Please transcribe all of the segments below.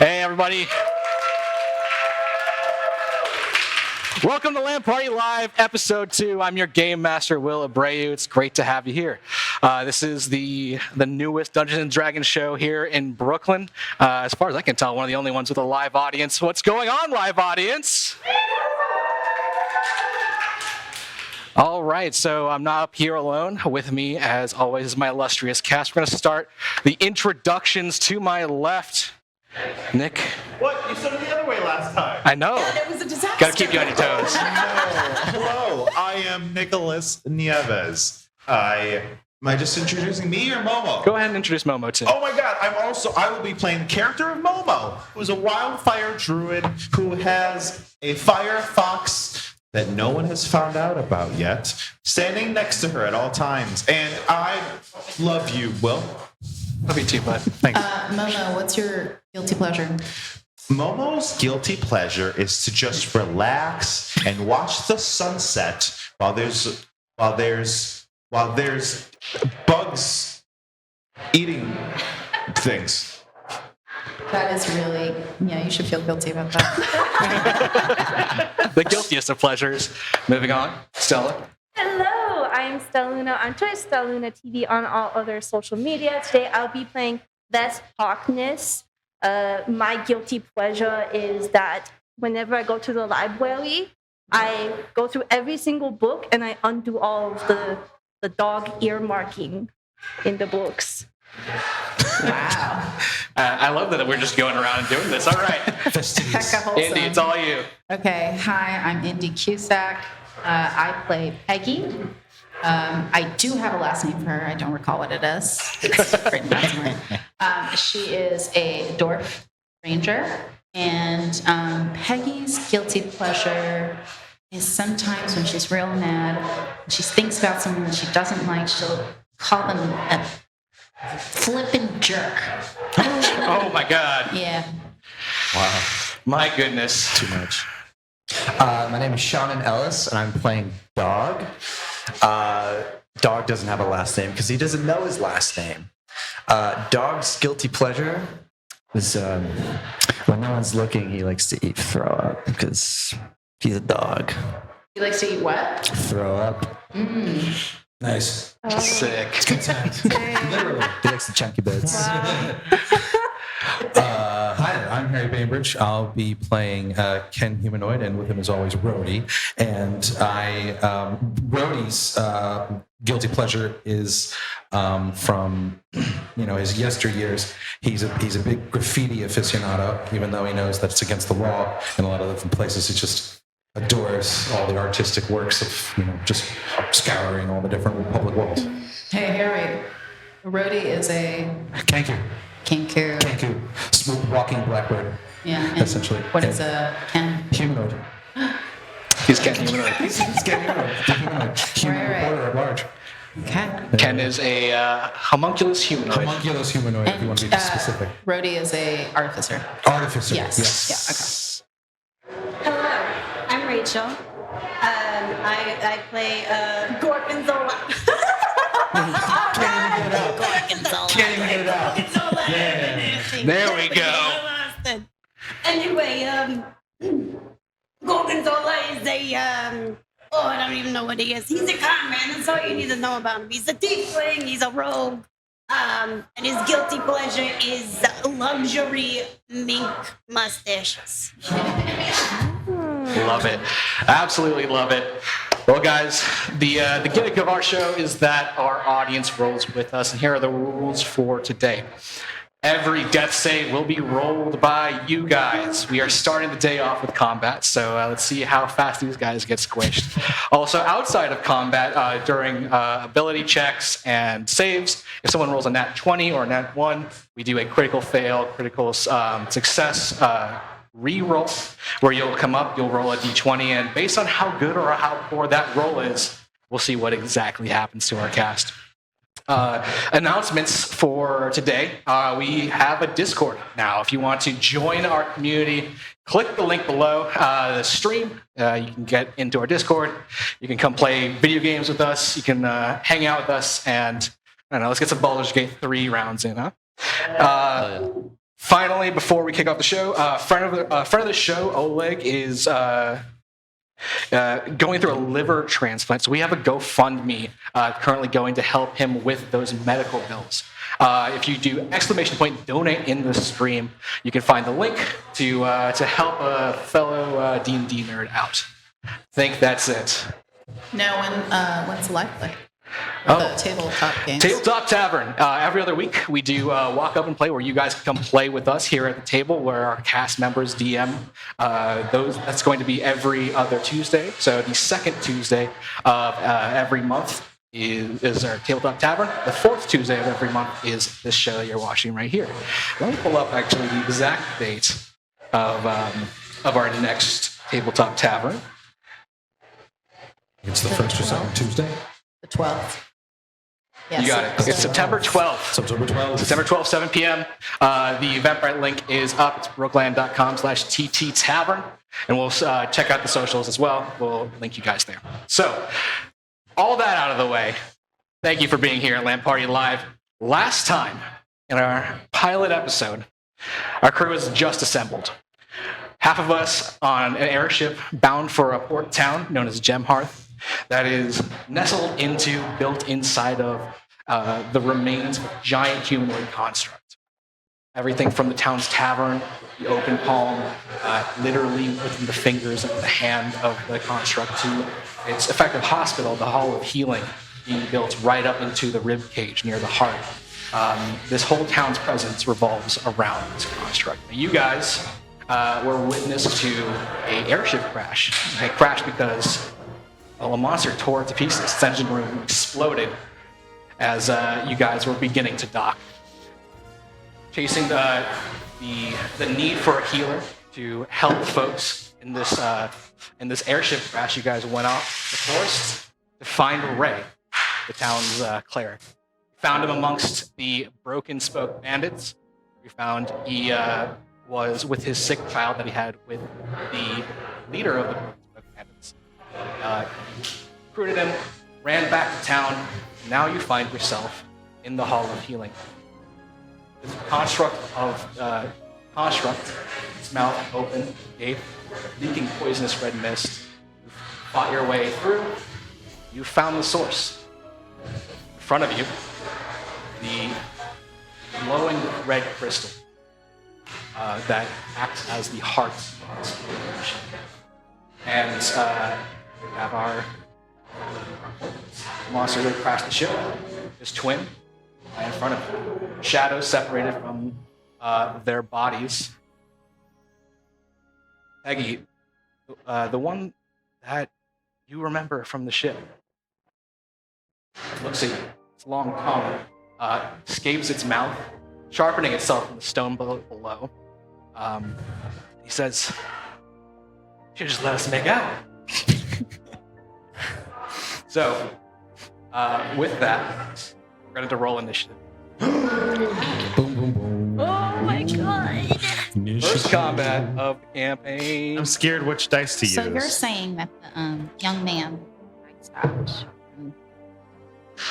Hey, everybody. Welcome to LANParty Live, Episode 2. I'm your Game Master, Will Abreu. It's great to have you here. This is the newest Dungeons & Dragons show here in Brooklyn. As far as I can tell, one of the only ones with a live audience. What's going on, live audience? All right, so I'm not up here alone. With me, as always, is my illustrious cast. We're going to start the introductions to my left. Nick. What? You said it the other way last time. I know. Yeah, that was a disaster. Got to keep you on your toes. Hello, I am Nicholas Nieves. Am I just introducing me or Momo? Go ahead and introduce Momo, too. Oh my god, I will be playing the character of Momo, who's a wildfire druid who has a fire fox that no one has found out about yet, standing next to her at all times. And I love you, Will. Love you too, bud. Thanks. Momo, what's your guilty pleasure? Momo's guilty pleasure is to just relax and watch the sunset while there's bugs eating things. That is really, you should feel guilty about that. The guiltiest of pleasures. Moving on. Stella. Hello, I'm Stelluna on Twitter, Stelluna TV on all other social media. Today I'll be playing Less Darkness. My guilty pleasure is that whenever I go to the library, I go through every single book and I undo all of the dog ear marking in the books. Wow. I love that we're just going around and doing this. All right. Indy, it's all you. Okay, hi, I'm Indy Cusack. I play Peggy. I do have a last name for her. I don't recall what it is. It's written down somewhere. She is a dwarf ranger, and Peggy's guilty pleasure is sometimes when she's real mad, and she thinks about someone that she doesn't like, she'll call them a flippin' jerk. Oh my God. Yeah. Wow. My goodness. Too much. My name is Shannon Ellis, and I'm playing Dog. Dog doesn't have a last name because he doesn't know his last name. Dog's guilty pleasure is when no one's looking, he likes to throw up because he's a dog. He likes to eat what? Throw up. Nice. Sick. Literally. He likes the chunky bits. Wow. Hi there, I'm Harry Bainbridge. I'll be playing Ken Humanoid, and with him as always, Rhodey. And Rhodey's guilty pleasure is from his yesteryears. He's a big graffiti aficionado, even though he knows that it's against the law in a lot of different places. He just adores all the artistic works of just scouring all the different public walls. Hey, Harry. Rhodey is a Kanku. Kanku. Smooth walking blackbird. Yeah. And Essentially. What is a Ken? Humanoid. He's Ken Humanoid. He's Ken Humanoid. The humanoid. Human Right. reporter at large. Okay. Ken is a homunculus humanoid. Homunculus humanoid, if you want to be specific. Rhodey is a artificer. Artificer. Yes. Yeah. Hello, I'm Rachel. I play Gorgonzola. Can't even get it out. There we go. Anyway, Gorgonzola is a I don't even know what he is. He's a con man. That's all you need to know about him. He's a tiefling. He's a rogue. And his guilty pleasure is luxury mink mustaches. Love it. Absolutely love it. Well, guys, the gimmick of our show is that our audience rolls with us, and here are the rules for today. Every death save will be rolled by you guys. We are starting the day off with combat, so let's see how fast these guys get squished. Also, outside of combat, during ability checks and saves, if someone rolls a nat 20 or a nat 1, we do a critical fail, critical success re-roll, where you'll come up, you'll roll a d20, and based on how good or how poor that roll is, we'll see what exactly happens to our cast. Announcements for today. We have a Discord now. If you want to join our community, click the link below the stream. You can get into our Discord. You can come play video games with us. You can hang out with us, and I don't know, let's get some Baldur's Gate 3 rounds in, huh? Finally, before we kick off the show, friend of the show, Oleg, is going through a liver transplant. So we have a GoFundMe currently going to help him with those medical bills. If you do !donate in the stream, you can find the link to help a fellow D&D nerd out. I think that's it. No, when's the live play? Oh. The tabletop games. Tabletop Tavern. Every other week, we do walk up and play, where you guys can come play with us here at the table, where our cast members DM. That's going to be every other Tuesday. So the second Tuesday of every month is our Tabletop Tavern. The fourth Tuesday of every month is this show that you're watching right here. Let me pull up actually the exact date of our next Tabletop Tavern. It's the first or second Tuesday? The 12th. Yes, You got it. It's September 12th. September 12th. September 12th, 7 p.m. The Eventbrite link is up. It's brookland.com/TT Tavern. And we'll check out the socials as well. We'll link you guys there. So, all that out of the way, thank you for being here at LANParty Live. Last time, in our pilot episode, our crew was just assembled. Half of us on an airship bound for a port town known as Gemhearth that is built inside of the remains of a giant humanoid construct. Everything from the town's tavern, the open palm, literally within the fingers of the hand of the construct, to its effective hospital, the Hall of Healing, being built right up into the rib cage near the heart. This whole town's presence revolves around this construct. Now, you guys were witness to an airship crash. It crashed because a monster tore it to pieces. Its engine room exploded as you guys were beginning to dock. Chasing the need for a healer to help folks in this airship crash, you guys went off the forest to find Ray, the town's cleric. Found him amongst the broken spoke bandits. We found he was with his sick child that he had with the leader of the broken spoke bandits. Recruited him, ran back to town. Now you find yourself in the Hall of Healing. This construct, its mouth open, gape, leaking poisonous red mist. You fought your way through. You found the source. In front of you, the glowing red crystal that acts as the heart of this organization. And we have our monster that crashed the ship, his twin, right in front of him. Shadows separated from their bodies. Peggy, the one that you remember from the ship, looks at you. Its long tongue escapes its mouth, sharpening itself in the stone below. He says, "You should just let us make out." So, with that, we're going to roll initiative. Boom, boom, boom. Oh my god. First combat of the campaign. I'm scared which dice to So use. you're saying that the young man stopped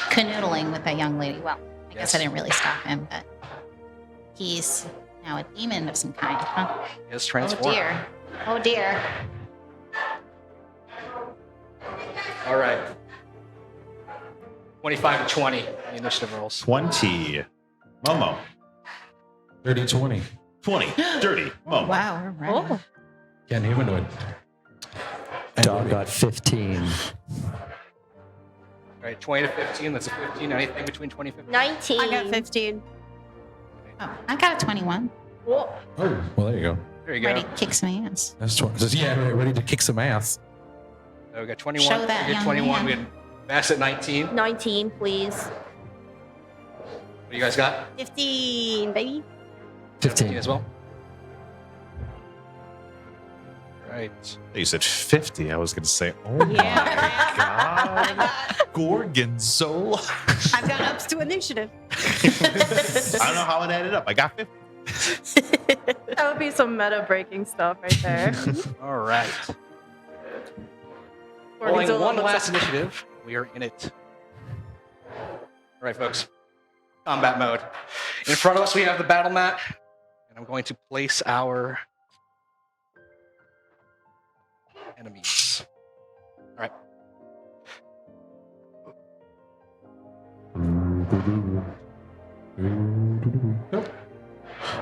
canoodling with that young lady. Well, I guess I didn't really stop him, but he's now a demon of some kind, huh? Is Oh transformed. dear. Oh dear. All right. 25 to 20, the initiative rolls. 20. Momo. Dirty 20. 20. Dirty. Momo. Wow, we're right. Oh. Can't humanoid. Dog got 15. All right, 20 to 15. That's a 15. Anything between 20 and 15? 19. I got 15. Oh, I got a 21. Whoa. Oh, well, there you go. There you go. Ready to kick some ass. That's 20. Yeah, ready to kick some ass. So we got 21. Show that we got young 21. man. We had Mass at 19. 19, please. What do you guys got? 15, baby. 15 as well. All right. You said 50. I was going to say, oh Yeah. my god. Gorgonzola. I've got ups to initiative. I don't know how it added up. I got 50. That would be some meta breaking stuff right there. All right. Rolling one last initiative. We are in it. All right, folks. Combat mode. In front of us, we have the battle mat. And I'm going to place our enemies. All right.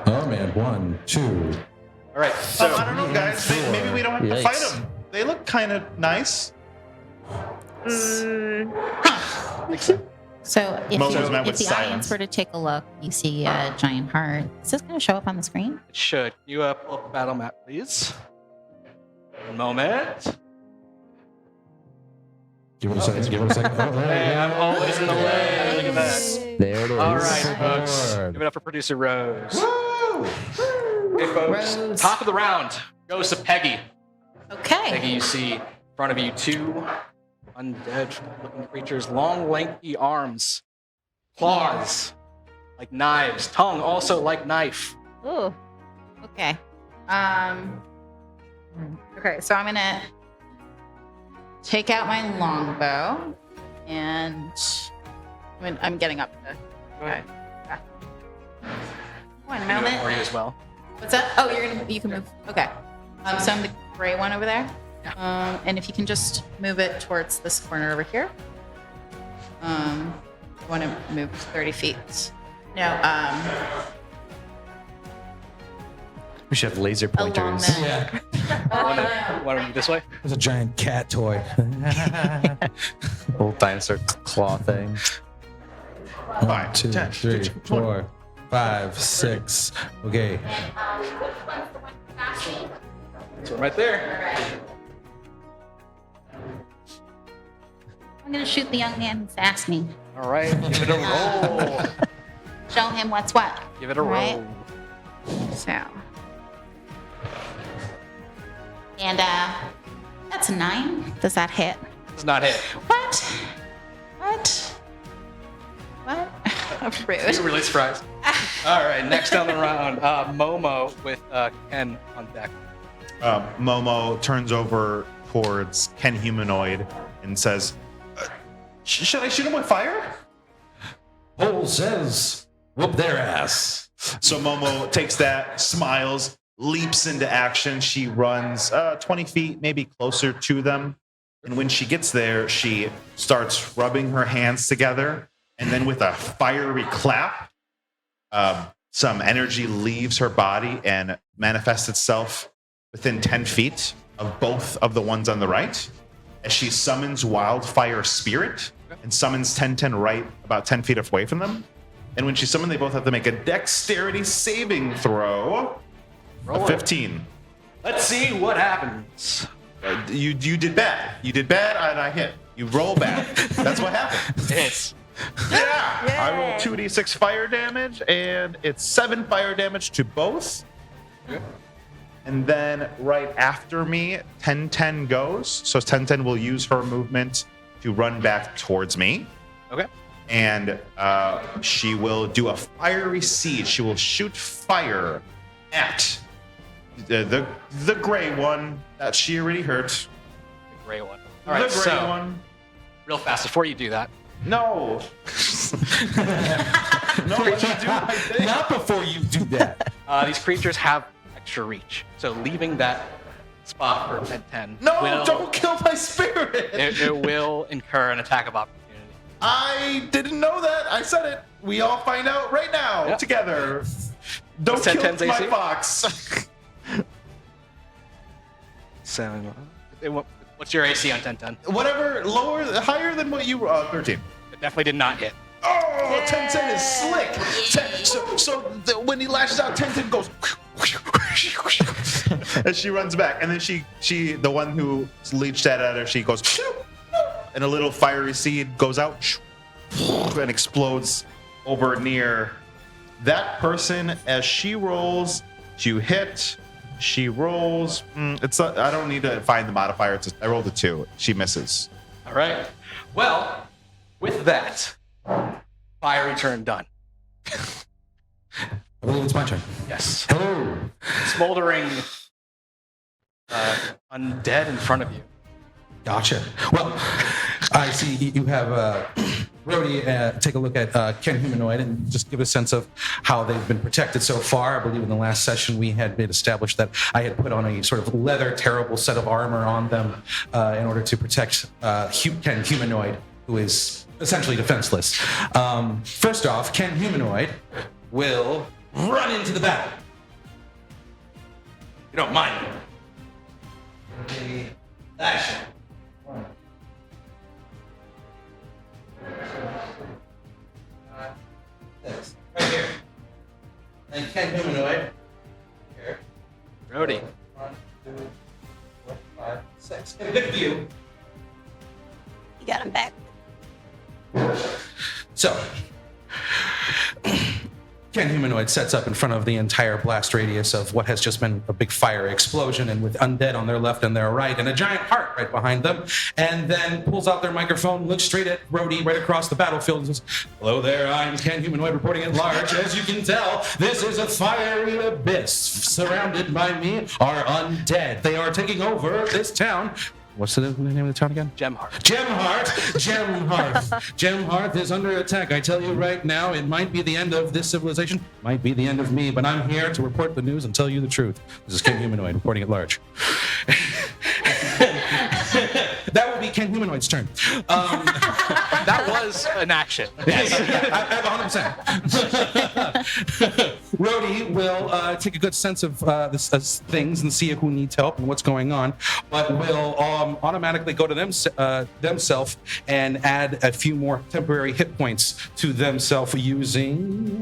Oh man, 1, 2. All right. So So I don't know, guys. Maybe we don't have to fight them. They look kind of nice. So if, Most of us met if with the silence. audience were to take a look, you see a giant heart. Is this going to show up on the screen? it should. You pull up the battle map, please. One moment. Give it a second. Give it a second. Oh, Hey, I'm always in the way. Look at that. There it is. All right, folks. Lord. Give it up for producer Rose. Woo! Hey, folks. Rose. Top of the round goes to Peggy. Okay. Peggy, you see in front of you two undead-looking creatures, long, lengthy arms, claws like knives, tongue also like knife. Ooh. Okay. Okay, so I'm gonna take out my longbow, and I'm getting up to. Okay. One For moment. you as well. What's that? Oh, you can move. Okay. So I'm the gray one over there. And if you can just move it towards this corner over here. I want to move 30 feet. No, We should have laser along pointers. the. Yeah. Want to move this way? There's a giant cat toy. Old dinosaur claw thing. 1, 2, 10, 3, 4, 5, 6. Okay. This one right there. I'm gonna shoot the young man who's asked me. All right, give it a roll. Show him what's what. Give it a Right. roll. So. And that's a 9. Does that hit? Does not hit. What? What? Rude. You're really surprised. All right, next down the round, Momo with Ken on deck. Momo turns over towards Ken Humanoid and says, should I shoot him with fire? Pole says, whoop their ass. So Momo takes that, smiles, leaps into action. She runs 20 feet, maybe closer to them. And when she gets there, she starts rubbing her hands together. And then with a fiery clap, some energy leaves her body and manifests itself within 10 feet of both of the ones on the right. As she summons Wildfire Spirit and summons 1010 right about 10 feet away from them. And when she summoned, they both have to make a dexterity saving throw. Roll A it. 15. Let's see what happens. You did bad. You did bad, and I hit. You roll bad. That's what happened. Hits. Yeah. I roll 2d6 fire damage, and it's 7 fire damage to both. Okay. And then right after me, 1010 goes. So 1010 will use her movement to run back towards me. Okay. And she will do a fiery siege. She will shoot fire at the gray one that she already hurt. The gray one. All right, the gray so one. real fast before you do that. No. No, what you do my thing. Not before you do that. These creatures have extra reach, so leaving that spot for 1010 No, will, don't kill my spirit. it will incur an attack of opportunity. I didn't know that. I said it. We all find out right now Yep. together. Don't What's kill 1010's my AC? fox. 7. What's your AC on 1010? Whatever, higher than what you 13. It definitely did not hit. Oh, 1010 is slick. When he lashes out, 1010 goes as she runs back, and then she the one who leached that at her, she goes, and a little fiery seed goes out and explodes over near that person. As she rolls to hit, she rolls. I don't need to find the modifier. I rolled a 2. She misses. All right. Well, with that, fiery turn done. I believe it's my turn. Yes. Hello. Smoldering undead in front of you. Gotcha. Well, I see you have Brody, take a look at Ken Humanoid and just give a sense of how they've been protected so far. I believe in the last session we had made established that I had put on a sort of leather, terrible set of armor on them in order to protect Ken Humanoid, who is essentially defenseless. First off, Ken Humanoid will run into the battle. You don't mind. Action. This. Right here. And Ken Humanoid. Here. Brody. 1, 2, 4, 5, 6. Get a good view. You got him back. So, Ken Humanoid sets up in front of the entire blast radius of what has just been a big fire explosion, and with undead on their left and their right, and a giant heart right behind them, and then pulls out their microphone, looks straight at Brody right across the battlefield, and says, "Hello there, I'm Ken Humanoid reporting at large. As you can tell, this is a fiery abyss. Surrounded by me are undead. They are taking over this town." What's the name of the town again? Gemheart. Gemheart is under attack. I tell you right now, it might be the end of this civilization, might be the end of me, but I'm here to report the news and tell you the truth. This is Ken Humanoid reporting at large. That will be Ken Humanoid's turn. That was an action. Yes, I have 100%. Rhodey will take a good sense of things and see who needs help and what's going on, but will automatically go to themselves and add a few more temporary hit points to themselves using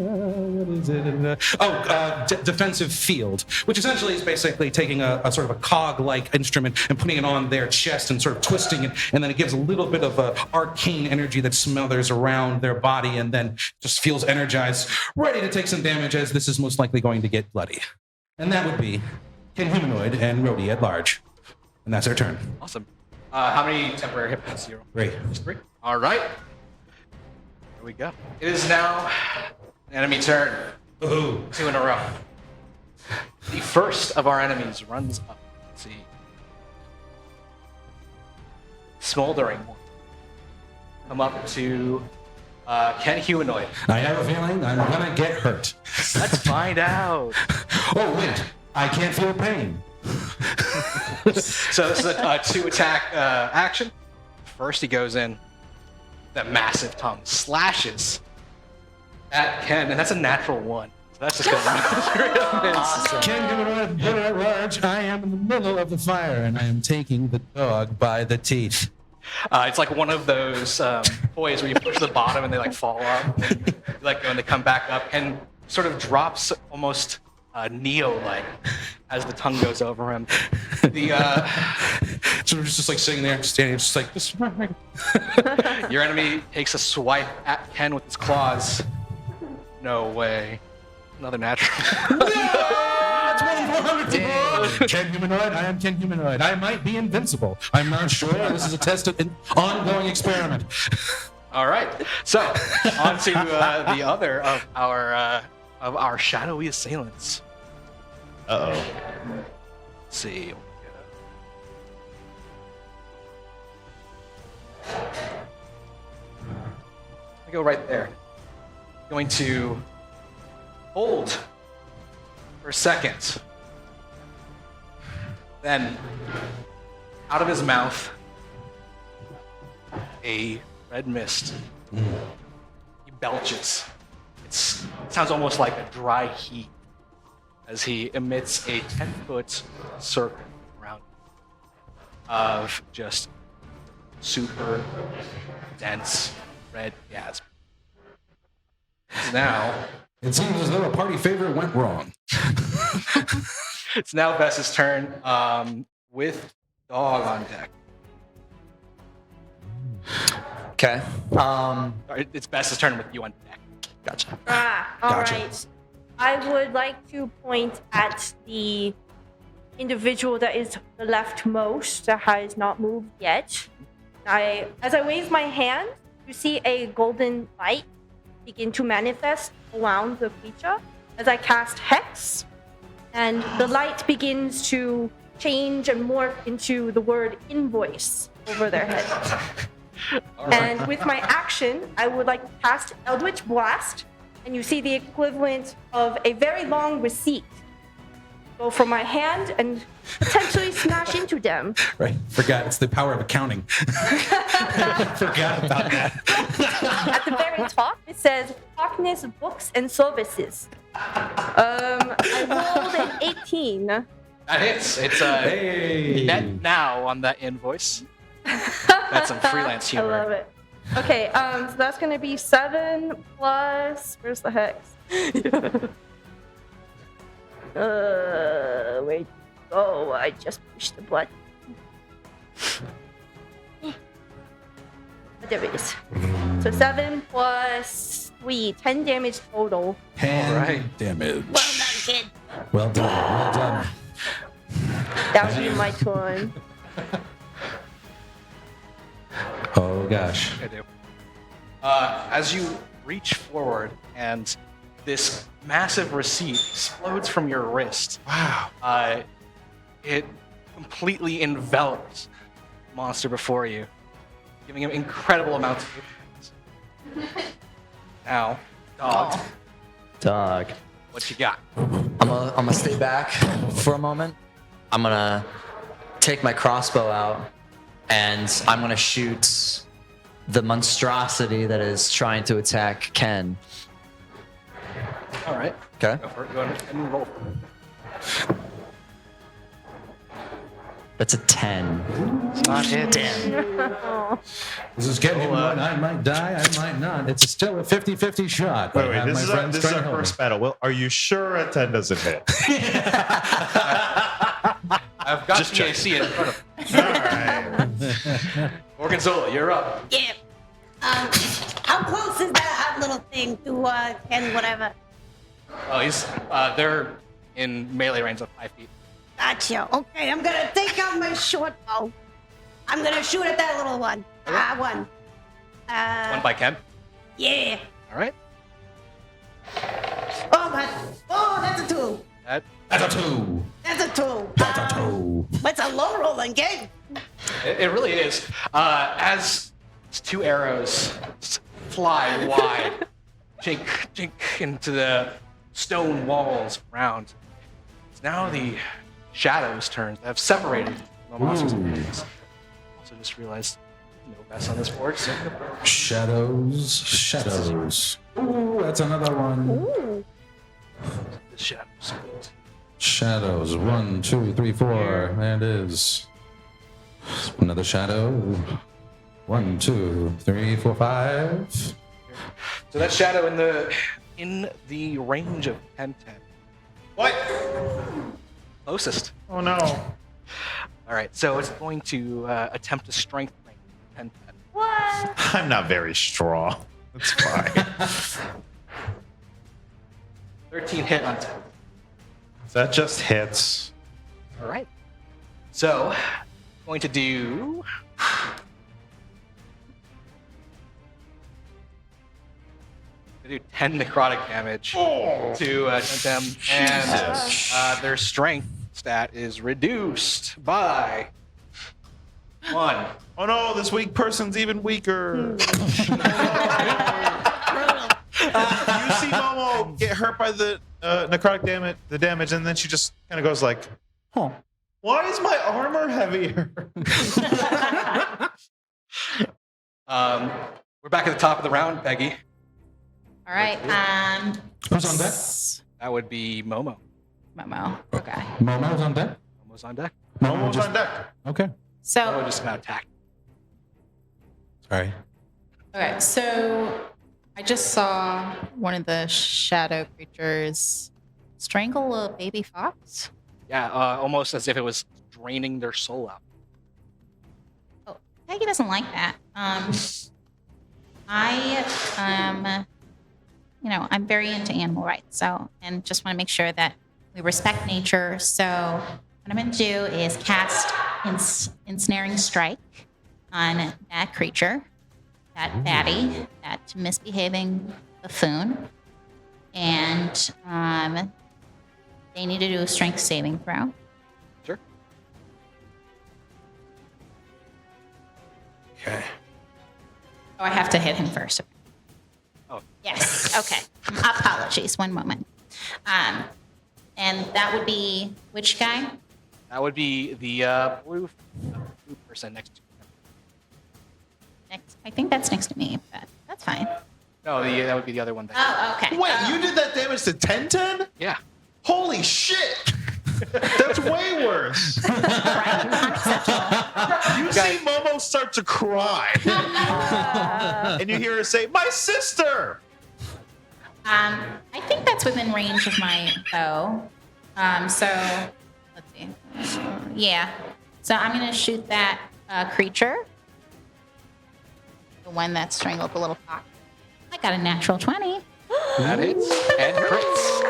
defensive field, which essentially is basically taking a sort of a cog-like instrument and putting it on their chest and sort of twisting it, and then it gives a little bit of arcane energy that smothers around their body and then just feels energized, ready to take some damage, as this is most likely going to get bloody. And that would be Ken Humanoid and Rhodey at large. And that's their turn. Awesome. How many temporary hit points do you roll? 3. Just 3. All right. Here we go. It is now enemy turn. Ooh. 2 in a row. The first of our enemies runs up. Let's see. Smoldering one. Come up to Ken Humanoid. I have a feeling I'm gonna get hurt. Let's find out. Oh, wait. I can't feel pain. So this is a 2-attack action. First, he goes in. That massive tongue slashes at Ken, and that's a natural 1. So that's just gonna straight up miss. Awesome. Ken Humanoid, at large. I am in the middle of the fire, and I am taking the dog by the teeth. It's like one of those toys where you push the bottom and they like fall up, and you let go and they come back up, and sort of drops almost Neo-like as the tongue goes over him. The So we're just like sitting there, standing, just like this. your enemy takes a swipe at Ken with his claws. No way. Another natural. Ken Humanoid, I am Ken Humanoid. I might be invincible. I'm not sure. This is a test of an ongoing experiment. All right. So on to the other of our shadowy assailants. Uh-oh. Let's see. I go right there. Going to hold for a second. Then, out of his mouth, a red mist. He belches. It sounds almost like a dry heat as he emits a 10-foot circle around of just super dense red gas. Now, it seems as though a party favor went wrong. it's now Vess's turn with Dog on deck. Okay. It's Vess's turn with you on deck. Gotcha. All Gotcha. right. I would like to point at the individual that is the leftmost that has not moved yet. As I wave my hand, you see a golden light begin to manifest around the creature as I cast Hex, and the light begins to change and morph into the word invoice over their head. And with my action, I would like to cast Eldritch Blast, and you see the equivalent of a very long receipt go from my hand and potentially smash into them. Right. Forgot. It's the power of accounting. Forgot about that. At the very top, it says Harkness Books and Services. I rolled an 18. That hits. It's net now on that invoice. That's some freelance I humor. love it. Okay, so that's gonna be 7 plus. Where's the hex? Wait. Oh, I just pushed the button. There it is. So 7 plus 3, 10 damage total. 10 Alright. damage. Well done, kid. Well done. Well done. That would be my turn. Oh gosh. I do. As you reach forward and this massive receipt explodes from your wrist, Wow. it completely envelops the monster before you, giving him incredible amounts of hit. Now, dog, Dog. what you got? I'm gonna stay back for a moment. I'm gonna take my crossbow out, and I'm gonna shoot the monstrosity that is trying to attack Ken. All right, Okay. go for it. Go ahead and roll. That's a 10. It's not hit. This is getting one. I might die. I might not. It's still a 50-50 shot. I Wait, have this my is our, friends this is trying our to help first me. battle. Well, are you sure a 10 doesn't hit? I've got Just the AC in front of me. All right. Gorgonzola, you're up. Yeah. How close is that little thing to Ken, whatever? Oh, they're in melee range of 5 feet. Gotcha. Okay, I'm gonna take out my short bow. I'm gonna shoot at that little one. One. One by Ken. Yeah. All right. Oh, God. Oh, that's a 2. That's a 2. That's a 2. That's a 2. What's a low rolling game? It really is. As 2 arrows fly wide, jink, jink into the stone walls around. It's now the shadows' turns that have separated the monsters. Also, just realized no mess on this board. So Shadows. Shadows. Ooh, that's another one. Ooh. the shadows. Shadows. 1, 2, 3, 4. There it is. Another shadow. 1, 2, 3, 4, 5. So that shadow in the range of 10-10. What? Closest. Oh no. All right, so it's going to attempt to strength range 10-10. What? I'm not very strong. That's fine. 13 hit on 10. That just hits. All right. So, going to do. Do 10 necrotic damage to them, and their strength stat is reduced by 1. Oh no, this weak person's even weaker. You see Momo get hurt by the necrotic damage, and then she just kind of goes like, "Huh, why is my armor heavier?" We're back at the top of the round, Peggy. All right. Who's on deck? That would be Momo. Momo. Okay. Momo's on deck? Momo's on deck. Momo's on deck. Okay. Momo So, just got attacked. Sorry. okay. So, I just saw one of the shadow creatures strangle a baby fox. Yeah, almost as if it was draining their soul out. Oh, Peggy doesn't like that. I'm very into animal rights, and just want to make sure that we respect nature. So what I'm going to do is cast Ensnaring Strike on that creature, that baddie, that misbehaving buffoon, and they need to do a strength saving throw. Sure. Okay. Oh, I have to hit him first. Oh. Yes. Okay. Apologies. One moment. And that would be which guy? That would be the blue person next to him. Next. I think that's next to me, but that's fine. No, that would be the other one. Oh, okay. Wait, you did that damage to 1010? Yeah. Holy shit! That's way worse. Right. Unacceptable. You see Momo start to cry. And you hear her say, "My sister!" I think that's within range of my bow. So let's see. Yeah. So I'm gonna shoot that creature, the one that's trying to look a little fox. I got a natural 20. That hits and crits.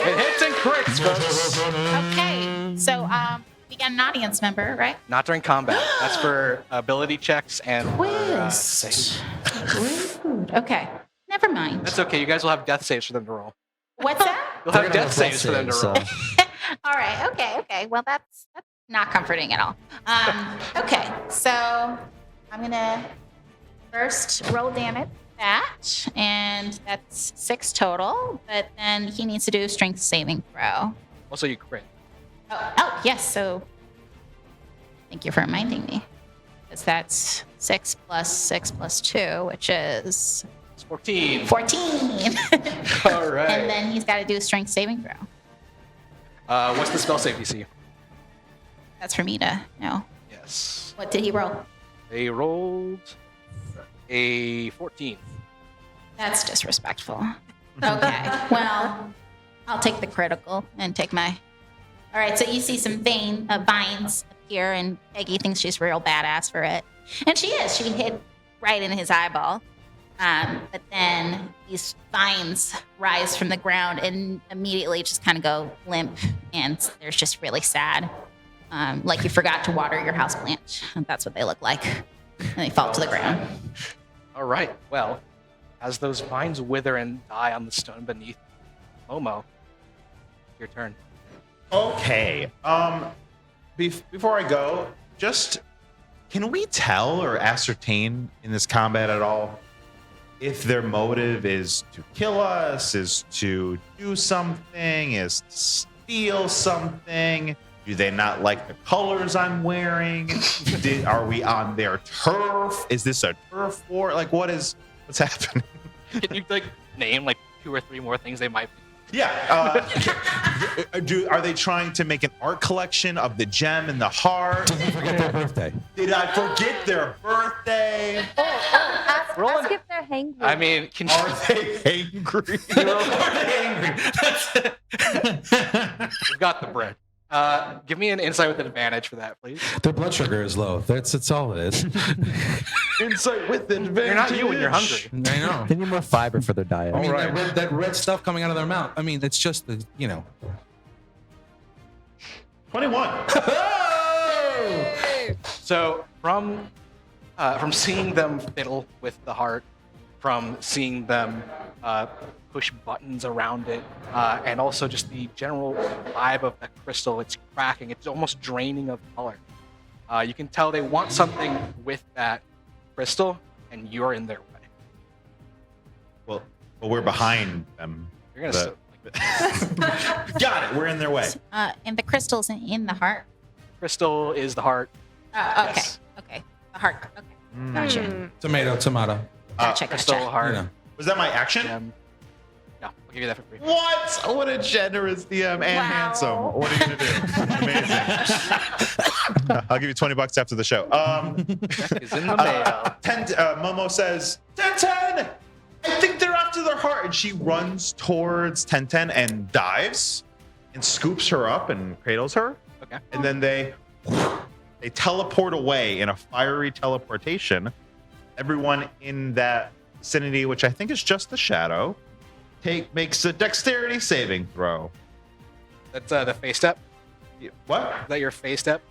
It hits and crits, folks. Okay. So we got an audience member, right? Not during combat. That's for ability checks and for, saves. Rude. Okay. Never mind. That's okay. You guys will have death saves for them to roll. What's that? You'll have death saves for them to roll. All right. Okay. Well, that's not comforting at all. Okay. So I'm gonna first roll damage that, and that's 6 total. But then he needs to do a strength saving throw. Also, you crit. Oh yes. So thank you for reminding me, because that's 6 plus 6 plus 2, which is It's 14. 14. All right. And then he's got to do a strength saving throw. What's the spell save DC? That's for me to know. Yes. What did he roll? They rolled a 14. That's disrespectful. Okay. Well, I'll take the critical and take my. All right. So you see some vines appear, and Peggy thinks she's real badass for it, and she is. She hit right in his eyeball. But then these vines rise from the ground and immediately just kind of go limp, and they're just really sad. Like you forgot to water your houseplant. That's what they look like. And they fall to the ground. All right. Well, as those vines wither and die on the stone beneath, Momo, your turn. Okay. Before I go, just can we tell or ascertain in this combat at all if their motive is to kill us, is to do something, is to steal something? Do they not like the colors I'm wearing? Are we on their turf? Is this a turf war? Like, what's happening? Can you name 2 or 3 more things they might be? Yeah. Are they trying to make an art collection of the gem and the heart? Did they forget their birthday? Did I forget their birthday? Ask if they're hangry. I mean, can you? Are they angry? We've got the bread. Give me an insight with an advantage for that, please. Their blood sugar is low. That's all it is. Insight with advantage. You're not you when you're hungry. I know. They need more fiber for their diet. I mean, All right. that red stuff coming out of their mouth. I mean, it's just the 21. So from seeing them fiddle with the heart, from seeing them push buttons around it, and also just the general vibe of the crystal, it's cracking, it's almost draining of color. You can tell they want something with that crystal, and you're in their way. Well, we're behind them. You're gonna. Got it. We're in their way. And the crystal's in the heart. Crystal is the heart. Okay. Yes. Okay. The heart. Okay. Gotcha. tomato. Gotcha. Crystal Gotcha. heart. You know. Was that my action? No, I'll give you that for free. What? What a generous DM and handsome. What are you gonna do? Amazing. I'll give you $20 after the show. Check is in the mail. Momo says, 1010! I think they're after their heart. And she runs towards 1010 and dives and scoops her up and cradles her. Okay. And then they teleport away in a fiery teleportation. Everyone in that vicinity, which I think is just the shadow, makes a dexterity saving throw. That's the face step. What? Is that your face step?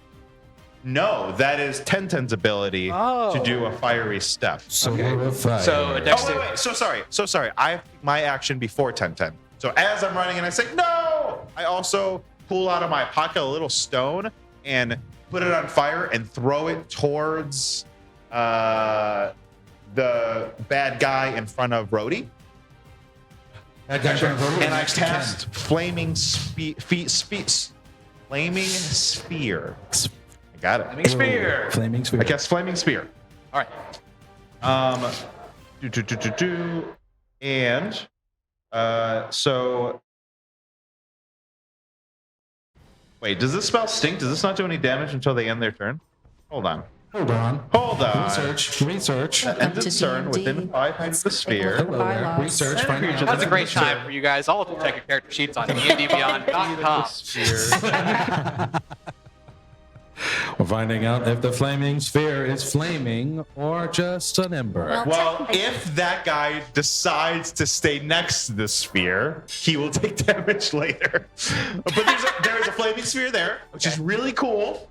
No, that is 1010's ability to do a fiery step. So Okay. we're a fire. So a Oh, dexterity. wait. So sorry. I have my action before 1010. So as I'm running and I say, no, I also pull out of my pocket a little stone and put it on fire and throw it towards the bad guy in front of Rhodey. That guy turns over And I next to cast Ken. Flaming Sphere. I got it. Flaming Spear. Flaming sphere. I cast Flaming Spear. All right. And so wait, does this spell stink? Does this not do any damage until they end their turn? Hold on. Hold on. Research. Ends to its turn D&D. within 5 feet of the sphere. Hello there. Bylaws. Research. Find out. That's a great time for you guys all to check your character sheets on DNDBeyond.com. We're finding out if the flaming sphere is flaming or just an ember. Well, if that guy decides to stay next to the sphere, he will take damage later. But there is a flaming sphere there, which is really cool.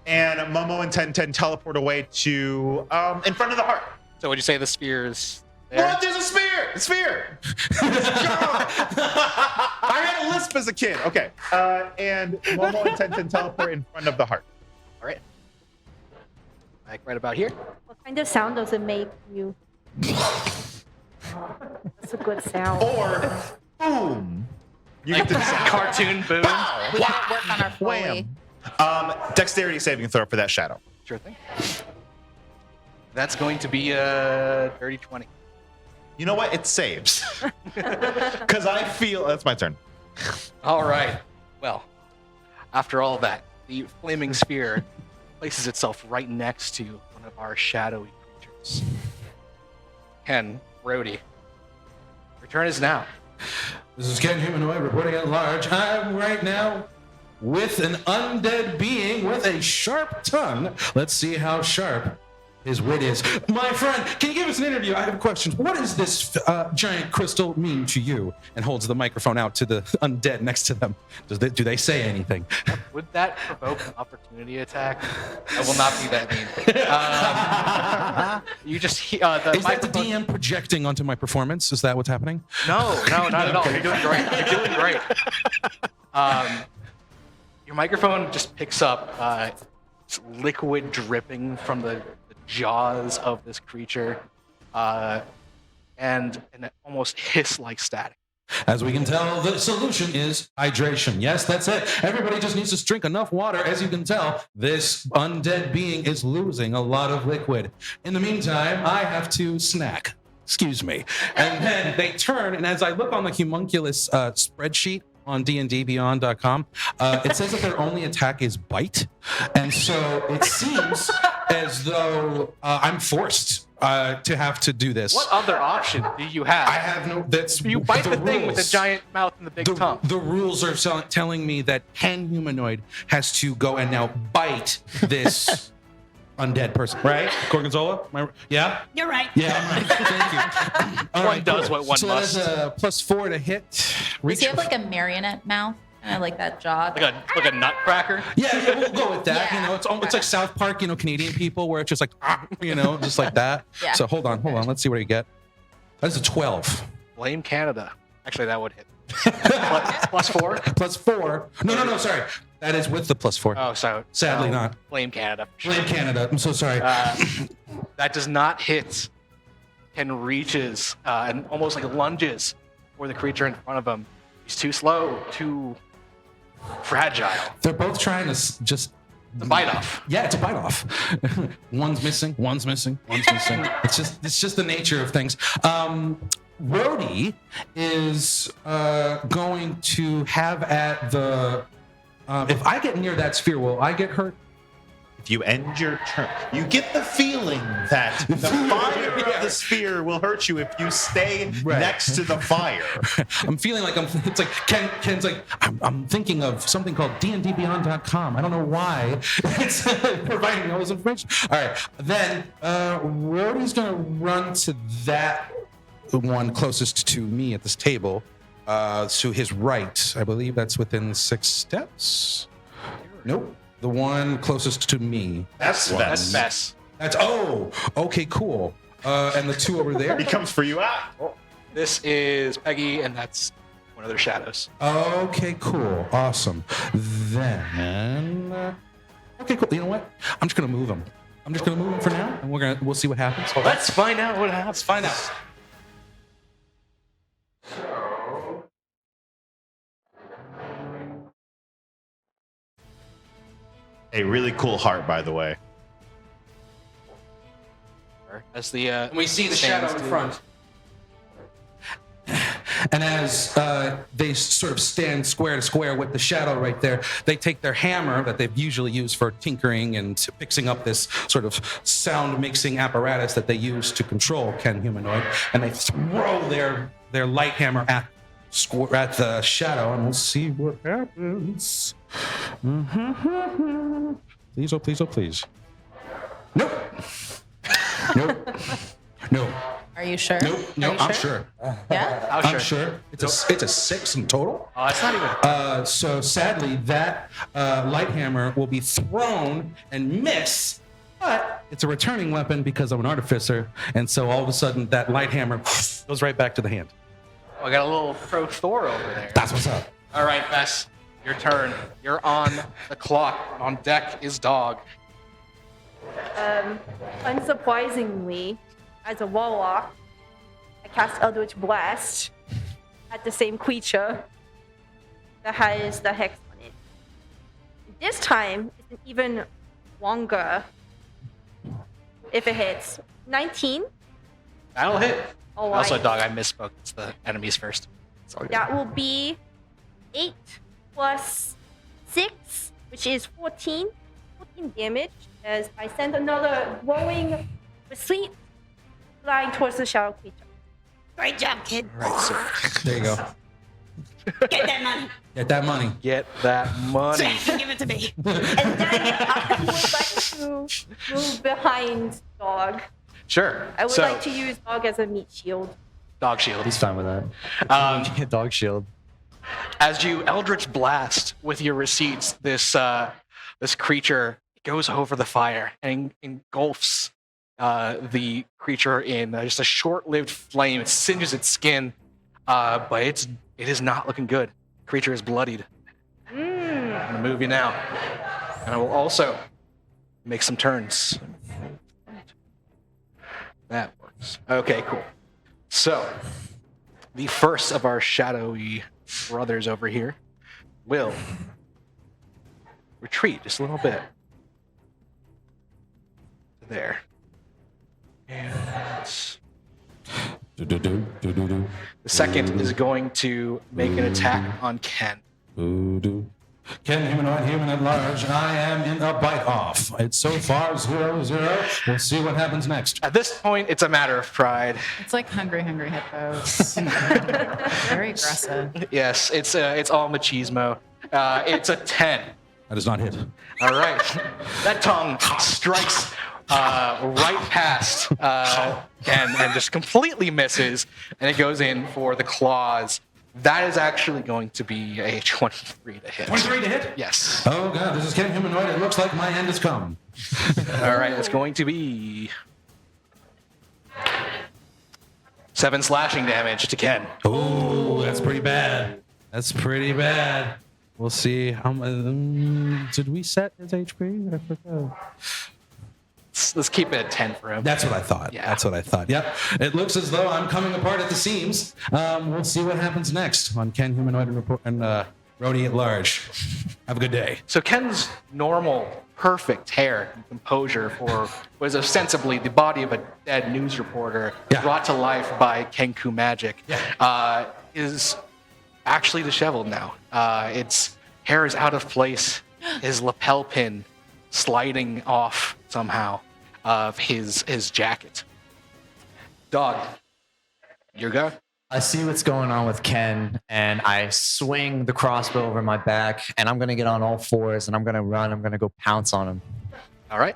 And Momo and 1010 teleport away to in front of the heart. So would you say the sphere is there? What? There's a sphere! A sphere! I had a lisp as a kid. Okay. And Momo and 1010 teleport in front of the heart. All right. Like right about here. What kind of sound does it make you? That's a good sound. Or boom. You Like get the sound. cartoon boom. We can work on our Foley. Wham. Dexterity saving throw for that shadow. Sure thing. That's going to be a dirty 20. You know what? It saves. Because I feel that's my turn. All right. Well, after all that, the flaming sphere places itself right next to one of our shadowy creatures. Ken, Rhodey, your turn is now. This is Ken Humanoid reporting at large. I'm right now with an undead being with a sharp tongue. Let's see how sharp his wit is. My friend, can you give us an interview? I have a question. What does this giant crystal mean to you? And holds the microphone out to the undead next to them. Do they say anything? Would that provoke an opportunity attack? I will not be that mean. You just the Is that the microphone- DM projecting onto my performance? Is that what's happening? No, not at all. You're doing great. You're doing great. Your microphone just picks up liquid dripping from the jaws of this creature, and an almost hiss-like static. As we can tell, the solution is hydration. Yes, that's it. Everybody just needs to drink enough water. As you can tell, this undead being is losing a lot of liquid. In the meantime, I have to snack. Excuse me. And then they turn, and as I look on the homunculus spreadsheet on dndbeyond.com, it says that their only attack is bite. And so it seems as though I'm forced to have to do this. What other option do you have? I have no. That's You bite the thing with the rules. giant mouth and the big tongue. The rules are telling me that Ken Humanoid has to go and now bite this undead person, right? Gorgonzola? Yeah? You're right. Yeah, I'm right. Thank you. All One does what one so must. So that's a +4 to hit. Does he have like a marionette mouth? Kind of like that jaw. Like a nutcracker. Yeah, we'll go with that. Yeah. You know, it's like South Park, Canadian people, where it's just like, just like that. Yeah. So hold on. Let's see what you get. That's a 12. Blame Canada. Actually, that would hit. +4? +4. No, sorry. That is with the +4. Oh, so Sadly not. Blame Canada. for sure. Blame Canada. I'm so sorry. That does not hit. Ken reaches and almost like lunges for the creature in front of him. He's too slow, too fragile. They're both trying to just The bite off. Yeah, it's a bite off. One's missing. It's just the nature of things. Rhodey is going to have at the. If I get near that sphere, will I get hurt? If you end your turn, you get the feeling that the fire of the sphere will hurt you if you stay Right. next to the fire. I'm feeling like it's like Ken's like I'm thinking of something called dndbeyond.com. I don't know why it's providing all this information. All right, then Rhodey's gonna run to that one closest to me at this table, to his right. I believe that's within 6 steps. Nope. The one closest to me. That's That's mess. That's okay, cool. And the two over there. He comes for you out. This is Peggy, and that's one of their shadows. Okay, cool. Awesome. Then. Okay, cool. You know what? I'm just going to move him. I'm just gonna move him for now, and we'll see what happens. Hold on. Let's find out what happens. Let's find out. A really cool heart, by the way. As the We see the stands shadow in do. front. And as they sort of stand square to square with the shadow right there, they take their hammer that they've usually used for tinkering and fixing up this sort of sound mixing apparatus that they use to control Ken Humanoid, and they throw their light hammer at the shadow, and we'll see what happens. Please, oh please, oh please. Nope. Nope. No. Are you sure? Nope. No, Are you I'm sure. Yeah? Oh, I'm sure. It's a 6 in total. Oh, it's not even. So sadly, that light hammer will be thrown and miss, but it's a returning weapon because I'm an artificer, and so all of a sudden that light hammer goes right back to the hand. I got a little pro Thor over there. That's what's up. All right, Bess, your turn. You're on the clock. On deck is Dog. Unsurprisingly, as a warlock, I cast Eldritch Blast at the same creature that has the hex on it. This time, it's an even longer if it hits. 19. That'll hit. All Also, right. Dog, I misspoke. It's the enemies first. It's all good. That will be 8 plus 6, which is 14. 14 damage as I send another glowing sweep flying towards the shadow creature. Great job, kid. Right, so There you go. Get that money. Get that money. get that money. Give it to me. And then I would like to move behind Dog. Sure. I would So, like to use Dog as a meat shield. Dog shield. He's fine with that. Dog shield. As you Eldritch Blast with your receipts, this creature goes over the fire and engulfs the creature in just a short-lived flame. It singes its skin, but it is not looking good. Creature is bloodied. I'm gonna move you now, and I will also make some turns. That works. Okay, cool. So, the first of our shadowy brothers over here will retreat just a little bit. There. And the second is going to make an attack on Ken. Ken Humanoid, human at large, I am in a bite off. It's so far 0-0. We'll see what happens next. At this point, it's a matter of pride. It's like hungry hippos. Very aggressive. Yes, it's all machismo. It's a 10. That does not hit. All right. That tongue strikes right past Ken and just completely misses, and it goes in for the claws. That is actually going to be a 23 to hit. 23 to hit? Yes. Oh god, this is Ken Humanoid. It looks like my end has come. All right, it's going to be 7 slashing damage to Ken. Oh, that's pretty bad. That's pretty bad. We'll see. Did we set his HP? I forgot. Let's keep it at 10 for him. That's what I thought. Yeah. That's what I thought. Yep. It looks as though I'm coming apart at the seams. We'll see what happens next on Ken Humanoid and Rhodey at Large. Have a good day. So Ken's normal, perfect hair and composure for was ostensibly the body of a dead news reporter Yeah. brought to life by Kenku magic is actually disheveled now. Its hair is out of place. His lapel pin sliding off somehow of his jacket. Dog, your go. I see what's going on with Ken, and I swing the crossbow over my back, and I'm going to get on all fours, and I'm going to run. I'm going to go pounce on him. All right.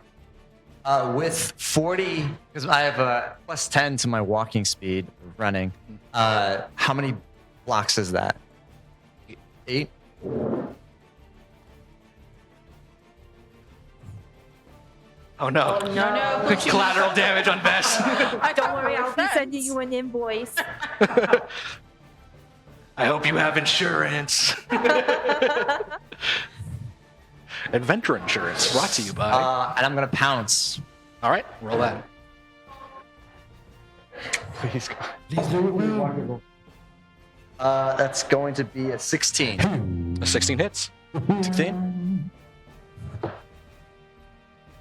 With 40, because I have a plus 10 to my walking speed, running. How many blocks is that? 8? Oh no. No. Collateral damage on Bess. Don't worry, I'll be sending you an invoice. I hope you have insurance. Adventure insurance brought to you by. And I'm going to pounce. All right, roll that. Please. Please do it well. That's going to be a 16. A 16 hits. 16? I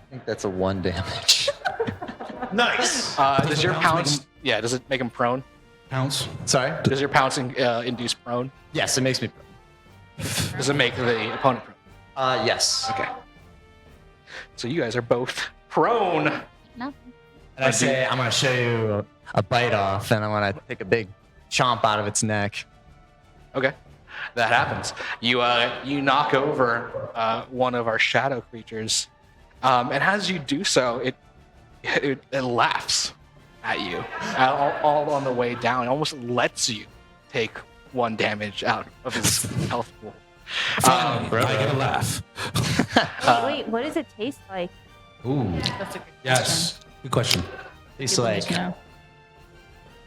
think that's a 1 damage. Nice. Does your pounce pounce? Yeah. Does it make him prone? Pounce. Sorry? Does your pouncing induce prone? Yes, it makes me. Does it make the opponent prone? Yes. Okay. So you guys are both prone. No. And I say, I'm going to show you a bite off, and I'm going to take a big chomp out of its neck. Okay, that happens. You knock over one of our shadow creatures, and as you do so, it laughs at you all on the way down. It almost lets you take 1 damage out of his health pool. Finally, I get a laugh. Wait, what does it taste like? Ooh. That's a good Yes. Good question.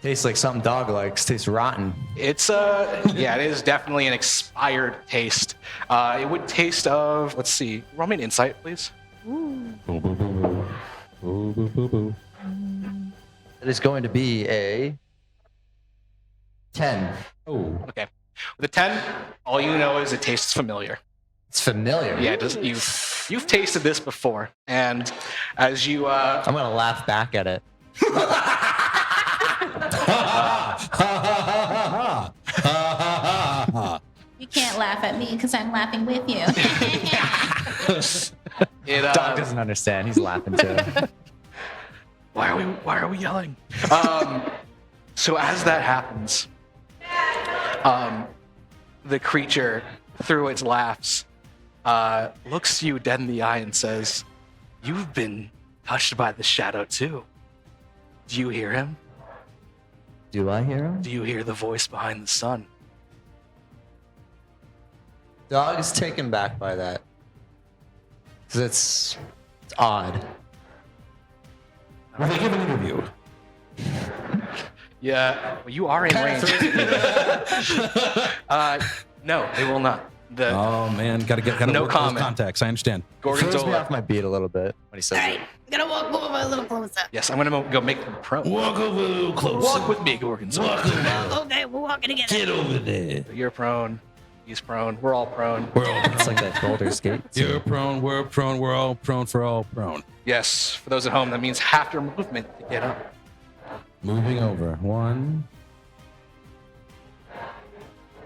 Tastes like something dog likes. Tastes rotten. It's yeah, it is definitely an expired taste. It would taste of, let's see, roll me an insight, please. Boo, boo, boo, boo. Boo, boo, boo, boo. It is going to be a 10. Oh. Okay, with a 10, all you know is it tastes familiar. It's familiar. Yeah, you've tasted this before, and as you I'm going to laugh back at it. You can't laugh at me because I'm laughing with you. Dog doesn't understand. He's laughing too. Why are we yelling? So as that happens, the creature, through its laughs, looks you dead in the eye and says, "You've been touched by the shadow too. Do you hear him? Do I hear him? Do you hear the voice behind the sun?" Dog is taken back by that. Because it's odd. Will they give an interview? Yeah, well, you are in range. No, they will not. Oh man, gotta No work comment. those contacts. I understand. Throws me Gorgonzola. off my beat a little bit when he says All it. right, I'm gonna walk over a little closer. Yes, I'm gonna go make them prone. Walk over a little closer. Walk with me, Gorgonzola. Walk over. Okay, we're walking together. Get over there. You're prone. He's prone. We're all prone. We're all It's like that Boulder Skate. You're prone, we're prone, we're all prone for all prone. Yes, for those at home, that means half your movement to get up. Moving over. 1.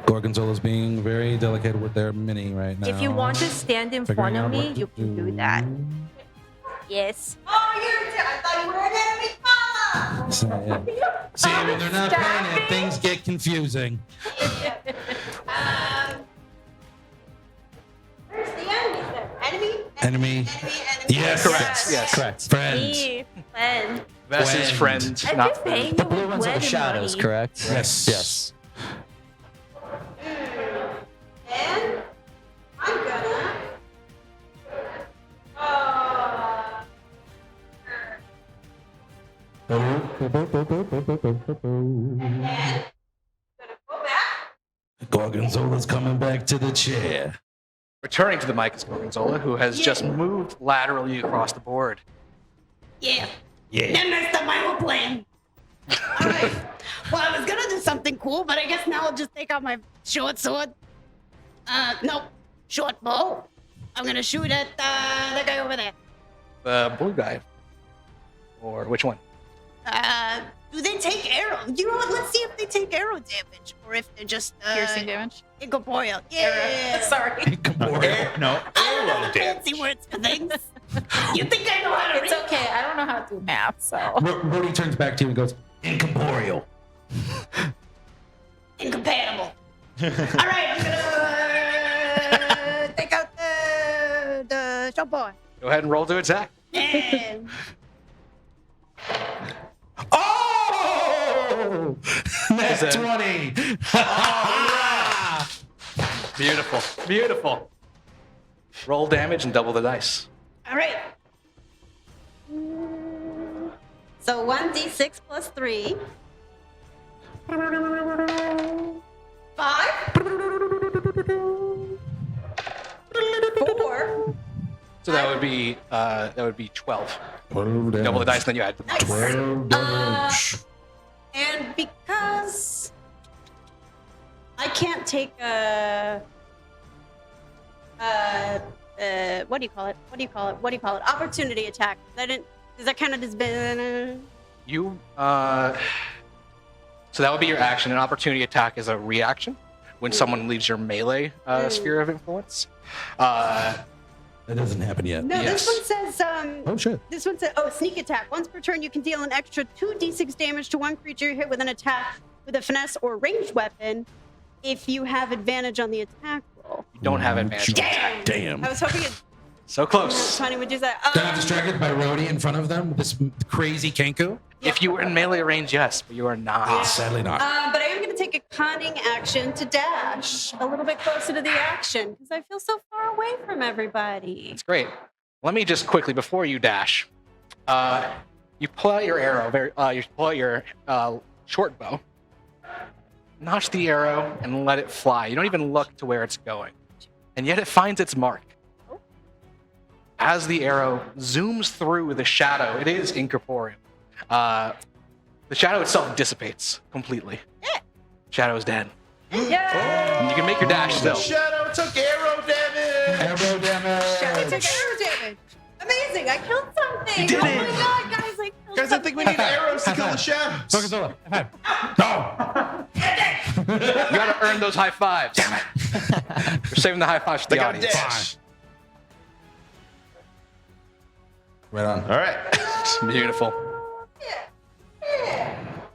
Gorgonzola's being very delicate with their mini right now. If you want to stand in Figuring front of out me, what to you can do that. Yes. Oh, I thought you were an enemy. So, yeah. See, when they're not paying it, things get confusing. Where's the enemy then? Enemy? Enemy. Yes. Correct. Yes. Correct. Friends. Me, friend. That's his friend, I'm not just paying The you blue ones are the wedding shadows, money. correct? Yes. Yes. And I'm gonna. Gonna go back. Gorgonzola's coming back to the chair. Returning to the mic is Gorgonzola, who has just moved laterally across the board. Yeah. Yeah. That messed up my whole plan. All right. Well, I was gonna do something cool, but I guess now I'll just take out my short sword. Nope. Short bow. I'm gonna shoot at that guy over there. The blue guy. Or which one? Do they take arrow? You know what? Let's see if they take arrow damage or if they're just Piercing damage. incorporeal. Yeah. Sorry. No. I don't know fancy words for things. You think I know how to It's read? okay. I don't know how to do math, so. Brody turns back to you and goes, incorporeal. Incompatible. All right, I'm gonna take out the short boy. Go ahead and roll to attack. And Oh! Net Is it- 20. Beautiful. Beautiful. Roll damage and double the dice. all right. So 1d6 plus 3. 5. 4. So that would be 12. 12 damage. Double the dice, then you add. Nice. 12 damage. And because I can't take what do you call it? Opportunity attack. Does that count as You, so that would be your action. An opportunity attack is a reaction when someone leaves your melee sphere of influence. That doesn't happen yet. No, Yes. this one says Oh, shit. This one says, sneak attack. Once per turn, you can deal an extra 2d6 damage to one creature hit with an attack with a finesse or ranged weapon if you have advantage on the attack roll. You don't have advantage. Damn. I was hoping So close. Tony would do that. Got distracted by Rhodey in front of them, this crazy Kenku? If you were in melee range, yes, but you are not. Sadly not. But I am going to take a cunning action to dash a little bit closer to the action because I feel so far away from everybody. It's great. Let me just quickly, before you dash, you pull out your arrow, you pull out your short bow, notch the arrow, and let it fly. You don't even look to where it's going. And yet it finds its mark. As the arrow zooms through the shadow, it is incorporeal. The shadow itself dissipates completely. Shadow is dead. Yeah! And you can make your dash The still. shadow took arrow damage. Arrow damage. Shadow took arrow damage. Amazing! I killed something. You did oh it. my god, guys! I killed Guys, I think we need arrows to kill the shadows. Focus on it. No. You gotta earn those high fives. Damn it. We're saving the high fives for They the got a audience. dash. Right on. All right. Beautiful.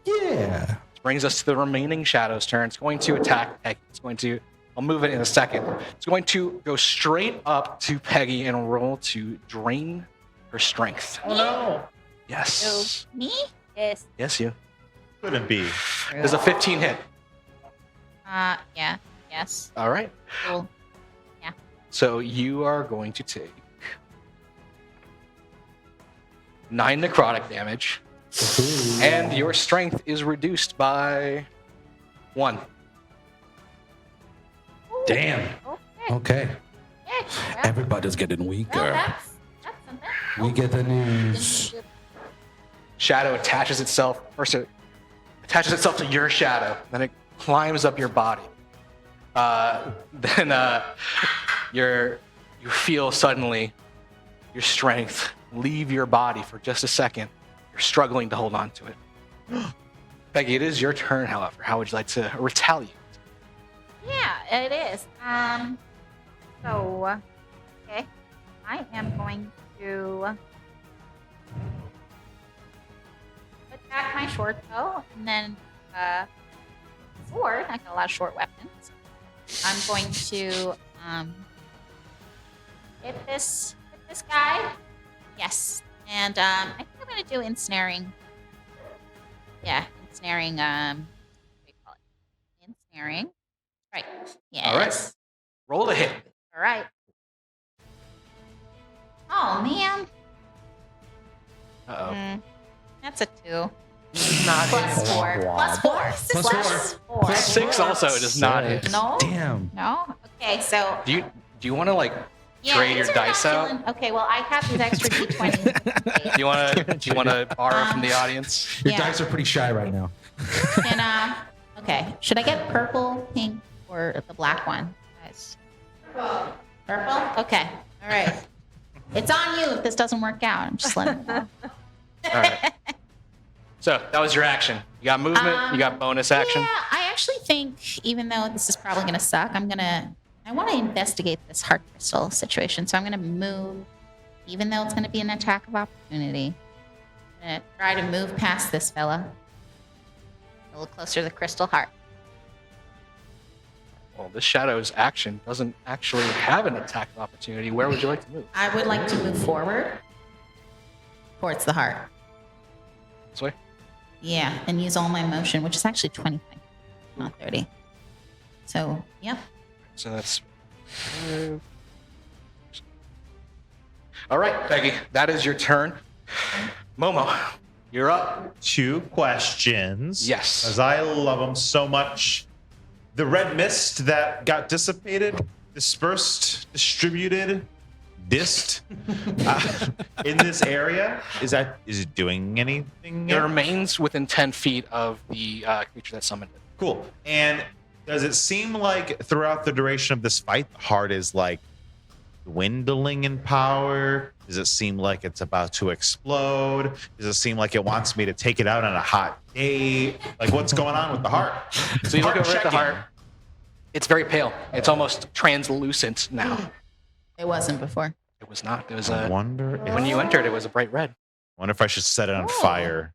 Yeah. This brings us to the remaining shadow's turn. It's going to attack Peggy. I'll move it in a second. It's going to go straight up to Peggy and roll to drain her strength. Oh no. Yes. Me? Yes. Yes, you. Couldn't be. There's a 15 hit. Yeah. Yes. All right. Cool. So you are going to take 9 necrotic damage, and your strength is reduced by 1. Damn. Okay. Okay. Yeah. Everybody's getting weaker. Well, that's something. We get the news. Shadow attaches itself. First, it attaches itself to your shadow. Then it climbs up your body. Then you feel suddenly your strength leave your body for just a second. You're struggling to hold on to it. Peggy, it is your turn, however. How would you like to retaliate? Yeah, it is. So, okay. I am going to attack my short bow, and then sword. I got a lot of short weapons. I'm going to hit this guy. Yes, and I think I'm going to do ensnaring. Yeah, ensnaring. What do you call it? Ensnaring. Right. Yes. All right. Roll to hit. All right. Oh man. Uh-oh. That's a 2. Not Plus 4. Plus 4. Plus 4. Plus 6 also does not hit. No. Damn. No. Okay. So. Do you want to like Yeah, trade your these are not dice out? feeling- Okay. Well, I have these extra d20s. Do you want to borrow from the audience? Your Yeah. dice are pretty shy right now. And okay. Should I get purple, pink, or the black one, guys? Purple. Okay. All right. It's on you if this doesn't work out. I'm just letting you know. All right. So that was your action. You got movement. You got bonus action. Yeah, I actually think, even though this is probably going to suck, I want to investigate this heart crystal situation. So I'm going to move, even though it's going to be an attack of opportunity. I'm going to try to move past this fella. A little closer to the crystal heart. Well, this shadow's action doesn't actually have an attack of opportunity. Where would you like to move? I would like to move forward towards the heart. This way? Yeah, and use all my motion, which is actually 20, not 30. So, yep. So that's. All right, Peggy, that is your turn. Momo, you're up. 2 questions. Yes. As I love them so much. The red mist that got dissipated, dispersed, distributed, dist in this area. Is it doing anything? It yet? remains within 10 feet of the creature that summoned it. Cool. And does it seem like throughout the duration of this fight, the heart is like dwindling in power? Does it seem like it's about to explode? Does it seem like it wants me to take it out on a hot day? Like, what's going on with the heart? So you look Heart over at the checking. heart. It's very pale. It's almost translucent now. It wasn't before. It was not. It was I wonder if, when you entered, it was a bright red. wonder if I should set it on fire.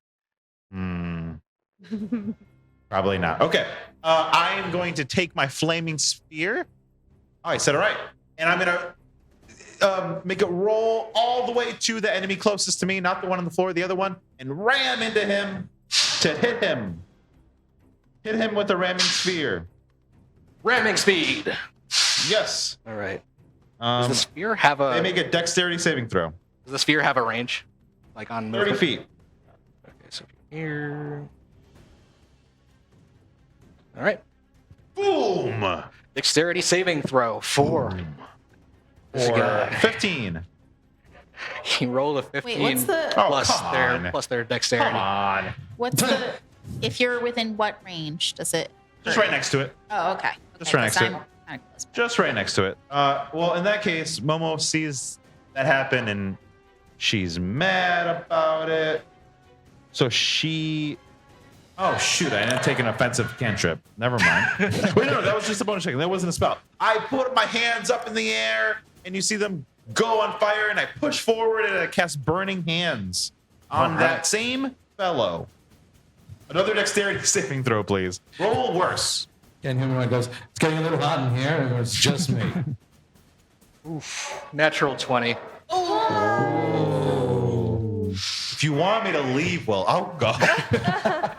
Probably not. Okay. I am going to take my flaming spear. Oh, I said it right. And I'm going to make it roll all the way to the enemy closest to me, not the one on the floor, the other one, and ram into him to hit him. Hit him with a ramming spear. Ramming speed. Yes. All right. Does the They sphere have a? make a dexterity saving throw. Does the sphere have a range? Like on 30 movement? feet. Okay, so here. All right. Boom. Dexterity saving throw 4. This Or guy. 15. He rolled a 15 Wait, what's the Oh, plus come their on. plus their dexterity. Come on. what's the if you're within what range does it? Just right next to it. Oh, okay. Just right next to it. Kind of close by. Just right next to it. Well, in that case, Momo sees that happen and she's mad about it. So she. Oh, shoot. I didn't take an offensive cantrip. Never mind. Wait, no, that was just a bonus check. That wasn't a spell. I put my hands up in the air and you see them go on fire and I push forward and I cast Burning Hands on All right. that same fellow. Another dexterity saving throw, please. Roll worse. And Humanoid goes, it's getting a little hot in here, and it's just me. Natural 20. If you want me to leave, well, I'll go.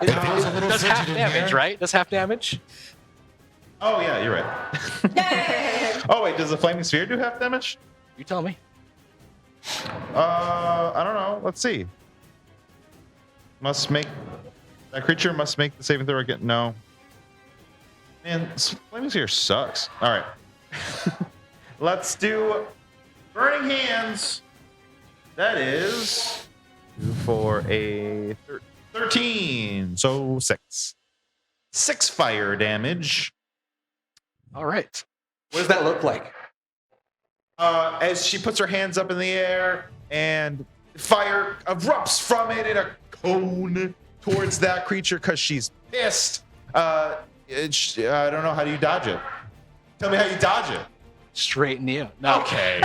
Does half damage, right? Does half damage? Oh, yeah, you're right. Oh, wait, does the Flaming Sphere do half damage? You tell me. I don't know. Let's see. That creature must make the saving throw again. No. Man, this Flaming Sphere sucks. All right. Let's do Burning Hands. That is for a 13. So 6. 6 fire damage. All right. What does that look like? As she puts her hands up in the air and fire erupts from it in a cone towards that creature because she's pissed. I don't know. How do you dodge it? Tell me how you dodge it. Straight in you. No. Okay.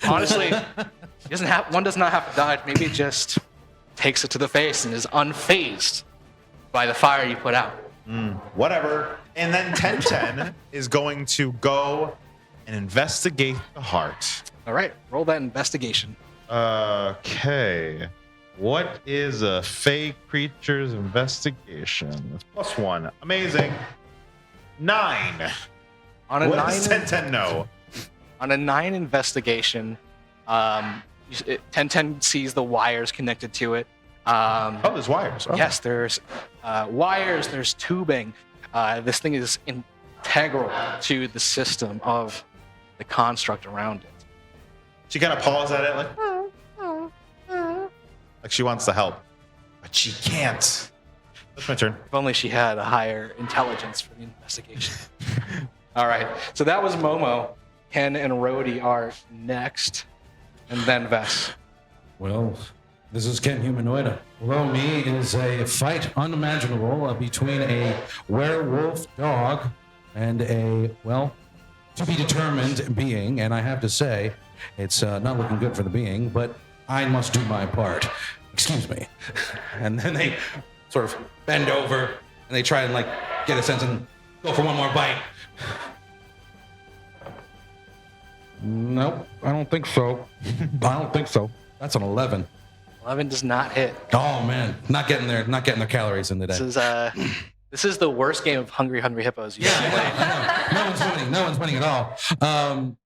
Honestly, one does not have to dodge. Maybe it just takes it to the face and is unfazed by the fire you put out. Whatever. And then 1010 is going to go and investigate the heart. All right. Roll that investigation. Okay. What is a fey creature's investigation? It's +1. Amazing. 9. On a What 9, does 1010 know? on a 9 investigation, 1010 sees the wires connected to it. Oh, there's wires. Oh. Yes, there's wires, there's tubing. This thing is integral to the system of the construct around it. She kind of paws at it like she wants to help, but she can't. That's my turn. If only she had a higher intelligence for the investigation. All right, so that was Momo. Ken and Rhodey are next, and then Vess. Well, this is Ken Humanoid. Below me is a fight unimaginable between a werewolf dog and a, well, to be determined being. And I have to say, it's not looking good for the being, but I must do my part. Excuse me. And then they sort of bend over and they try and like get a sense and go for one more bite. Nope, I don't think so. I don't think so. That's an 11. 11 does not hit. Oh man, not getting their calories in today. This is the worst game of Hungry Hippos you've ever played. I know. No one's winning. No one's winning at all.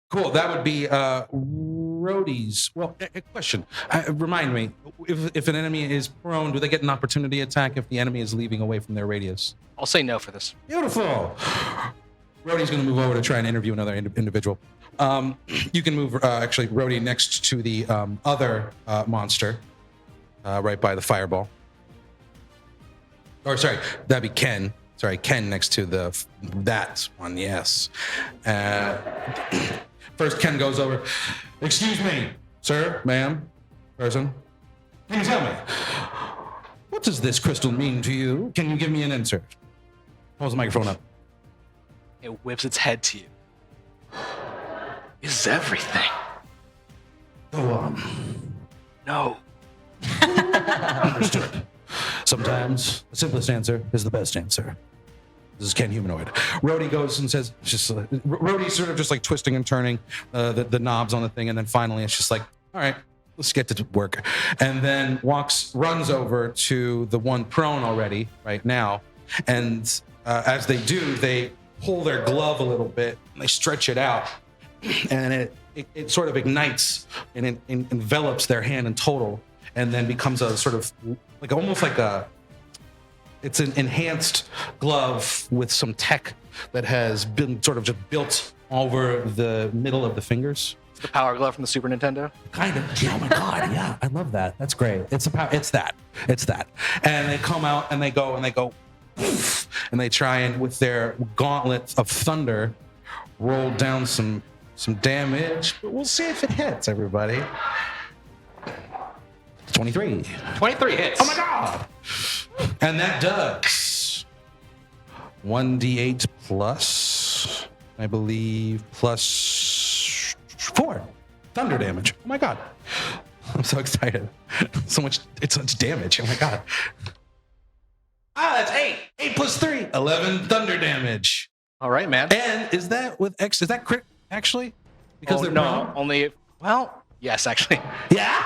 Cool. That would be Rhodey's. Well, a question. Remind me, if an enemy is prone, do they get an opportunity attack if the enemy is leaving away from their radius? I'll say no for this. Beautiful. Rhodey's going to move over to try and interview another individual. You can move, actually, Rhodey next to the other monster, right by the fireball. Or sorry, that'd be Ken. Sorry, Ken next to that one. Yes. First, Ken goes over. Excuse me, sir, ma'am, person. Can you tell me what does this crystal mean to you? Can you give me an insert? Hold the microphone up. It whips its head to you. Is everything? Go on. No. Understood. Sometimes the simplest answer is the best answer. This is Ken Humanoid. Rhodey goes and says, Rhodey's sort of just like twisting and turning the knobs on the thing, and then finally it's just like, all right, let's get to work. And then runs over to the one prone already right now, and as they do, they pull their glove a little bit, and they stretch it out, and it sort of ignites and it envelops their hand in total, and then becomes a sort of it's an enhanced glove with some tech that has been sort of just built over the middle of the fingers. It's the Power Glove from the Super Nintendo. Kind of. Oh my god, yeah, I love that. That's great. It's that. And they come out and they go and they try and with their gauntlet of thunder roll down some damage, but we'll see if it hits, everybody. 23. 23 hits. Oh my god! And that does 1d8 plus, I believe, plus 4 thunder damage. Oh my god. I'm so excited. It's such damage. Oh my god. That's 8. 8 plus 3. 11 thunder damage. All right, man. And is that crit, actually? Because they're no, prone? only, well, yes, actually. Yeah?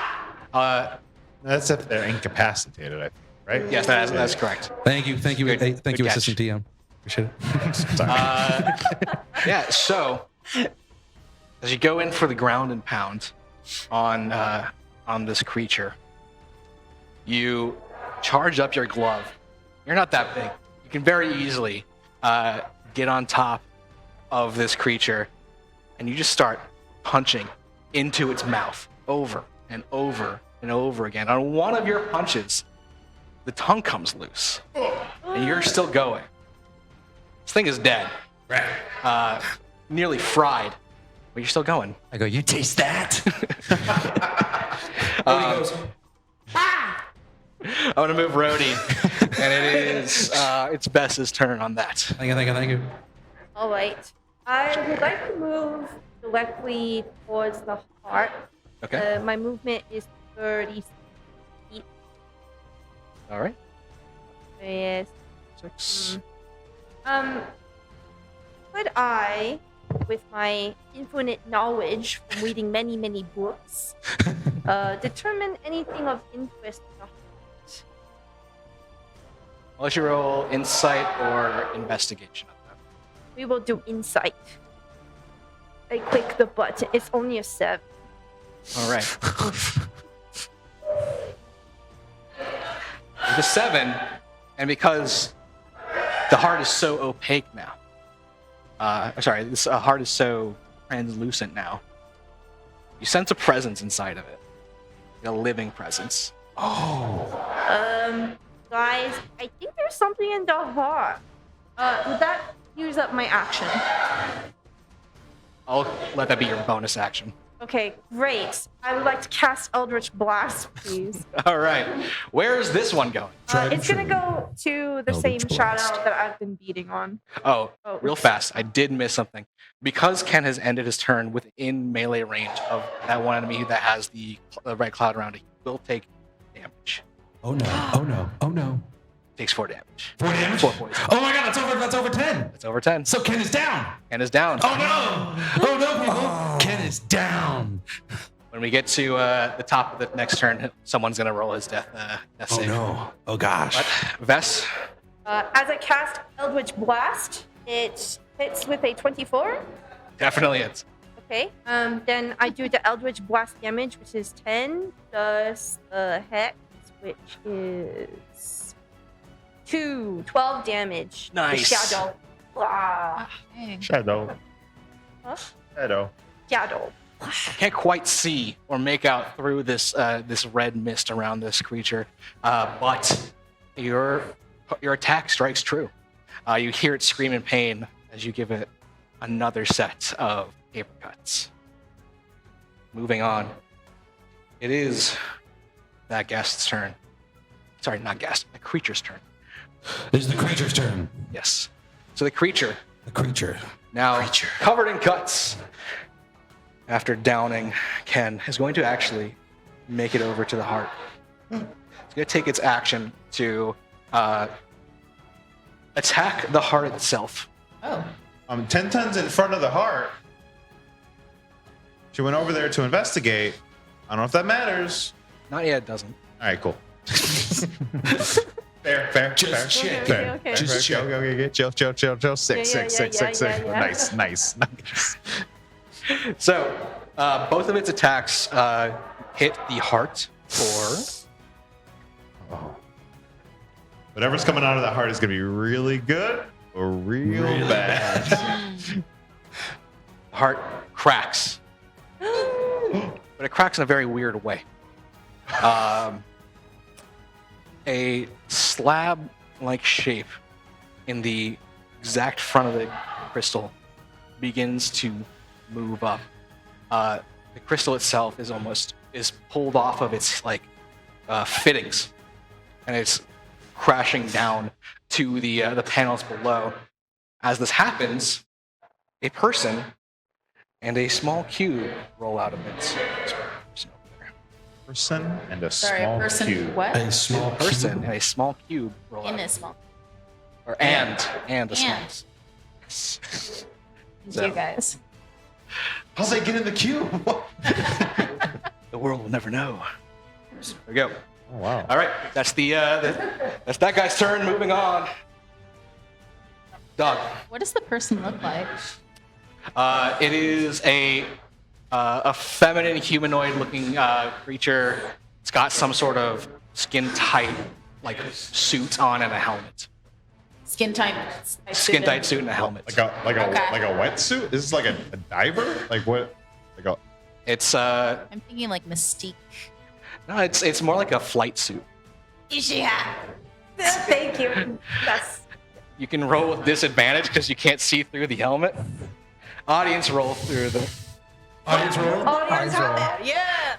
That's if they're incapacitated, I think, right? Yes, that's correct. Thank you. Thank you, Good catch. Assistant TM. Appreciate it. Yeah, so as you go in for the ground and pound on this creature, you charge up your glove. You're not that big. You can very easily get on top of this creature, and you just start punching into its mouth over and over and over again. On one of your punches, the tongue comes loose, and you're still going. This thing is dead. Nearly fried, but you're still going. I go, you taste that? Rhodey goes, I'm gonna move Rhodey, and it is it's Bess's turn on that. Thank you. All right. I would like to move directly towards the heart. Okay. My movement is 30 feet. All right. Yes. 6. Could I, with my infinite knowledge from reading many, many books, determine anything of interest in the heart? I'll let you roll insight or investigation on that. We will do insight. I click the button. It's only a 7. All right. With a 7, and because the heart is so opaque now, this heart is so translucent now, you sense a presence inside of it, a living presence. Guys, I think there's something in the heart. Would that use up my action? I'll let that be your bonus action. Okay, great. I would like to cast Eldritch Blast, please. All right. Where is this one going? It's gonna go to the same shadow that I've been beating on. Oh, real fast. I did miss something. Because Ken has ended his turn within melee range of that one enemy that has the red cloud around it, he will take damage. Oh no. Takes 4 damage. 4 damage? 4 points. Oh my god, that's over 10. It's over 10. So Ken is down. Ken is down. Oh no, people. Ken is down. When we get to the top of the next turn, someone's going to roll his death save. No. Oh gosh. But, Vess, As I cast Eldritch Blast, it hits with a 24. definitely it's. Okay. Then I do the Eldritch Blast damage, which is 10 plus the Hex, which is 12 damage. Nice. The shadow. Ah, Dang. Shadow. huh? Shadow. Shadow. Can't quite see or make out through this this red mist around this creature, but your attack strikes true. You hear it scream in pain as you give it another set of paper cuts. Moving on, it is that guest's turn. Sorry, not guest, the creature's turn. It is the creature's turn. Yes. So the creature, The creature. now covered in cuts, after downing Ken, is going to actually make it over to the heart. It's going to take its action to attack the heart itself. Oh. 10 tons in front of the heart. She went over there to investigate. I don't know if that matters. Not yet, it doesn't. All right, cool. Fair. Just check. Fair. Okay. Just check. Okay. Chill. Six. Yeah. Nice. So, both of its attacks hit the heart for... Whatever's coming out of that heart is going to be really good or real bad. The heart cracks. But it cracks in a very weird way. A slab-like shape in the exact front of the crystal begins to move up. The crystal itself is pulled off of its fittings, and it's crashing down to the panels below. As this happens, a person and a small cube roll out of its Person and a Sorry, small a person. cube. What? A small person cube. and a small cube roll In out. a small. Or and a small. And. So- You guys. How'd they get in the cube? The world will never know. There we go. Oh, wow. All right, that's that's that guy's turn. Moving on. Dog. What does the person look like? It is a feminine humanoid-looking creature. It's got some sort of skin-tight suit on and a helmet. Skin tight. Skin-tight suit and a helmet. Like a Okay. wetsuit? Is this like a diver? Like what? Like a It's I'm thinking like Mystique. no, it's more like a flight suit. Is she hot? Thank you. That's You can roll with disadvantage because you can't see through the helmet. Audience roll through the. Audience roll. audience out there. Yeah.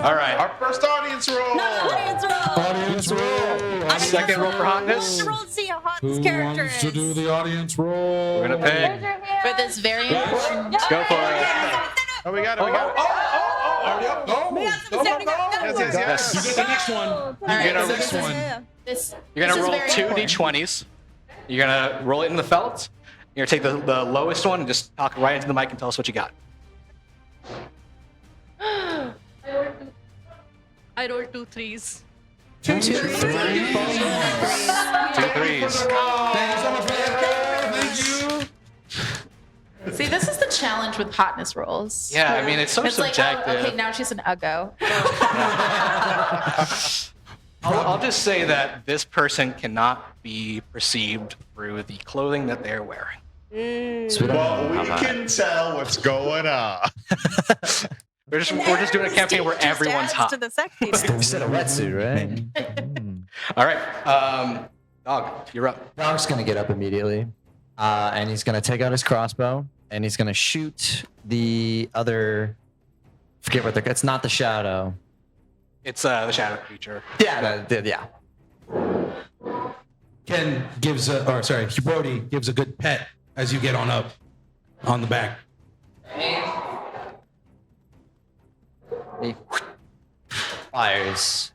All right. our first audience roll. Audience roll. Audience roll. Second roll for hotness. Roll to see how hot Who this character wants to is. do the audience roll? We're gonna Raise pick. your hand. For this very important. Go for it. Oh, we got it. Yes. You get the next one. All right. You're gonna- so Next this is- one. This. You're this gonna is roll very two important. d20s. You're gonna roll it in the felt. You're gonna take the lowest one and just talk right into the mic and tell us what you got. I rolled 2 3s. Two threes. See, this is the challenge with hotness rolls. Yeah, I mean it's so It's like, subjective. oh, okay, now she's an uggo. I'll just say that this person cannot be perceived through the clothing that they're wearing. Well, we can tell what's going on. We're just doing a campaign where everyone's hot. To the sexy. You said a wetsuit, right? All right, Dog, you're up. Dog's gonna get up immediately, and he's gonna take out his crossbow, and he's gonna shoot the other. Forget what they're. It's not the shadow. It's the shadow creature. Yeah, yeah. Ken gives Brody gives a good pet as you get on up on the back. He fires.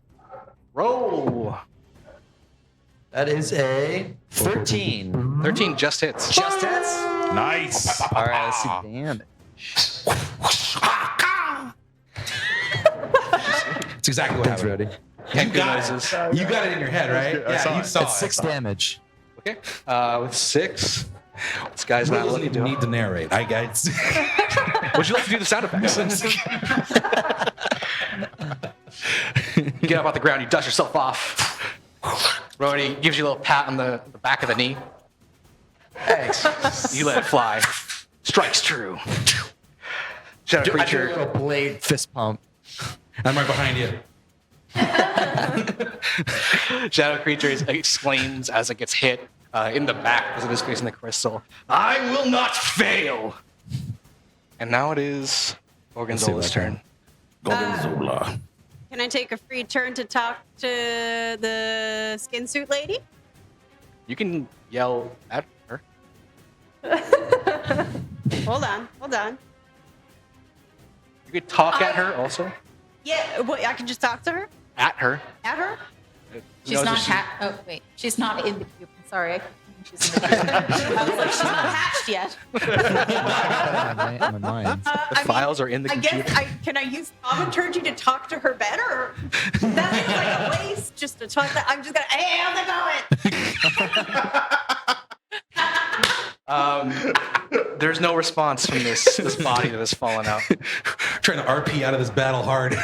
Roll. That is a 13. 13 just hits. Just hits. Nice. All right, let's see damage. It's exactly what Thanks, happened. Brody. And good noises. You got it in your head, right? I saw Yeah, you it. saw That's it. 6 damage. Okay. With 6, this guy's Will not doesn't looking to need to narrate. I guys. Would you like to do the sound effects? You get up off the ground, you dust yourself off. Brody gives you a little pat on the back of the knee. Thanks. You let it fly. Strikes true. Shadow I do a creature. little blade fist pump. I'm right behind you. Shadow creature exclaims as it gets hit in the back as it is facing the crystal. I will not fail. And now it is Gorgonzola's turn. Gorgonzola. Can I take a free turn to talk to the skin suit lady? You can yell at her. Hold on. You could talk at her also. Yeah, what, I can just talk to her? At her. At her? She's not Oh, wait. She's not in the cube. Sorry. I keep thinking she's in the cube. I was like, she's not hatched yet. My mind. The files are in the I computer. guess can I use thaumaturgy to talk to her better? That seems like a waste just to talk to. I'm just gonna. Hey, how's it going? There's no response from this body that has fallen out. Trying to RP out of this battle hard.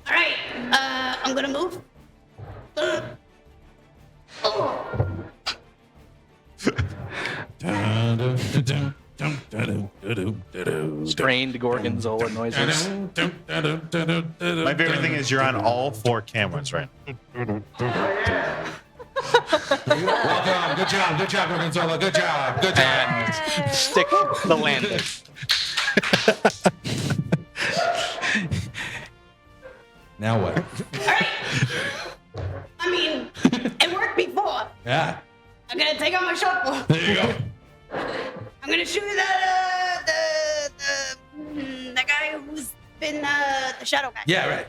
All right, I'm gonna move. Strained Gorgonzola noises. My favorite thing is you're on all 4 cameras, right? Welcome. Good job, Gorgonzola. Good job. And stick the landing. Now what? All right. I mean, it worked before. Yeah. I'm gonna take out my shotgun. There you go. I'm gonna shoot the guy who's been the shadow guy. Yeah, right.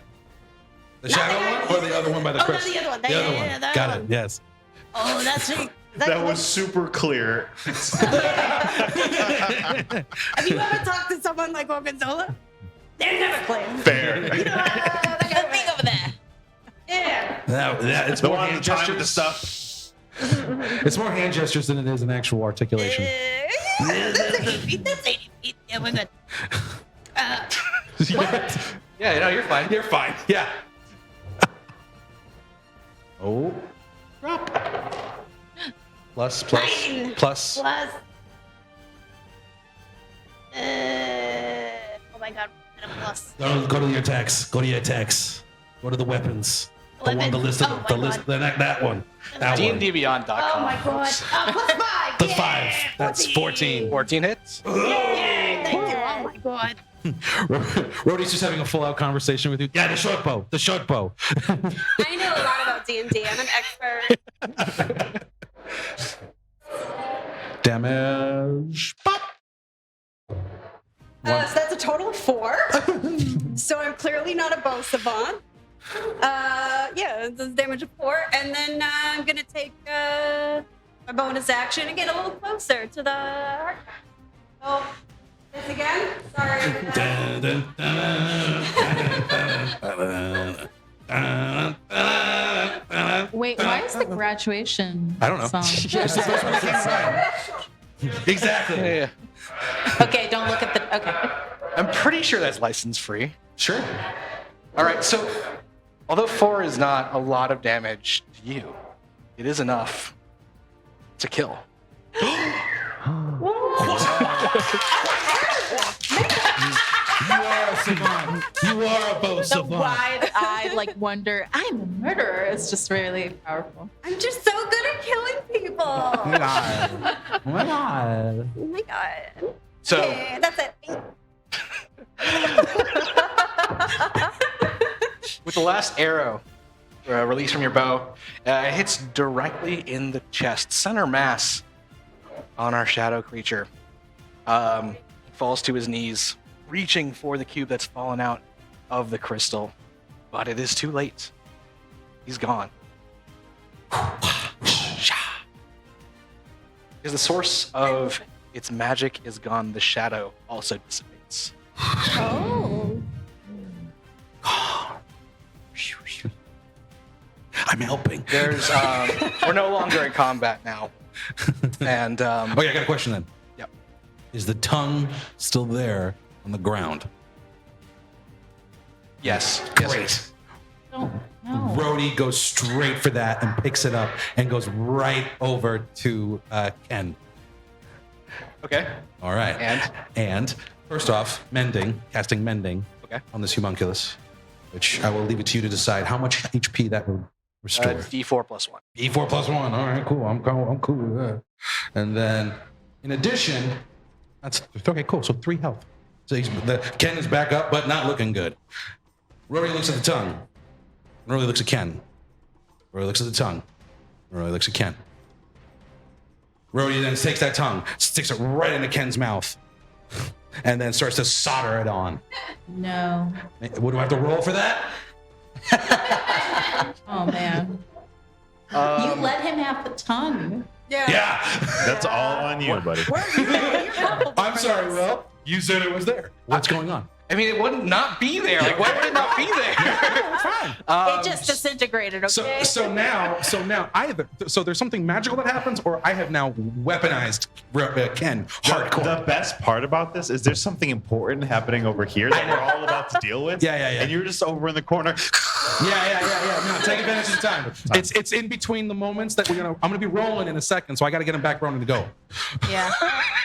The Not shadow the guy- one or the other one by the Oh, no, crest? the other one. The other Yeah, one. that Got one. it. Yes. Oh, that's it. That was super clear. Have you ever talked to someone like Gorgonzola? They're never clear. Fair. You know, that guy big over there. Yeah. Yeah, it's The more one hand with the time with the gestures. stuff. It's more hand gestures than it is an actual articulation. That's 80 feet. That's 80 feet. Yeah, we're good. Yeah, no, you're fine. You're fine. Yeah. Oh. Plus. Nine. Plus. Plus. Oh my god, a plus. Go to your attacks. Go to your attacks. Go to the weapons. The one, the list, Oh my the list, God. that one. That one. DNDBeyond.com. Oh my god. +5. Plus Yeah, 5. That's 14. 14 hits. Yeah, thank you. Oh my god. Rhodey's just having a full-out conversation with you. Yeah, the short bow. The short bow. I know a lot about D&D. I'm an expert. Damage. Pop. So that's a total of 4. So I'm clearly not a bow savant. Yeah, this is damage of 4. And then I'm going to take my bonus action and get a little closer to the heart. So, this again. Sorry. Wait, why is the graduation I don't know. song? Exactly. Yeah. Okay, don't look at the. Okay. I'm pretty sure that's license free. Sure. All right, so although 4 is not a lot of damage to you, it is enough to kill. You are a savant. You are a bow The savant. wide-eyed wonder. I'm a murderer. It's just really powerful. I'm just so good at killing people. Oh my god. Oh my god. Oh my god. So Okay, that's it. with the last arrow released from your bow, it hits directly in the chest, center mass on our shadow creature. Falls to his knees, reaching for the cube that's fallen out of the crystal, but it is too late. He's gone. Because the source of its magic is gone, the shadow also dissipates. Oh. I'm helping. There's we're no longer in combat now, and Okay, I got a question then. Yep. Is the tongue still there on the ground? yes, Great. yes. Don't. No. Rhodey goes straight for that and picks it up and goes right over to Ken. Okay. All right. And first off, casting mending on this homunculus, which I will leave it to you to decide how much HP that will restore. D4 plus 1. D4 plus 1. All right, cool. I'm cool with that. And then, in addition, that's okay. Cool. So 3 health. So Ken is back up, but not looking good. Rory looks at the tongue. Rory looks at Ken. Rory looks at the tongue. Rory looks at Ken. Rory then takes that tongue, sticks it right into Ken's mouth, and then starts to solder it on. No. What do I have to roll for that? Oh man. You let him have the tongue. Yeah. That's all on you, buddy. I'm sorry, Will. You said it was there. What's going on? I mean, it wouldn't not be there. Like, why would it not be there? It's fine. It just disintegrated, okay? So now, so there's something magical that happens, or I have now weaponized Ken hardcore. The best part about this is there's something important happening over here that we're all about to deal with. Yeah. And you're just over in the corner. Yeah. No, take advantage of the time. It's in between the moments that I'm gonna be rolling in a second, so I got to get him back rolling to go. Yeah.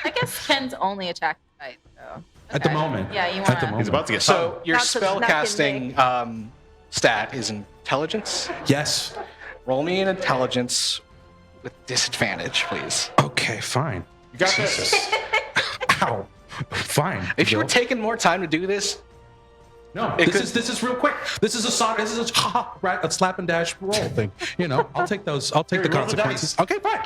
I guess Ken's only attack type, though. At the moment. Yeah, you At want the to. moment. He's about to get So your Not to spell knock him casting stat is intelligence. Yes. Roll me an intelligence with disadvantage, please. Okay, fine. You got this. Ow. Fine. If you were Bill. taking more time to do this, No, It this is real quick. This is a slap and dash roll thing. I'll take those. I'll take Here, the roll the consequences. Okay, fine.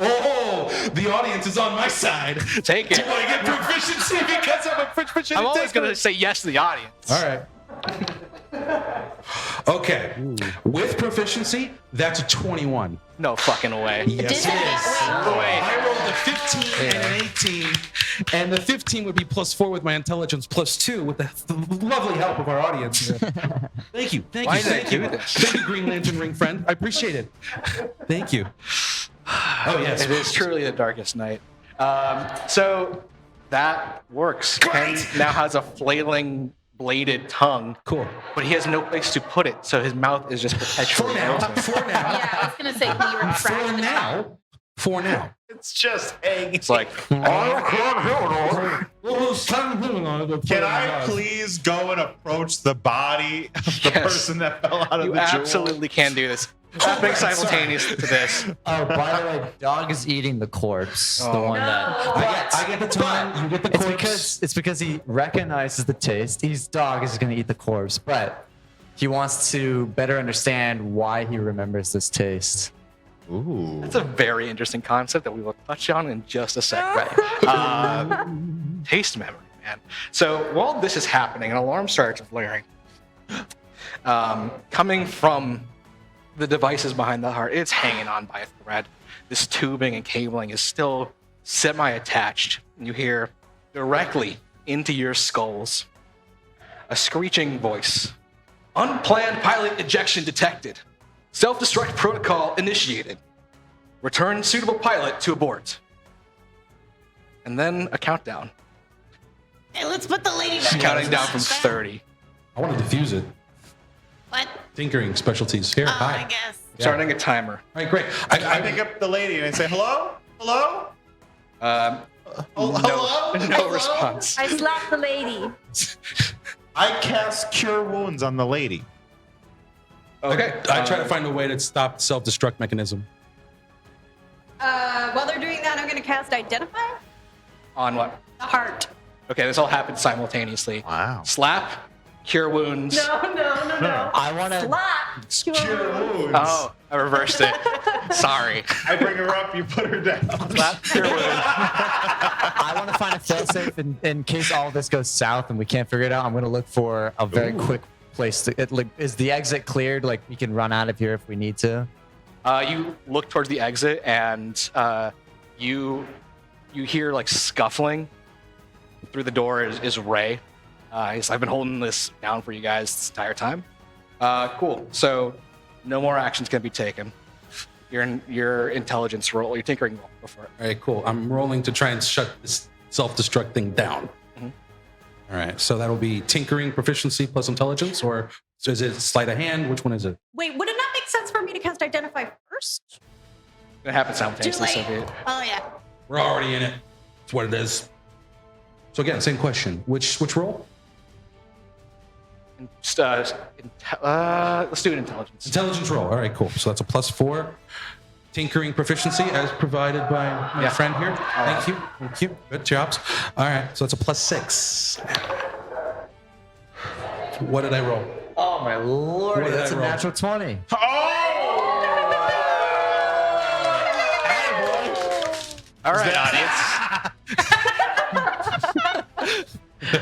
Oh, the audience is on my side. take Do it. I get proficiency because I'm a proficient? I'm always going to say yes to the audience. All right. Okay. With proficiency, that's a 21. No fucking way. Yes, it is. Wait. I rolled a 15 and an 18, and the 15 would be +4 with my intelligence, +2 with the lovely help of our audience. Thank you. Why did I do this? Thank you, Green Lantern Ring friend. I appreciate it. Thank you. Oh, yes. It is truly the darkest night. So that works. Ken now has a flailing bladed tongue. Cool. But he has no place to put it, so his mouth is just perpetually open. For now. Yeah, I was going to say, can you retract the tongue? For now. It's just hanging. It's like, Can I please go and approach the body of the Yes. person that fell out of you the jewel? absolutely can do this. Happening simultaneous to this. Oh, by the way, Dog is eating the corpse. The Oh. one that. I get the tongue, you get the corpse. It's because he recognizes the taste. Dog is going to eat the corpse, but he wants to better understand why he remembers this taste. Ooh. It's a very interesting concept that we will touch on in just a sec. Taste memory, man. So while this is happening, an alarm starts blaring. Coming from the devices behind the heart, it's hanging on by a thread. This tubing and cabling is still semi-attached. And you hear directly into your skulls a screeching voice. Unplanned pilot ejection detected. Self-destruct protocol initiated. Return suitable pilot to abort. And then a countdown. Hey, let's put the lady back. Counting down from 30. I want to diffuse it. What? Tinkering specialties. Here, Oh, hi. I guess. Starting a timer. All right, great. I pick up the lady and I say, hello? Hello? Hello? No response. I slapped the lady. I cast Cure Wounds on the lady. Okay. I try to find a way to stop the self-destruct mechanism. While they're doing that, I'm going to cast Identify. On what? The heart. Okay, this all happens simultaneously. Wow. Slap, cure wounds. No. I want to. Slap. Cure Wounds. Oh, I reversed it. Sorry. I bring her up, you put her down. Slap, cure wounds. I want to find a failsafe in case all of this goes south and we can't figure it out. I'm going to look for a very quick place to. Is the exit cleared? Like we can run out of here if we need to. You look towards the exit and you hear like scuffling. Through the door is Ray. I've been holding this down for you guys this entire time. Cool. So no more actions can be taken. Your intelligence roll, your tinkering roll. Go for it. All right, cool. I'm rolling to try and shut this self-destruct thing down. Mhm. All right. So that'll be tinkering proficiency plus intelligence, or so is it sleight of hand? Which one is it? Wait, would it not make sense for me to cast Identify first? It happens Too simultaneously. late. So be it. Oh, yeah. We're already in it. That's what it is. So again, same question. Which roll? Let's do an intelligence. Intelligence roll. All right, cool. So that's a +4. Tinkering proficiency as provided by my friend here. Thank you. Thank you. Good jobs. All right. So that's a +6. What did I roll? Oh my lord, What did that's I a roll? natural 20. All right, audience.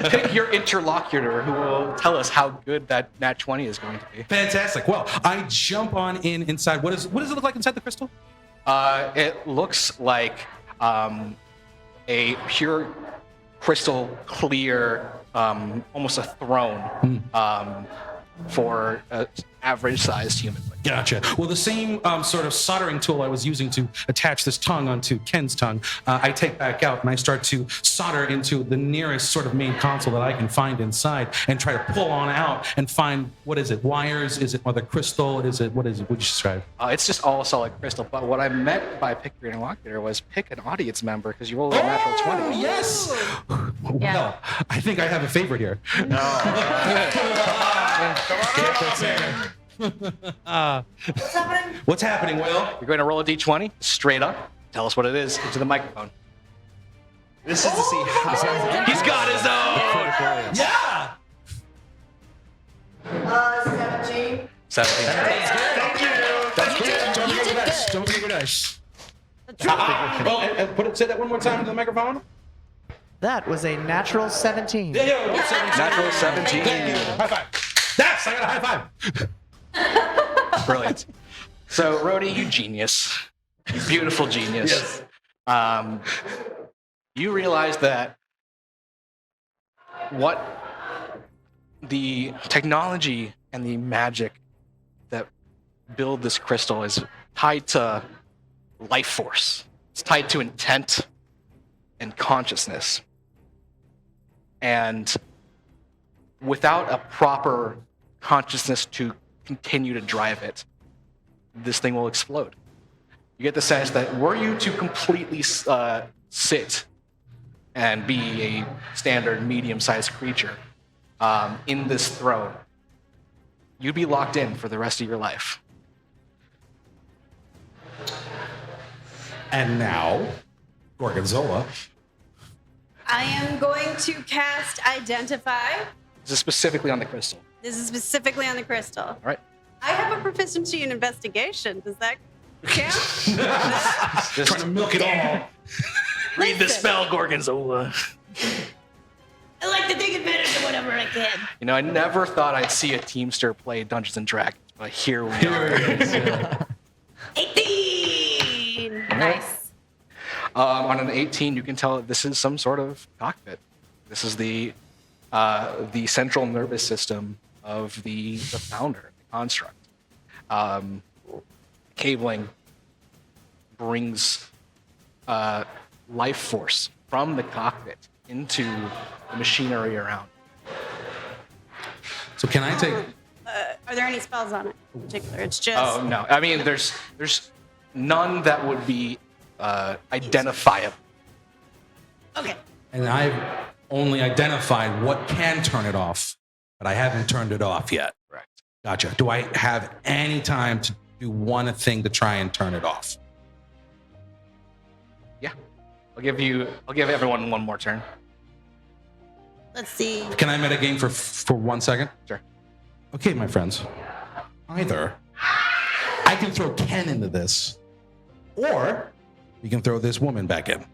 Pick your interlocutor who will tell us how good that nat 20 is going to be. Fantastic. Well, I jump on inside. What does it look like inside the crystal? It looks like a pure crystal clear, almost a throne for an average-sized human. Gotcha. Well, the same sort of soldering tool I was using to attach this tongue onto Ken's tongue, I take back out and I start to solder into the nearest sort of main console that I can find inside and try to pull on out and find, what is it, wires? Is it other crystal? Is it, what is it? Would you describe? It's just all solid crystal. But what I meant by pick your interlocutor was pick an audience member because you rolled a natural 20. Yes! Yeah. Well, I think I have a favorite here. What's happening, Will? You're going to roll a d20 straight up. Tell us what it is into the microphone. This is to see how. He's got his own. Yeah! 17. 17. Thank you. Don't forget your dice. Don't forget your dice. And say that one more time into the microphone. That was a natural 17. Yeah. Natural 17. Thank you. High five. Yes, I got a high five. Brilliant. So, Rhodey, you genius. You beautiful genius. Yes. You realize that what the technology and the magic that build this crystal is tied to life force. It's tied to intent and consciousness. And without a proper consciousness to continue to drive it, this thing will explode. You get the sense that were you to completely sit and be a standard medium-sized creature in this throne, you'd be locked in for the rest of your life. And now, Gorgonzola. I am going to cast Identify. This is specifically on the crystal. This is specifically on the crystal. All right. I have a proficiency in investigation. Does that count? Just Trying to milk it all. read the spell, Gorgonzola. I like to take advantage of whatever I can. You know, I never thought I'd see a Teamster play Dungeons and Dragons, but here we are. 18. Nice. On an 18, you can tell that this is some sort of cockpit. This is the central nervous system of the founder, the construct. Cabling brings life force from the cockpit into the machinery around. So can I take... Are there any spells on it in particular? It's just. Oh no! I mean, there's none that would be identifiable. Okay. And I've only identified what can turn it off, but I haven't turned it off yet. Correct. Gotcha. Do I have any time to do one thing to try and turn it off? Yeah. I'll give everyone one more turn. Let's see. Can I metagame for 1 second? Sure. Okay, my friends. Either I can throw Ken into this, or we can throw this woman back in.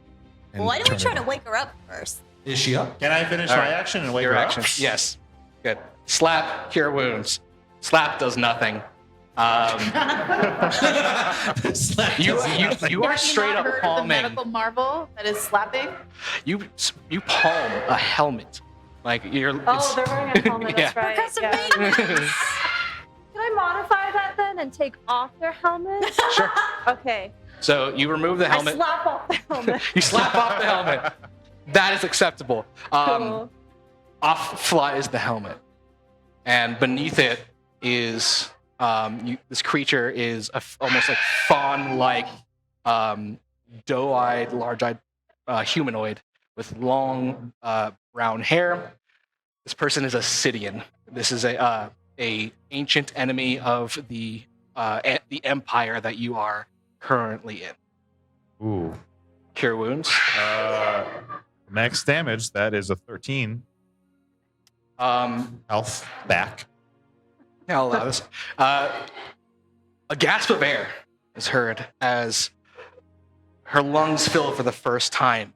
and Why don't we turn try it to on. wake her up first? Is she up? Can I finish All my right. action and wake Your her up? action. Yes. Good. Slap, cure wounds. Slap does nothing. You are straight up The palming. medical marvel that is slapping. You palm a helmet. Like you're. Oh, they're wearing a helmet. That's Yeah. right. Percussive Yeah. maintenance. Can I modify that then and take off their helmet? Sure. Okay. So you remove the I helmet. slap off the helmet. You slap off the helmet. That is acceptable. Cool. off flies the helmet, and beneath it is this creature is almost like fawn-like, doe-eyed, large-eyed humanoid with long brown hair. This person is a Sidian. This is a ancient enemy of the empire that you are currently in. Ooh. Cure wounds. Max damage. That is a 13. Health back. I'll allow this. A gasp of air is heard as her lungs fill for the first time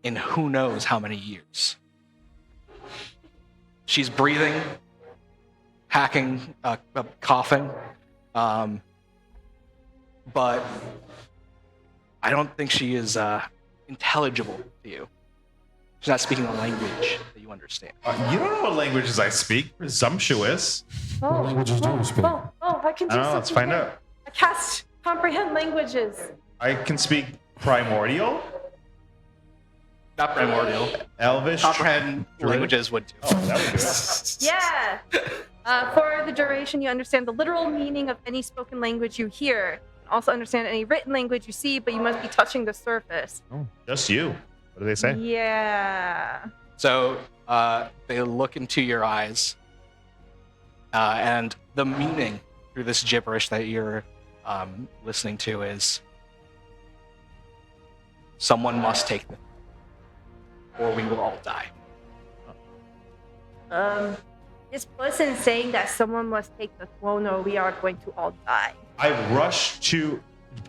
in who knows how many years. She's breathing, hacking, coughing, but I don't think she is intelligible to you. She's not speaking a language that you understand. You don't know what languages I speak. Presumptuous. Oh, languages do you speak? I can do I don't know. Let's find here. out. I cast comprehend languages. I can speak primordial, Not primordial. Elvish. Comprehend Druid. languages would do. Oh, that would do it. Yeah. For the duration, you understand the literal meaning of any spoken language you hear. You can also understand any written language you see, but you must be touching the surface. Oh, just you. What do they say? Yeah. So they look into your eyes, and the meaning through this gibberish that you're listening to is, someone must take them, or we will all die. This person saying that someone must take the throne or we are going to all die. I rush to.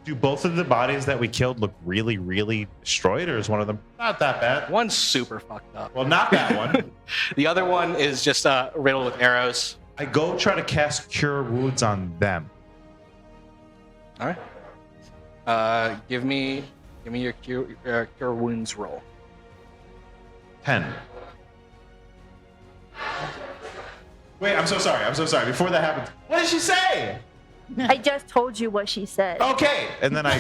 Do both of the bodies that we killed look really, really destroyed, or is one of them not that bad? One's super fucked up. Well, not that one. The other one is just riddled with arrows. I go try to cast Cure Wounds on them. All right. Give me your cure wounds roll. 10. Wait, I'm so sorry. Before that happens, what did she say? I just told you what she said. Okay, and then I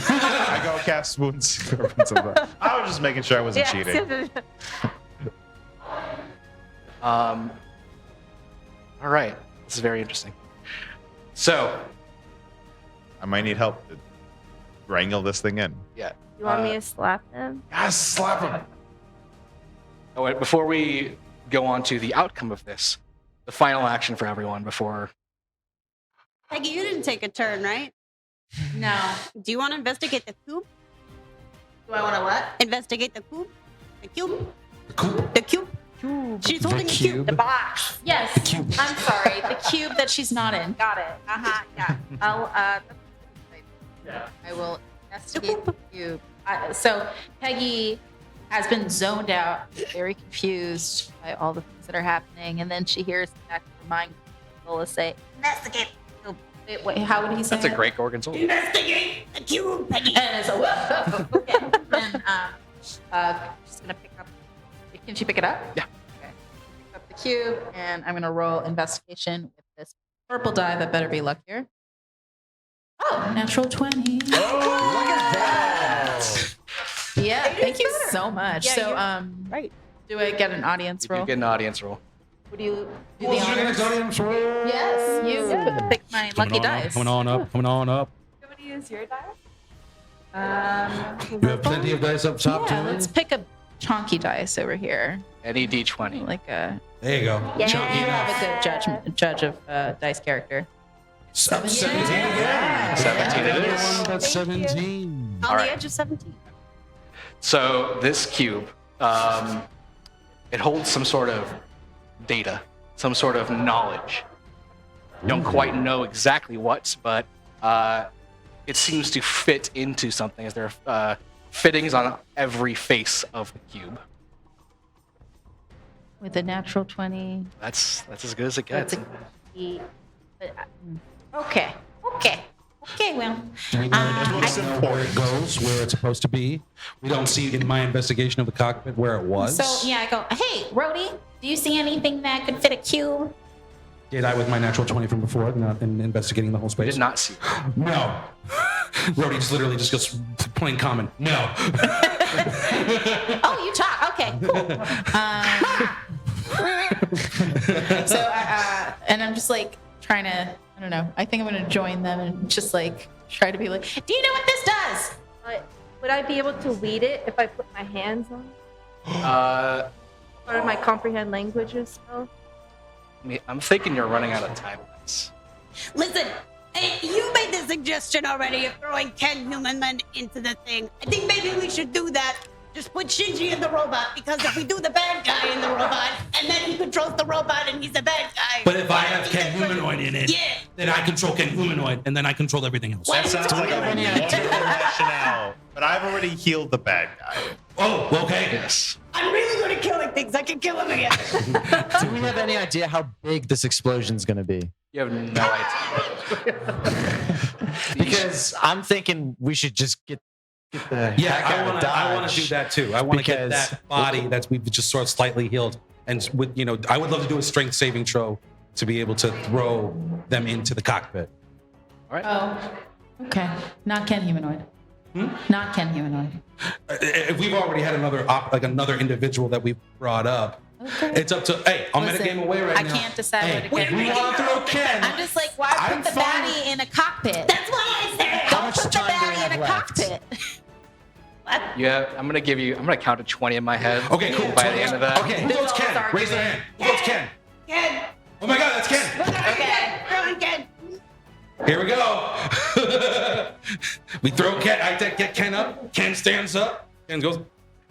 go cast wounds. Cure Wounds on them. I was just making sure I wasn't cheating. All right. This is very interesting. So, I might need help to wrangle this thing in. yeah. You want me to slap them? Yes, slap him. Oh, wait, before we go on to the outcome of this, the final action for everyone before. Peggy, you didn't take a turn, right? No. Do you want to investigate the cube? Do I want to what? Investigate the cube? The cube? The cube. The cube? She's holding the cube. The box. Yes. The cube. I'm sorry. The cube that she's not in. Got it. Yeah. I'll. I will investigate the cube. So Peggy has been zoned out, very confused by all the things that are happening, and then she hears the back of her mind Lola say, "Investigate." Wait, how would he say? That's a it? great Gorgonzola. Investigate the cube, Peggy. And so, okay. Then she's gonna pick up. Can she pick it up? Yeah. Okay. Pick up the cube, and I'm gonna roll investigation with this purple die. That better be luckier. Oh, natural 20. Look at that! Yeah, thank you so much. Yeah, So, you're right. do I get an audience You roll? get an audience roll. Would you do Who's the your honors? next audience roll? Yes, you pick my lucky dice. Coming on up. You want to use your dice? You have plenty of dice up top Yeah, too. let's pick a chonky dice over here. Any D20. Like a There you go. Yeah. Chunky you have enough. a good judge of dice character. 17 again. 17 it is. That's Thank you. 17. On All the right. edge of 17. So this cube, it holds some sort of data, some sort of knowledge. You don't quite know exactly what, but it seems to fit into something, as there are fittings on every face of the cube. With a natural 20. That's as good as it That's gets. Okay. Well, We know where it goes, where it's supposed to be. We don't see in my investigation of the cockpit where it was. so yeah, I go. Hey, Rhodey, do you see anything that could fit a cube? Did I with my natural 20 from before, not in investigating the whole I space? did not see. No. Rhodey just literally just goes plain common. No. Oh, you talk. Okay, cool. So, and I'm just like trying to, I don't know. I think I'm going to join them and just like try to be like, do you know what this does? Would I be able to read it if I put my hands on it? Or my comprehend languages spell? I'm thinking you're running out of time. Listen, you made the suggestion already of throwing Ken Humanman into the thing. I think maybe we should do that. Just put Shinji in the robot, because if we do the bad guy in the robot, and then he controls the robot and he's a bad guy. But if I have Ken Humanoid in it, then I control Ken Humanoid, and then I control everything else. That sounds like a wonderful rationale. But I've already healed the bad guy. Oh, okay. Yes. I'm really good at killing things. I can kill him again. Do we have any idea how big this explosion's going to be? You have no idea. Because I'm thinking we should just get the Yeah, heck out of I want to Dodge. do that too. I want to get Because- that body that we've just sort of slightly healed, and with I would love to do a strength saving throw to be able to throw them into the cockpit. All right. Oh, okay. Not Ken Humanoid. Not Ken Humanoid. If we've already had another individual that we brought up, Okay. it's up to. Hey, I'm Listen, metagame away right I now. can't decide Hey, what to we get. want to throw Ken. I'm just like, why I'm put the fine. baddie in a cockpit? That's what I said. How much Put the time do we baddie have in a left? cockpit. Yeah, I'm gonna count to 20 in my head. Okay, cool. By the end of that. Okay, who This votes is Ken? our Raise their hand. Who votes Ken? Ken. Oh my God, that's Ken. Okay. Throwing Ken. Here we go. We throw Ken. Get Ken up. Ken stands up. Ken goes.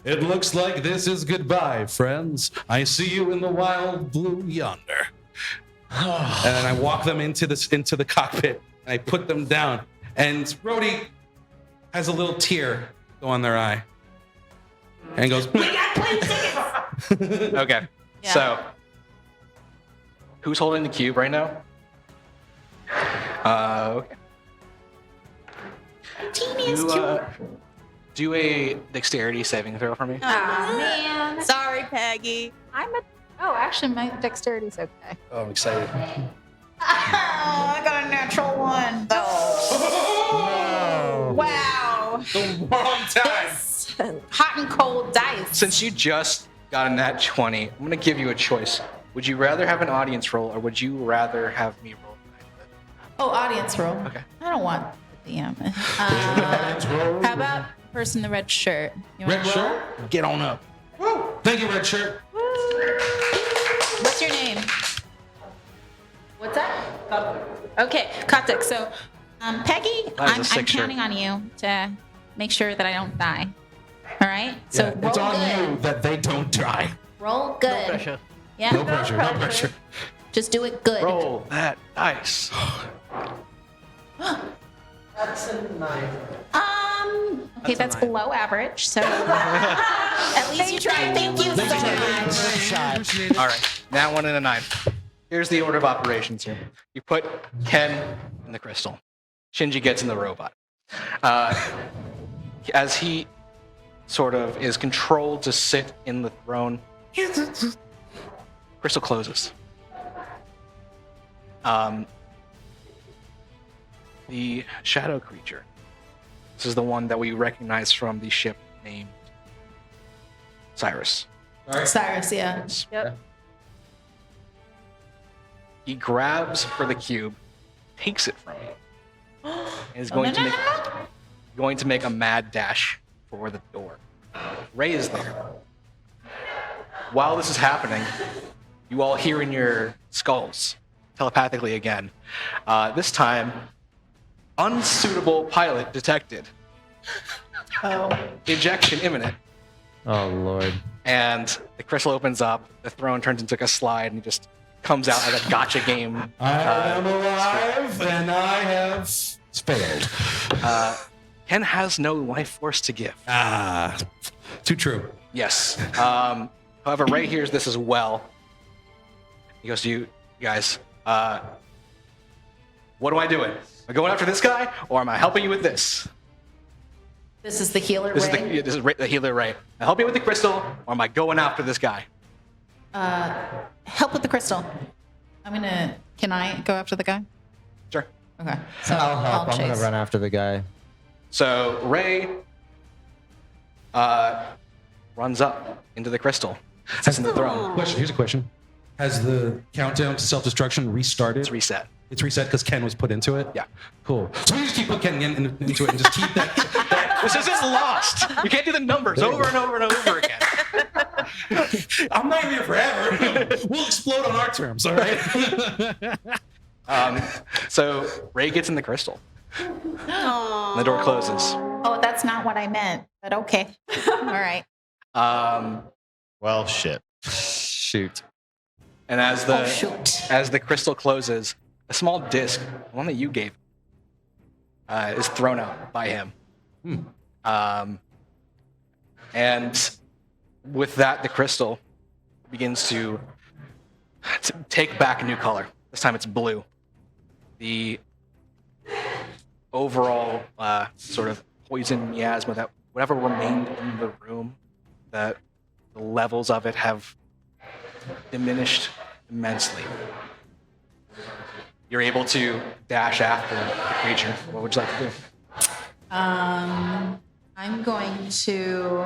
It looks like this is goodbye, friends. I see you in the wild blue yonder. And then I walk them into the cockpit and I put them down. And Brody has a little tear go on their eye. And he goes, We got plane tickets. Okay. Yeah. So, who's holding the cube right now? Okay. Teeniest You, do a dexterity saving throw for me. Aw, man. Sorry, Peggy. Oh, actually, my dexterity's okay. Oh, I'm excited. Oh, I got a natural one, though. Wow. the wrong time. This hot and cold dice. Since you just got a nat 20, I'm going to give you a choice. Would you rather have an audience roll, or would you rather have me roll? Oh, audience roll. Okay. I don't want the DM. How about person in the red shirt? You wanna Red roll? shirt, get on up. Thank you, Red shirt. What's your name? What's that? Okay, Kartik. So, Peggy, That is a I'm sick shirt. counting on you to make sure that I don't die. All right? So Yeah, roll it's on good. you that they don't die. Roll good. Pressure. Yeah. No pressure. No pressure. Just do it good. Roll that dice. Okay, that's below average. So at least you tried. Thank you so much. All right. Now 1 and a 9. Here's the order of operations here. You put Ken in the crystal. Shinji gets in the robot. As he sort of is controlled to sit in the throne, crystal closes. The shadow creature. This is the one that we recognize from the ship named Cyrus. Cyrus, yeah. Yep. He grabs for the cube, takes it from you, and is Oh, going to make a mad dash for the door. Ray is there. While this is happening, you all hear in your skulls, telepathically again, this time, unsuitable pilot detected. Ejection imminent. Oh, Lord. And the crystal opens up, the throne turns into a slide, and he just comes out like a gotcha game. I am alive, and I have failed. Ken has no life force to give. Ah, too true. Yes. However, Ray hears this as well. He goes to you guys. What am I doing? Am I going after this guy, or am I helping you with this? This is the healer This Ray. is the healer Ray. Am I helping you with the crystal, or am I going after this guy? Help with the crystal. Can I go after the guy? Sure. Okay. So I'll help. I'm going chase. to run after the guy. So Ray runs up into the crystal, sits in the throne. Here's a question. Has the countdown to self-destruction restarted? It's reset. It's reset because Ken was put into it? Yeah. Cool. So we just keep putting Ken into it and just keep that. This isn't Lost. You can't do the numbers over and over and over again. I'm not here forever. We'll explode on our terms, all right? So Ray gets in the crystal. Aw. The door closes. Oh, that's not what I meant, but okay. All right. Well, shit. Shoot. And as Oh, shoot. the crystal closes, a small disc, the one that you gave, is thrown out by him. And with that, the crystal begins to take back a new color. This time it's blue. The overall sort of poison miasma that whatever remained in the room, that the levels of it have diminished immensely. You're able to dash after the creature. What would you like to do? I'm going to.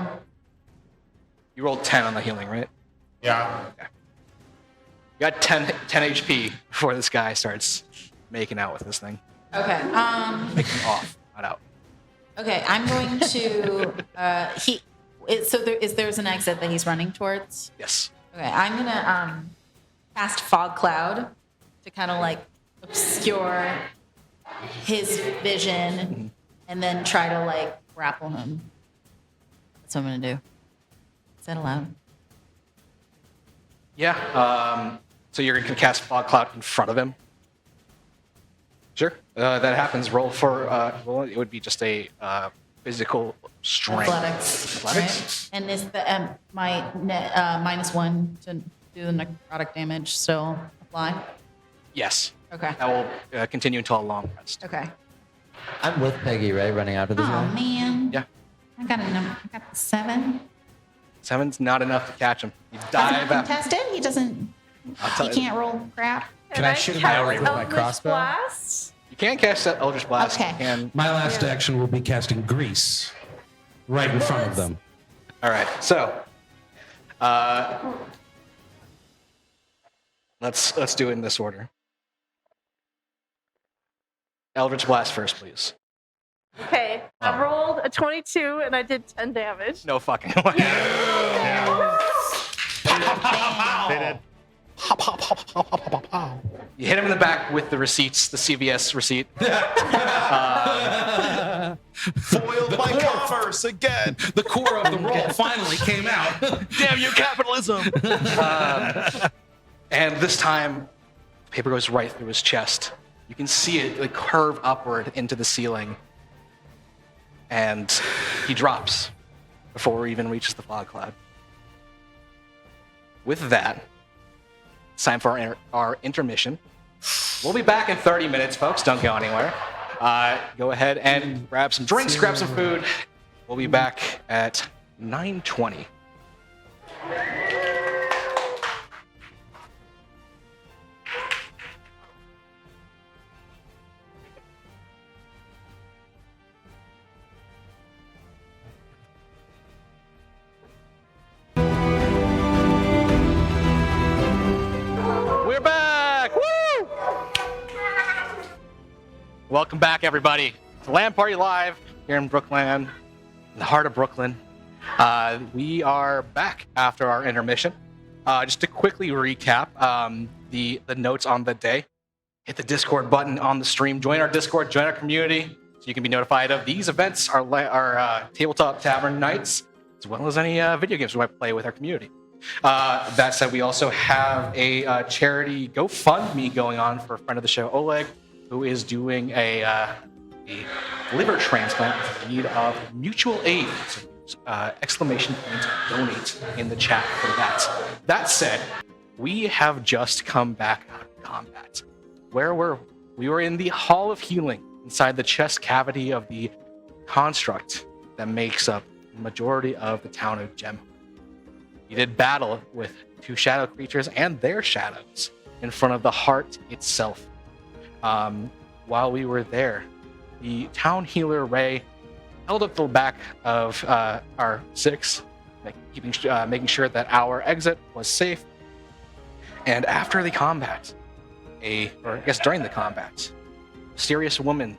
You rolled 10 on the healing, right? Yeah. You got 10 HP before this guy starts making out with this thing. Okay. Making off, not out. Okay. I'm going to. There's an exit that he's running towards. Yes. Okay. I'm gonna cast fog cloud to kind of like obscure his vision, and then try to like grapple him. That's what I'm gonna do. Is that allowed? Yeah. So you're going to cast fog cloud in front of him. Sure. That happens. Roll for. Well, it would be just a physical strength. Athletics. Athletics? Right? And is the my -1 to do the necrotic damage still apply? Yes. Okay. That will continue until a long rest. Okay. I'm with Peggy, right? Running after this Oh guy? Mm-hmm. man. Yeah. I got a number. I got 7. 7's not enough to catch him. You Doesn't dive after. contest it. He doesn't. I'll tell He you. can't roll crap. Can I shoot him cast outright with my Eldritch crossbow? Blast? You can't cast that Eldritch Blast. Okay. You can. My last action will be casting grease right in front of them. All right. So, let's do it in this order. Eldritch Blast first, please. Okay, I rolled a 22 and I did 10 damage. No fucking way. They did. You hit him in the back with the receipts, the CVS receipt. Foiled by commerce again. The core of the roll finally came out. Damn you, capitalism! And this time, the paper goes right through his chest. You can see it like curve upward into the ceiling. And he drops before he even reaches the fog cloud. With that, it's time for our intermission. We'll be back in 30 minutes, folks. Don't go anywhere. Go ahead and grab some drinks, grab some food. We'll be back at 9:20. We're back! Woo! Welcome back, everybody, to LANParty Live here in Brooklyn, in the heart of Brooklyn. We are back after our intermission. Just to quickly recap the notes on the day. Hit the Discord button on the stream. Join our Discord. Join our community so you can be notified of these events, our tabletop tavern nights, as well as any video games we might play with our community. That said, we also have a charity GoFundMe going on for a friend of the show, Oleg, who is doing a liver transplant in need of mutual aid. So, exclamation point donate in the chat for that. That said, we have just come back out of combat. Where were we? We were in the Hall of Healing inside the chest cavity of the construct that makes up the majority of the town of Gem. We did battle with 2 shadow creatures and their shadows in front of the heart itself. While we were there, the town healer Ray held up the back of our 6, making sure that our exit was safe. And after the combat, during the combat, a mysterious woman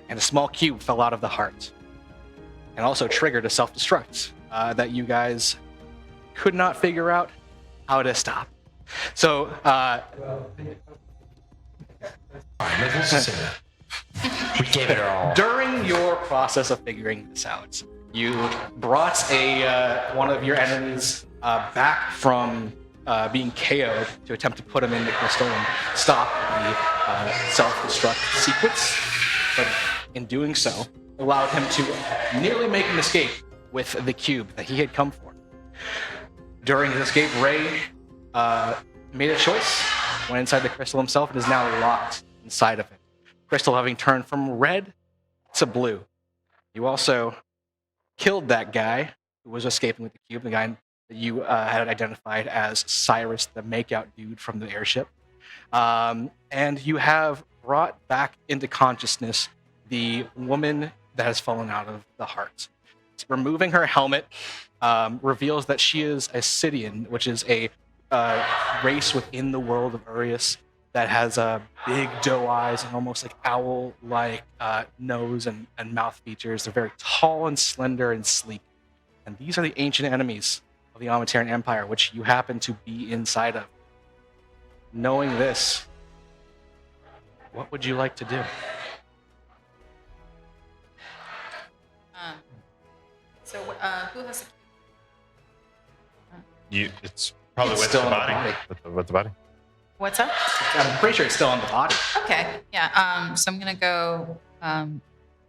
and a small cube fell out of the heart, and also triggered a self-destruct that you guys could not figure out how to stop. So, Let's just say that. We gave it our all. during your process of figuring this out, you brought one of your enemies back from being KO'd to attempt to put him in the crystal and stop the self-destruct sequence. But in doing so, allowed him to nearly make an escape with the cube that he had come for. During his escape, Ray made a choice, went inside the crystal himself, and is now locked inside of it. Crystal having turned from red to blue. You also killed that guy who was escaping with the cube, the guy that you had identified as Cyrus, the makeout dude from the airship. And you have brought back into consciousness the woman that has fallen out of the heart. Removing her helmet reveals that she is a Sidian, which is a race within the world of Urius that has big doe eyes and almost like owl-like nose and mouth features. They're very tall and slender and sleek. And these are the ancient enemies of the Amateraran Empire, which you happen to be inside of. Knowing this, what would you like to do? Who has It's probably It's with still the in the body. body. With the body. what's up? I'm pretty sure it's still on the body. Okay, yeah. So I'm gonna go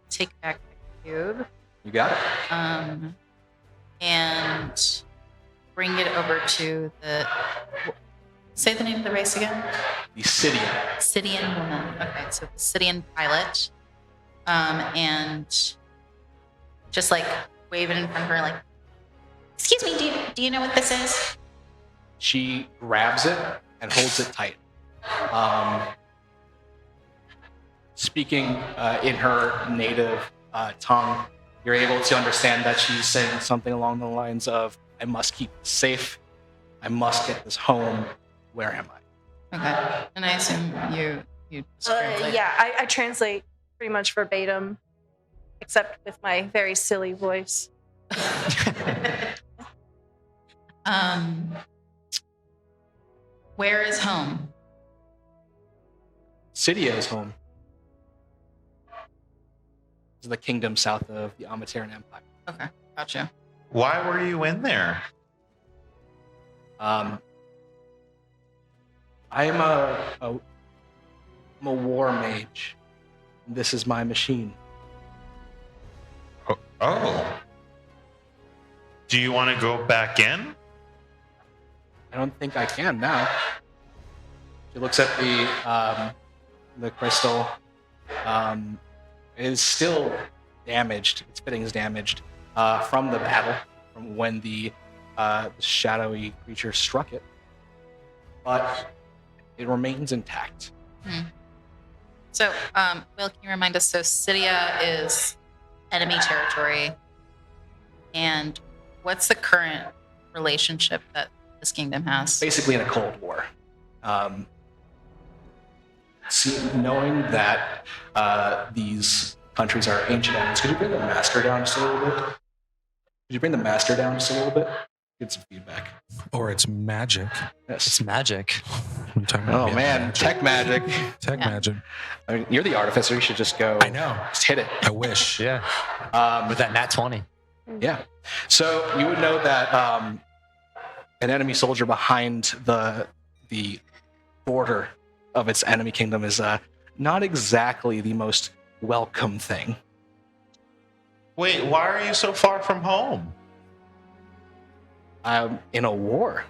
take back the cube You got it. and bring it over to the. Say the name of the race again. The Sidian. Sidian woman. Okay, so the Sidian pilot, and just like wave it in front of her, like, "Excuse me, do you know what this is?" She grabs it and holds it tight. Speaking in her native tongue, you're able to understand that she's saying something along the lines of, "I must keep this safe. I must get this home. Where am I?" Okay, and I assume you translate. Yeah, I translate pretty much verbatim, except with my very silly voice. Where is home? Cydia is home. This is the kingdom south of the Amateraran Empire. Okay, gotcha. Why were you in there? I am I'm a war mage. This is my machine. Oh. Do you want to go back in? I don't think I can now. She looks at the crystal. It is still damaged. Its fitting is damaged from the battle, from when the shadowy creature struck it. But it remains intact. So, Will, can you remind us? So, Cydia is enemy territory, and what's the current relationship that this kingdom has? Basically in a Cold War. Knowing that these countries are ancient enemies, could you bring the master down just a little bit? Could you bring the master down just a little bit? Get some feedback. Or it's magic. Yes. It's magic. I'm talking about Oh man, tech magic. Tech Yeah. magic. I mean, you're the artificer. You should just go. I know. Just hit it. I wish. Yeah. With that nat 20. Yeah. So you would know that an enemy soldier behind the border of its enemy kingdom is not exactly the most welcome thing. Wait, why are you so far from home? In a war.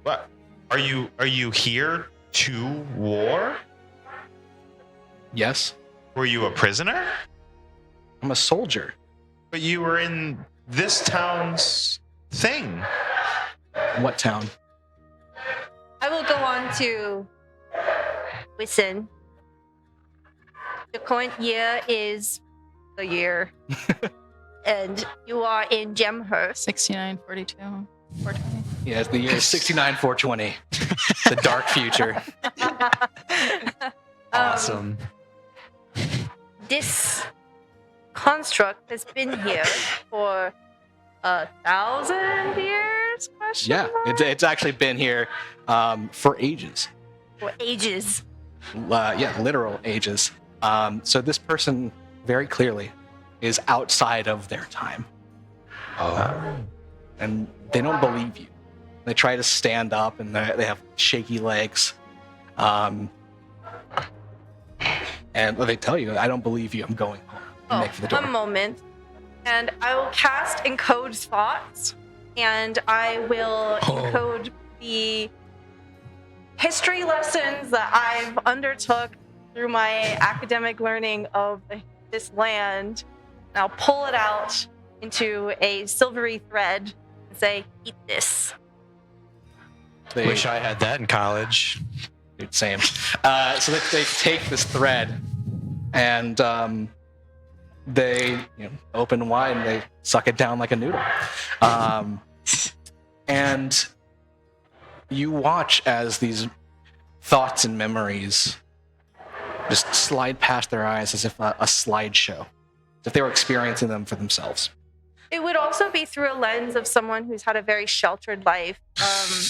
What? Are you here to war? Yes. Were you a prisoner? I'm a soldier. But you were in this town's thing. What town? I will go on to listen. The current year is the year. And you are in Gemhurst. 69, 42, 420. Yeah, the year is 69420. The dark future. Awesome. This construct has been here for 1,000 years? Question Yeah, mark? it's actually been here for ages. For ages. Yeah, literal ages. So this person very clearly is outside of their time. And they don't believe you. They try to stand up and they have shaky legs. And they tell you, I don't believe you, I'm going home. And make for the door. One moment. And I will cast Encode Thoughts, and I will encode the history lessons that I've undertook through my academic learning of this land. And I'll pull it out into a silvery thread and say, eat this. They, Wish I had that in college. Dude, same. So they take this thread and they open wide and they suck it down like a noodle. And you watch as these thoughts and memories just slide past their eyes as if a slideshow, as if they were experiencing them for themselves. It would also be through a lens of someone who's had a very sheltered life.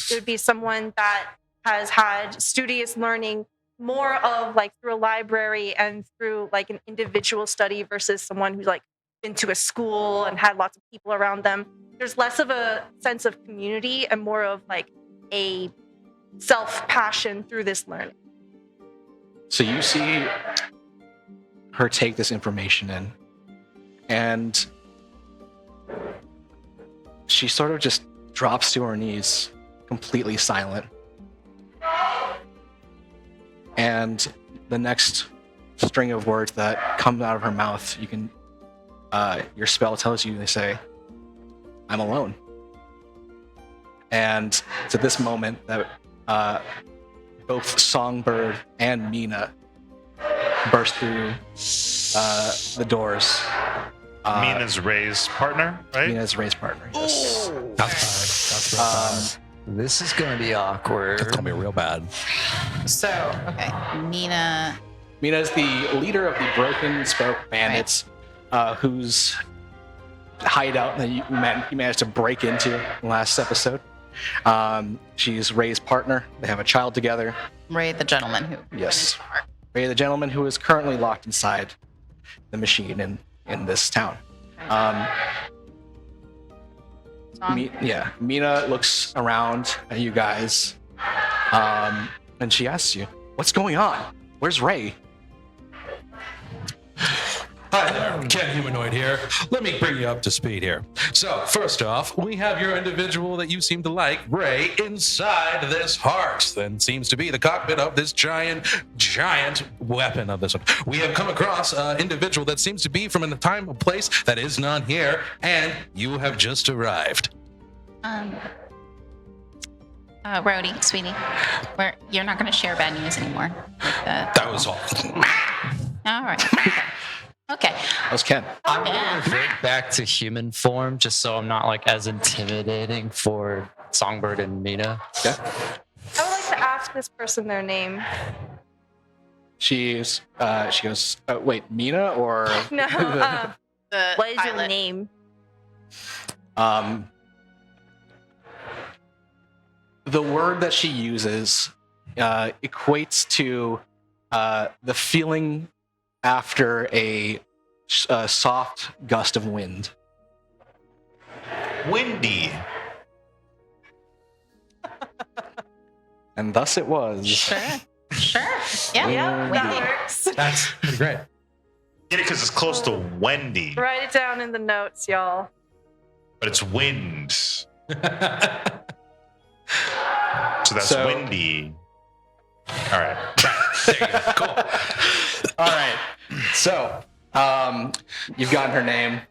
It would be someone that has had studious learning more of like through a library and through like an individual study versus someone who's like been to a school and had lots of people around them. There's less of a sense of community and more of like a self-passion through this learning. So you see her take this information in, and she sort of just drops to her knees, completely silent. And the next string of words that come out of her mouth, you can, your spell tells you, they say, I'm alone. And it's at this moment that both Songbird and Mina burst through the doors. Mina's Ray's partner, right? Mina's race partner. Yes. That's bad. This is going to be awkward. That's gonna be real bad. So, okay, Mina. Mina is the leader of the Broken Spoke Bandits, whose hideout that you managed to break into last episode. She's Ray's partner. They have a child together. Ray, the gentleman who. Yes. Ray, the gentleman who is currently locked inside the machine in this town. Mina looks around at you guys, and she asks you, "What's going on? Where's Ray?" Hi there, Ken Humanoid here. Let me bring you up to speed here. So, first off, we have your individual that you seem to like, Ray, inside this heart. Then seems to be the cockpit of this giant weapon of this one. We have come across an individual that seems to be from a time or place that is not here, and you have just arrived. Rhodey, sweetie, you're not going to share bad news anymore. That was all. All right. Okay. That was Ken. I'm going to revert back to human form just so I'm not like as intimidating for Songbird and Mina. Okay. I would like to ask this person their name. She goes, wait, Mina or No, what is your pilot. name? The word that she uses equates to the feeling after a soft gust of wind. Windy. And thus it was. Sure. Yeah. Yeah, Windy. that works. That's pretty great. Get it because it's close to Wendy, Write it down in the notes, y'all. but it's wind. So that's So- windy. All right. There you go. Cool. All right. So, you've gotten her name.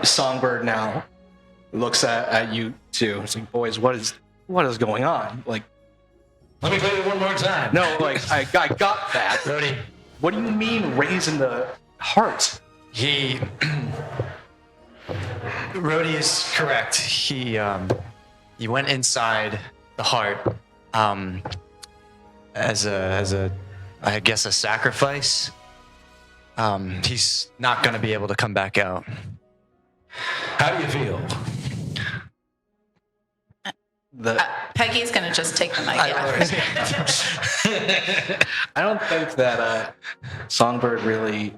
Songbird now looks at you two. It's like, boys, what is going on? Like, Let me play it one more time. no, like I got that. Rhodey, What do you mean raising the heart? he Rhodey is correct. He went inside the heart as a I guess a sacrifice. He's not going to be able to come back out. How do you feel? Peggy's gonna just take the mic. I I don't think that Songbird really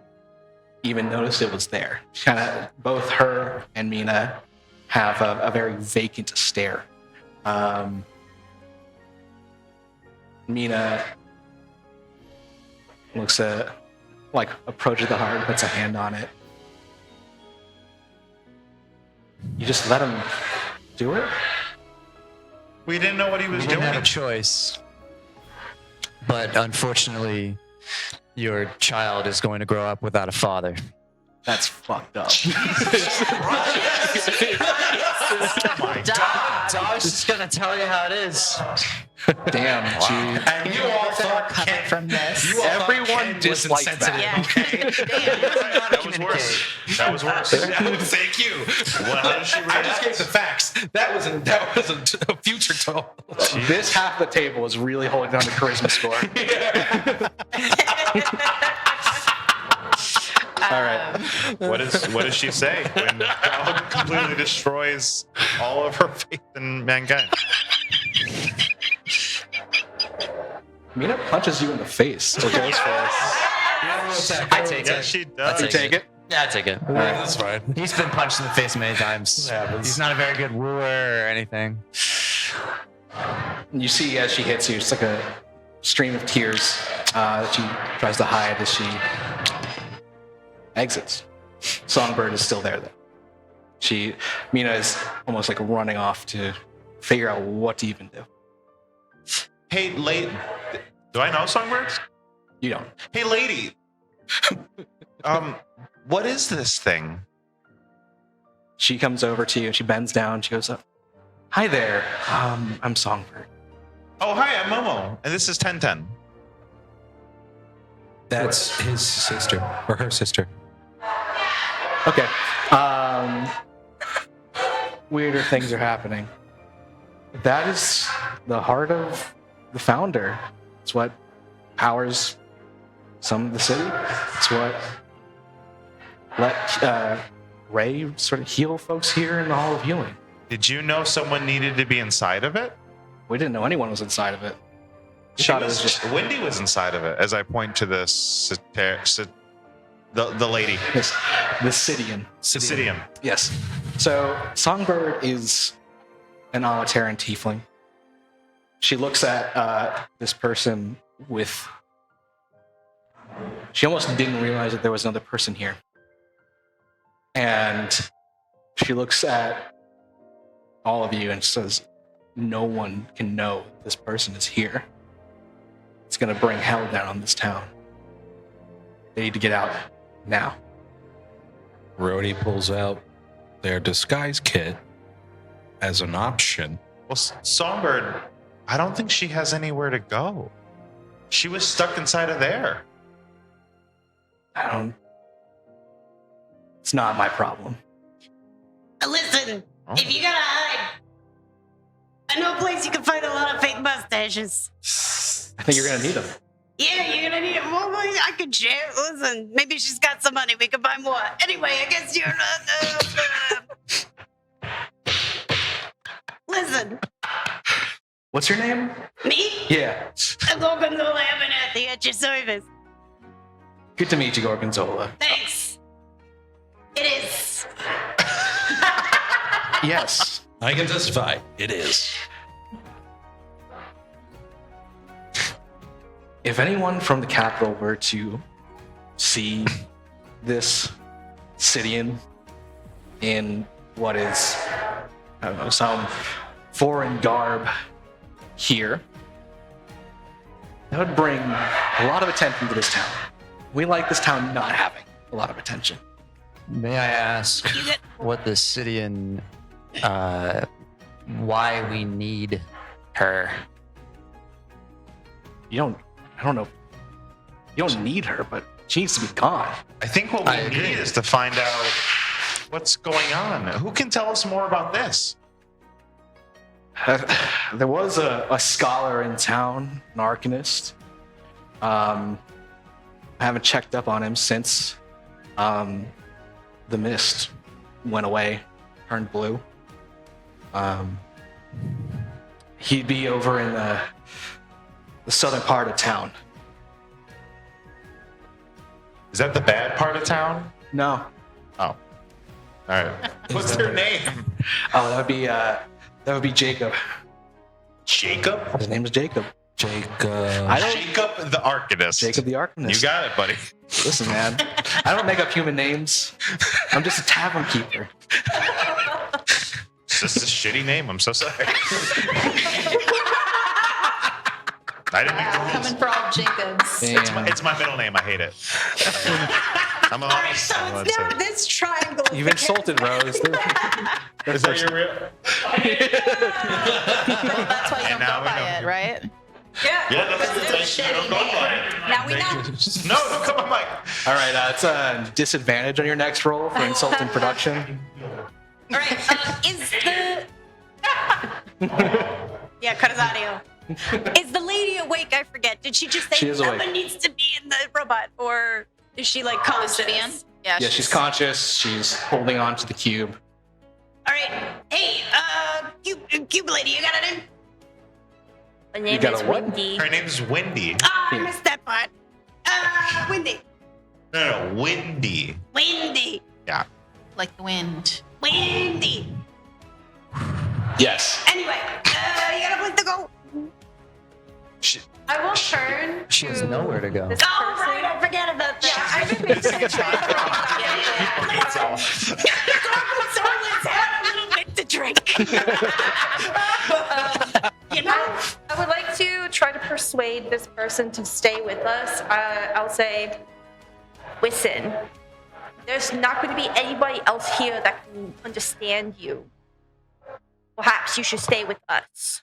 even noticed it was there. Kind of both her and Mina have a very vacant stare. Mina looks at, like, approaches the heart, puts a hand on it. You just let him do it? We didn't know what he was You didn't doing. have a choice. But unfortunately, your child is going to grow up without a father. That's fucked up. Dog's just going to tell you how it is. Damn, gee. And you all thought Recover from this. you all thought Everyone Ken was disliked that. insensitive. Yeah. That was worse. That was worse. Thank you. Well, how did she I react? just gave the facts. That was a future talk. This half of the table is really holding down the charisma score. All right. What does she say when Dog completely destroys all of her faith in mankind? Mina punches you in the face. Or goes for it. I take Yeah, it. she does. You take it? Yeah, I take it. That's fine. He's been punched in the face many times. He's not a very good wooer or anything. You see as she hits you, it's like a stream of tears that she tries to hide as she exits. Songbird is still there, though. Mina is almost like running off to figure out what to even do. Hey, lady. Do I know Songbirds? You don't. Hey, lady. What is this thing? She comes over to you and she bends down. She goes up. Hi there. I'm Songbird. Oh, hi, I'm Momo, and this is 1010. That's his sister, or her sister. Okay. Weirder things are happening. That is the heart of the founder. It's what powers some of the city. It's what let Ray sort of heal folks here in the Hall of Healing. Did you know someone needed to be inside of it? We didn't know anyone was inside of it. Shot was just Wendy was inside of it, as I point to the lady. yes, the Sidian. Sidium. Yes. So Songbird is an Alitaran tiefling. She looks at this person with. She almost didn't realize that there was another person here. And she looks at all of you and says, no one can know this person is here. It's going to bring hell down on this town. They need to get out now. Rhodey pulls out their disguise kit as an option. Well, Songbird, I don't think she has anywhere to go. She was stuck inside of there. It's not my problem. Listen, Oh. if you gotta hide, I know a place you can find a lot of fake mustaches. I think you're going to need them. Yeah, you're gonna need it. Well, I could share. Listen, maybe she's got some money. We could buy more. Anyway, I guess you're not. Listen, What's your name? me, Yeah. Gorgonzola Abernathy at your service. Good to meet you, Gorgonzola. Thanks. It is. Yes. I can testify. It is. If anyone from the capital were to see this Sidian in what is, I don't know, some foreign garb here, that would bring a lot of attention to this town. We like this town not having a lot of attention. May I ask what the Sidian, why we need her? I don't know. You don't need her, but she needs to be gone. I think what we I agree. need is to find out what's going on? Who can tell us more about this? There was a scholar in town, an arcanist. I haven't checked up on him since the mist went away, turned blue. He'd be over in the southern part of town. Is that the bad part of town? No. Oh. All right. What's their name? Oh, that would be Jacob. Jacob? His name is Jacob. Jacob. Jacob the Arcanist. Jacob the Arcanist. You got it, buddy. Listen, man. I don't make up human names. I'm just a tavern keeper. It's just a shitty name. I'm so sorry. I didn't make the rules. Coming for all Jacobs. Damn. It's my middle name. I hate it. I'm All right, so it's now this triangle. You've insulted Rose. Is that your real? That's why you And don't now go we by know. it, right? Yeah, that's the thing. I don't go by it. Now we know. No, don't come on, Mike. All right, it's a disadvantage on your next roll for insulting production. All right, is the yeah, cut his audio. Is the lady awake? I forget. Did she just say She is someone awake. needs to be in the robot, or is she like conscious? Yeah, Yeah, she's conscious. She's holding on to the cube. All right, hey, cube lady, you got it in? My name got is a what? Wendy. Her name's Wendy. Ah, I missed that part. Wendy, No, Wendy. Wendy, Yeah. like the wind. Wendy. Yes. Anyway, you got a place to go. I will turn She has to nowhere to go. this Oh, person. right, I forget about that. Yeah, I've been making a So let's have a little bit to drink. You know? I would like to try to persuade this person to stay with us. I'll say, listen, there's not going to be anybody else here that can understand you. Perhaps you should stay with us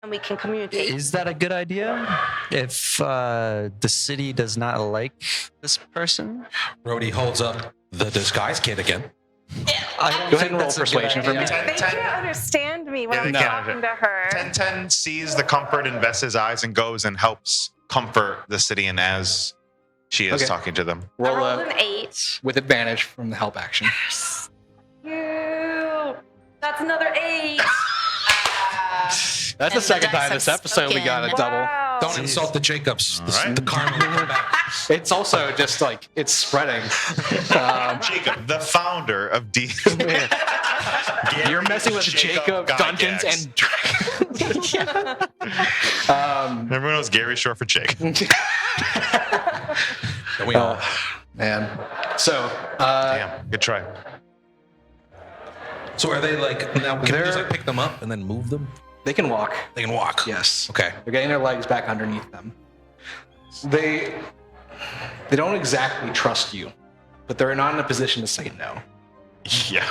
and we can communicate. Is that a good idea? If the city does not like this person? Rhodey holds up the disguise kit again. I don't Go ahead think and roll that's a good persuasion for me. idea. They can't understand me when Yeah, I'm they can't talking to her. 1010 sees the comfort in Vess's eyes and goes and helps comfort the Cydian as she is Okay. talking to them. I Roll rolled an 8. with advantage from the help action. You. That's another 8. That's the And second the dice time this have episode we got a spoken. double. Wow. Don't insult the Jacobs. All right. The karma will come back. It's also just like it's spreading. Jacob, the founder of D. You're messing with Jacob Dungeons Gygax. and Dragons. Everyone knows Gary short for Jake. And we all. Man. So, Damn, good try. So are they like now? Can we just They're- like pick them up and then move them? they can walk. They can walk. Yes. Okay. They're getting their legs back underneath them. They don't exactly trust you, but they're not in a position to say no. Yeah.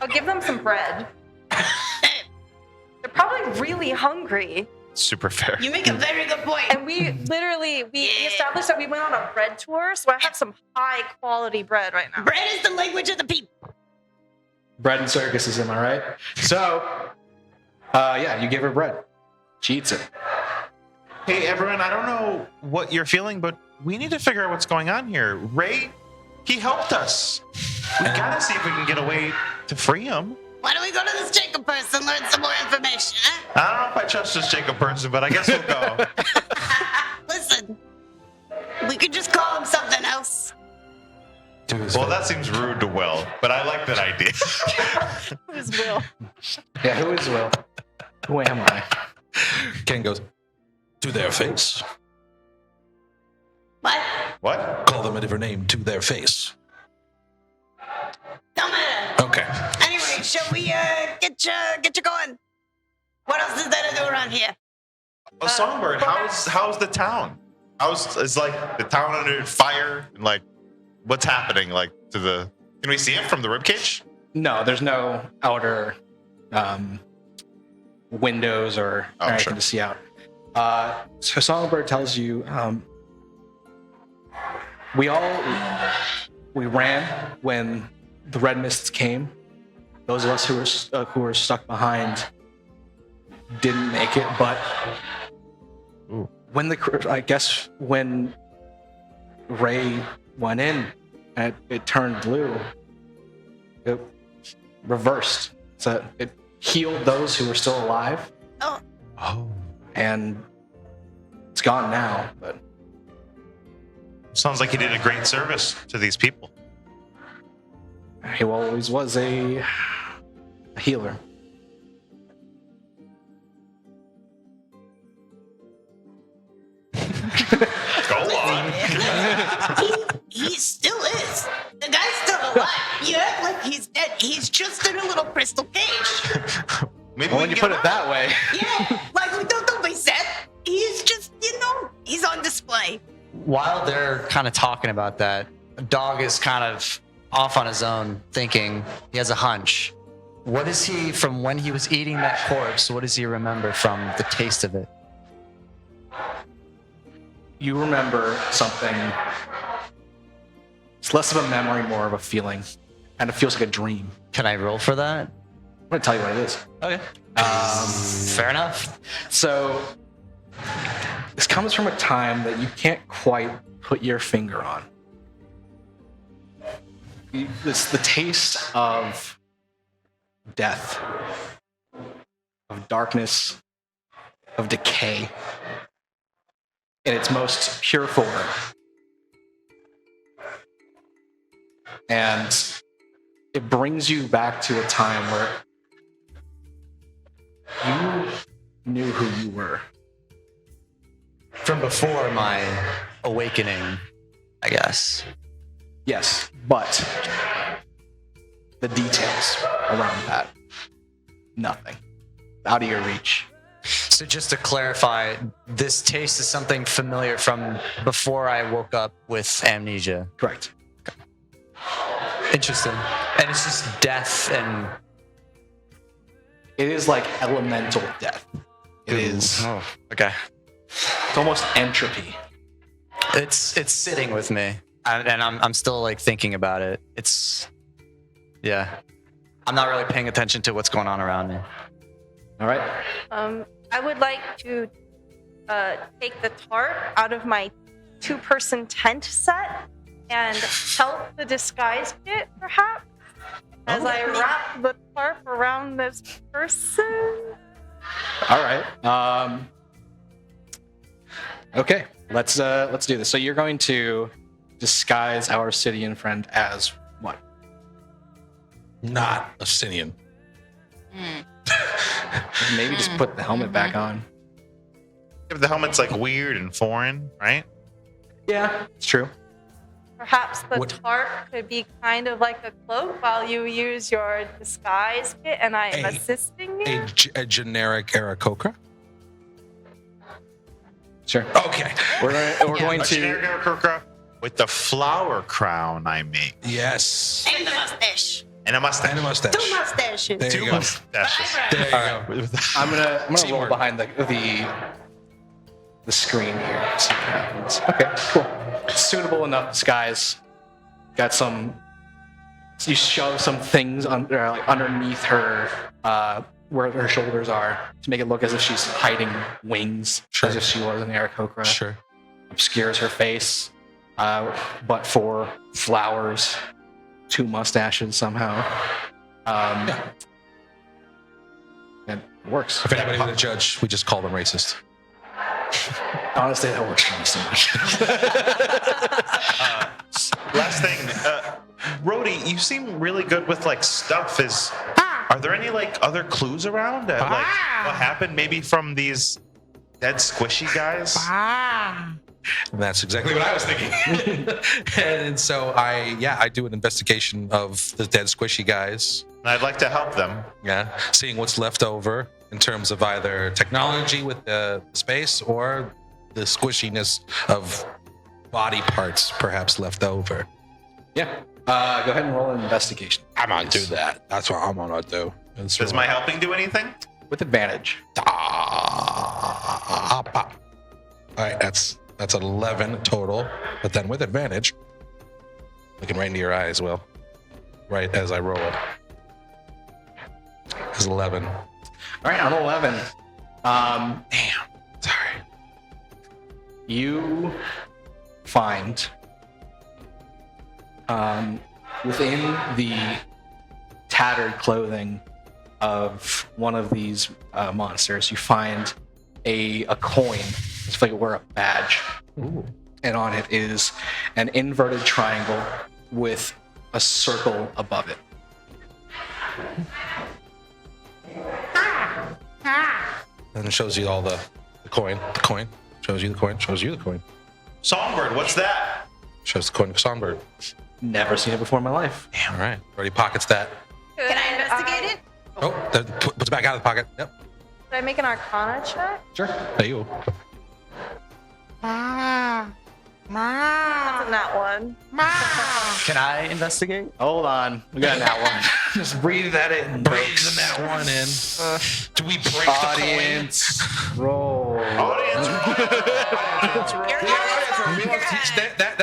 I'll give them some bread. They're probably really hungry. Super fair. You make a very good point. And we literally, we established that we went on a bread tour, so I have some high quality bread right now. Bread is the language of the people. Bread and circuses, am I right? So, yeah, you give her bread. She eats it. Hey, everyone, I don't know what you're feeling, but we need to figure out what's going on here. Ray, he helped us. We gotta see if we can get a way to free him. Why don't we go to this Jacob person, learn some more information, huh? I don't know if I trust this Jacob person, but I guess we'll go. Listen, we could just call him something else. To his Well, face. that seems rude to Will, but I like that idea. Who's Will? Yeah, who is Will? Who am I? Ken goes to their face. What? What? Call them a different name to their face. Don't matter. Okay. Anyway, shall we get you going? What else is there to do around here? Oh, Songbird, how's the town? Is like the town under fire? And like, what's happening? Like to the? Can we see it from the ribcage? No, there's no outer windows or Oh, anything sure. to see out. So Songbird tells you, we ran when the red mists came, those of us who were stuck behind didn't make it. But when when Ray went in and it turned blue, it reversed. So it healed those who were still alive. Oh. And it's gone now, but Sounds like he did a great service to these people. he always was a healer. Go on. He still is. The guy's still alive. You act like he's dead. He's just in a little crystal cage. Maybe Well, we when you can put it that way. Yeah, like we don't be said. He's just, he's on display. While they're kind of talking about that, Dog is kind of off on his own, thinking he has a hunch. What is he from when he was eating that corpse? What does he remember from the taste of it? You remember something. It's less of a memory, more of a feeling, and it feels like a dream. Can I roll for that? I'm gonna tell you what it is. Okay. Fair enough. So this comes from a time that you can't quite put your finger on. It's the taste of death, of darkness, of decay, in its most pure form. And it brings you back to a time where you knew who you were. From before my awakening, I guess. Yes, but the details around that, nothing. Out of your reach. So just to clarify, this taste is something familiar from before I woke up with amnesia. Correct. Interesting. And it's just death and... It is like elemental death. It is. Oh, okay. It's almost entropy. It's sitting with me, and I'm still like thinking about it. Yeah. I'm not really paying attention to what's going on around me. All right. I would like to take the tarp out of my two-person tent set and help the disguise kit, perhaps, as I wrap the tarp around this person. All right. Okay. Let's do this. So you're going to disguise our Sidian friend as what? Not a Sinian. Maybe just put the helmet back on. If the helmet's like weird and foreign, right? Yeah, it's true. Perhaps the What- tarp could be kind of like a cloak while you use your disguise kit and I am A- assisting you. A generic Aarakocra? Sure. Okay. We're going A generic to. Aarakocra with the flower crown I make. Yes. And the mustache. And a mustache. And a mustache. Two mustaches. There you Two go. mustaches. There you go. I'm gonna roll Teamwork. behind the screen here. See what happens. Okay, cool. It's suitable enough disguise. Got some. You shove some things underneath her, where her shoulders are, to make it look as if she's hiding wings, Sure. as if she was an Aarakocra. Sure. Obscures her face, but for flowers, two mustaches somehow. And it works. If anybody would judge, we just call them racist. Honestly, that works for me so much. Last thing, Rhodey, you seem really good with like stuff. Are there any like other clues around? Like what happened? Maybe from these dead squishy guys. And that's exactly what I was thinking. And so I do an investigation of the dead squishy guys. And I'd like to help them. Yeah, seeing what's left over in terms of either technology with the space or the squishiness of body parts perhaps left over. Yeah. Go ahead and roll an investigation. I'm gonna do that. That's what I'm gonna do. Does my helping do anything? With advantage. All right, that's 11 total, but then with advantage, looking right into your eyes, Will. right as I roll it. It's 11. All right, on 11. Damn. Sorry. You find within the tattered clothing of one of these monsters, you find a coin. It's like it were a badge. Ooh. And on it is an inverted triangle with a circle above it. And it shows you all the coin. The coin. Shows you the coin. Shows you the coin. Songbird, what's that? Shows the coin of Songbird. Never seen it before in my life. All right. Already pockets that. Can I investigate it? Oh, puts it back out of the pocket. Yep. Should I make an Arcana check? Sure. There you go. That's in that one. Can I investigate? Hold on. We got that one. Just breathe that in. Breathing that one in. Do we break Audience, roll. Audience.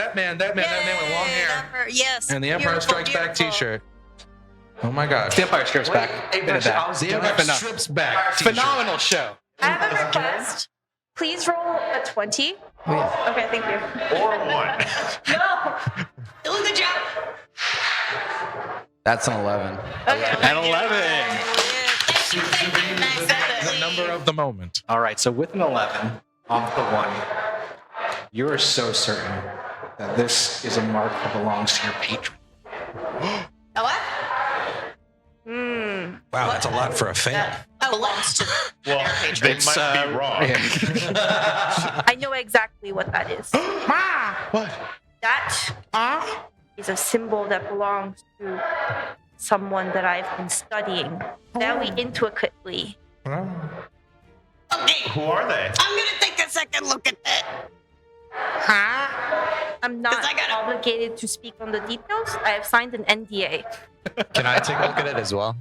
That man with long hair. Yes. And the Empire Strikes Back T-shirt. Oh my gosh. The Empire Strips Back. Hey, Bit of that. I was The Empire Strips Back T-shirt. Phenomenal show. I have a request. Please roll a 20. Oh, yeah. Okay, thank you. Or one. No. Doing the job. That's an 11. Okay. And 11. The number of the moment. All right, so with an 11 off the 1, you are so certain that this is a mark that belongs to your patron. A what? Wow, that's a lot for a fail. Belongs to. Well, they might be wrong. I know exactly what that is. What? That is a symbol that belongs to someone that I've been studying very intricately. Okay. Who are they? I'm gonna take a second look at that. I'm not 'Cause I gotta- obligated to speak on the details. I have signed an NDA. Can I take a look at it as well?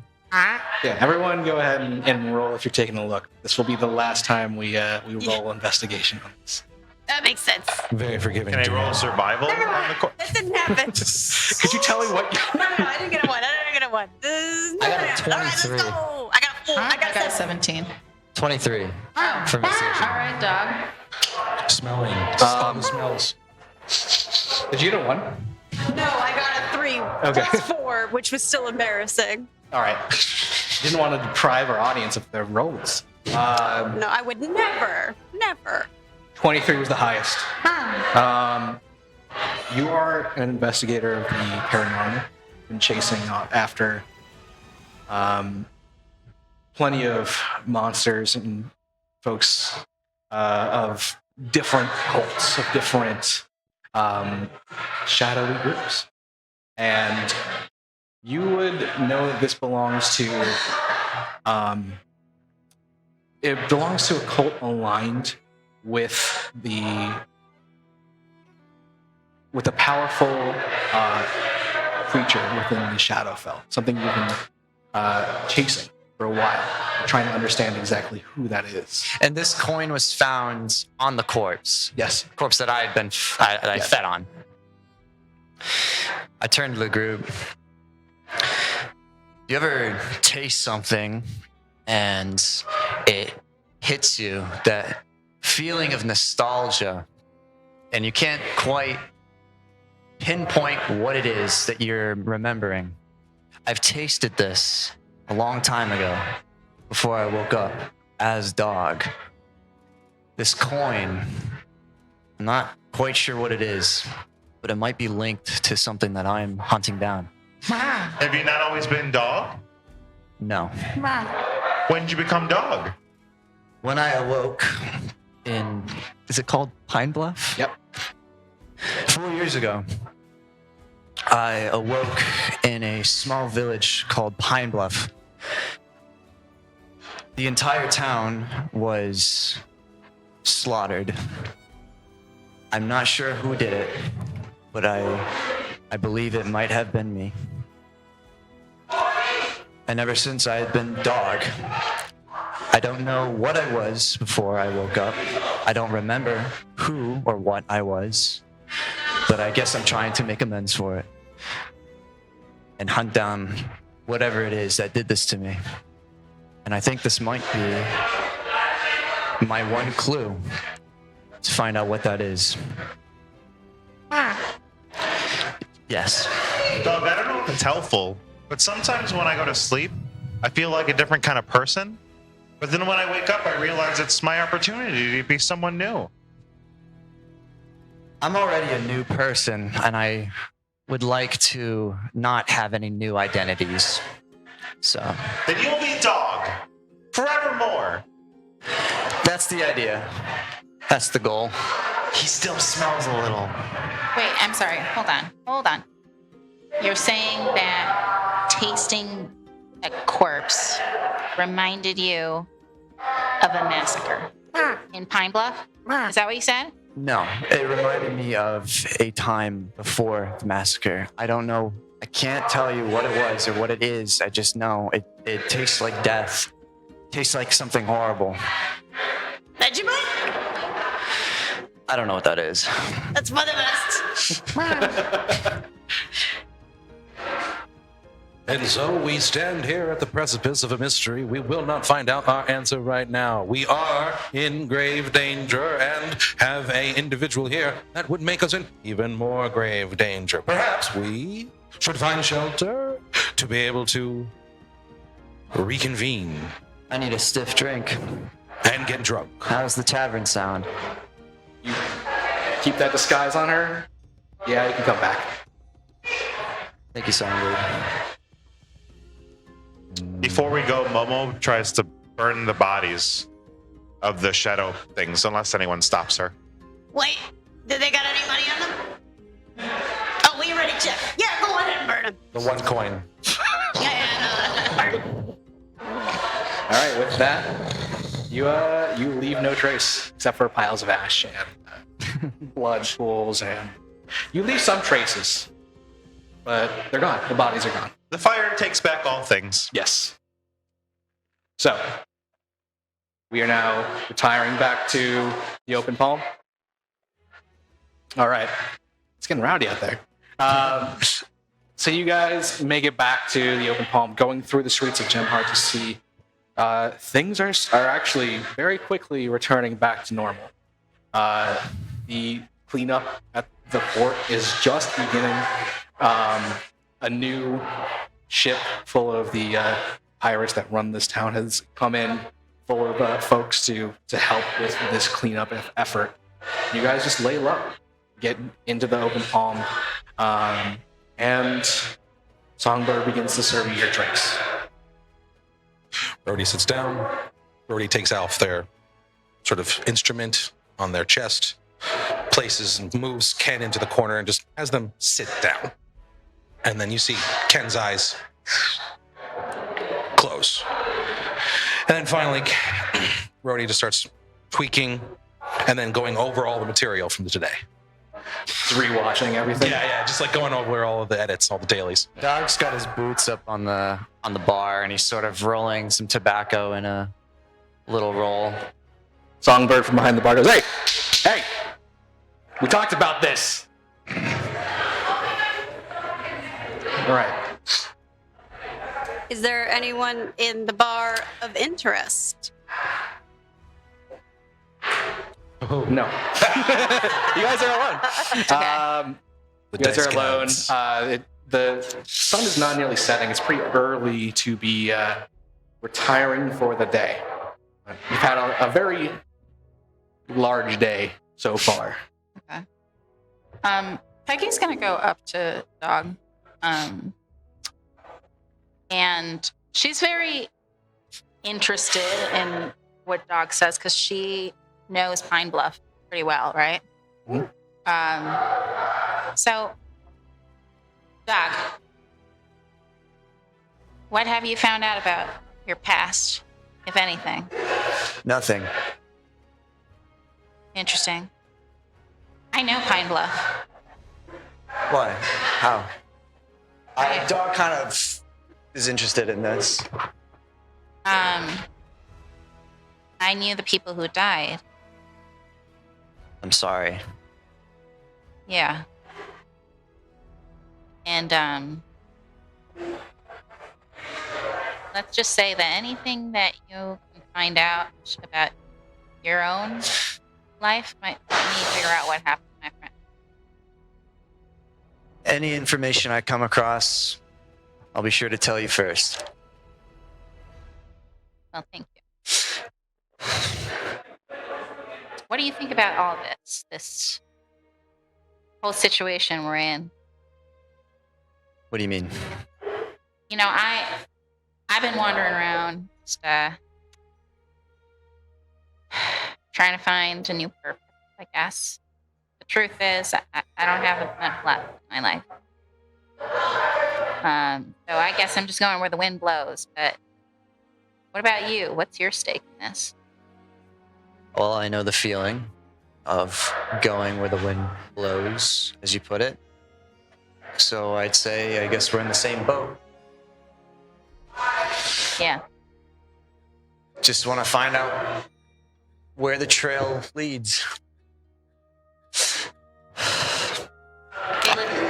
Yeah, everyone go ahead and roll if you're taking a look. This will be the last time we roll investigation on this. That makes sense. Very forgiving. Can I roll survival on the That didn't happen. Could you tell me what you... No, I didn't get a one. I didn't get a one. I got a 23. All right, let's go. I got a 4. I I got a got 7. 17. 23 for investigation. All right, dog. Smelling. All the smells. Did you get a 1? No, I got a 3 Okay. plus 4, which was still embarrassing. All right. Didn't want to deprive our audience of their rolls. No, I would never. 23 was the highest. You are an investigator of the paranormal. Been chasing after plenty of monsters and folks of different cults, of different shadowy groups. And you would know that this belongs to it belongs to a cult aligned with a powerful creature within the Shadowfell. Something you've been chasing for a while, trying to understand exactly who that is. And this coin was found on the corpse. Yes. Corpse that I had been I fed on. I turned to the group. You ever taste something and it hits you, that feeling of nostalgia, and you can't quite pinpoint what it is that you're remembering? I've tasted this a long time ago, before I woke up as Dog. This coin, I'm not quite sure what it is, but it might be linked to something that I'm hunting down. Have you not always been dog? No. When did you become dog? When I awoke in, is it called Pine Bluff? Yep. 4 years ago, I awoke in a small village called Pine Bluff. The entire town was slaughtered. I'm not sure who did it, but I believe it might have been me. And ever since I had been Dog, I don't know what I was before I woke up. I don't remember who or what I was, but I guess I'm trying to make amends for it. and hunt down whatever it is that did this to me. And I think this might be my one clue to find out what that is. Yes. Dog, I don't know if it's helpful, but sometimes when I go to sleep, I feel like a different kind of person. But then when I wake up, I realize it's my opportunity to be someone new. I'm already a new person, and I would like to not have any new identities. So Then you'll be Dog. Forevermore. that's the idea. That's the goal. He still smells a little. Wait, I'm sorry. Hold on. You're saying that tasting a corpse reminded you of a massacre in Pine Bluff? Is that what you said? No, it reminded me of a time before the massacre. I don't know. I can't tell you what it was or what it is. I just know it tastes like death. Tastes like something horrible. Vegemite? I don't know what that is. That's for the best. And so we stand here at the precipice of a mystery. We will not find out our answer right now. We are in grave danger and have an individual here that would make us in even more grave danger. Perhaps we should find shelter to be able to reconvene I need a stiff drink. and get drunk. How does the tavern sound? You keep that disguise on her? Yeah, you can come back. Thank you, Songbird. Before we go, Momo tries to burn the bodies of the shadow things, unless anyone stops her. Wait, did they got any money on them? Oh, we already checked. Yeah, go ahead and burn them. The one coin. Yeah, All right, with that, you leave no trace except for piles of ash and blood pools, and you leave some traces, but they're gone. The bodies are gone. The fire takes back all things. Yes. So we are now retiring back to the open palm. All right, it's getting rowdy out there. So you guys make it back to the open palm, going through the streets of Gemhart to see things are actually very quickly returning back to normal. The cleanup at the port is just beginning. A new ship full of the pirates that run this town has come in, full of folks to help with this cleanup effort. You guys just lay low, get into the open palm, and Songbird begins to serve you your drinks. Brody sits down. Brody takes off their sort of instrument on their chest, places and moves Ken into the corner and just has them sit down. And then you see Ken's eyes close. And then finally, Brody just starts tweaking and then going over all the material from today. Just rewatching everything. Yeah, just like going over all of the edits, all the dailies. Dog's got his boots up on the bar, and he's sort of rolling some tobacco in a little roll. Songbird from behind the bar goes, Hey! We talked about this! All right. Is there anyone in the bar of interest? No. You guys are alone. The You guys dice are alone. gods. The sun is not nearly setting. It's pretty early to be retiring for the day. You've had a very large day so far. Okay. Peggy's gonna go up to Dog, and she's very interested in what Dog says because she knows Pine Bluff pretty well, right? Mhm. So, Dog, what have you found out about your past, if anything? Nothing. Interesting. I know Pine Bluff. Why? How? Dog kind of is interested in this. I knew the people who died. I'm sorry. Yeah. And let's just say that anything that you can find out about your own life might help me figure out what happened to my friend. Any information I come across, I'll be sure to tell you first. Well, thank you. What do you think about all this whole situation we're in? What do you mean? You know, I've been wandering around, just trying to find a new purpose, I guess. The truth is, I don't have enough left in my life. So I guess I'm just going where the wind blows. But what about you? What's your stake in this? Well, I know the feeling of going where the wind blows, as you put it. So I'd say, I guess we're in the same boat. Yeah. Just want to find out where the trail leads.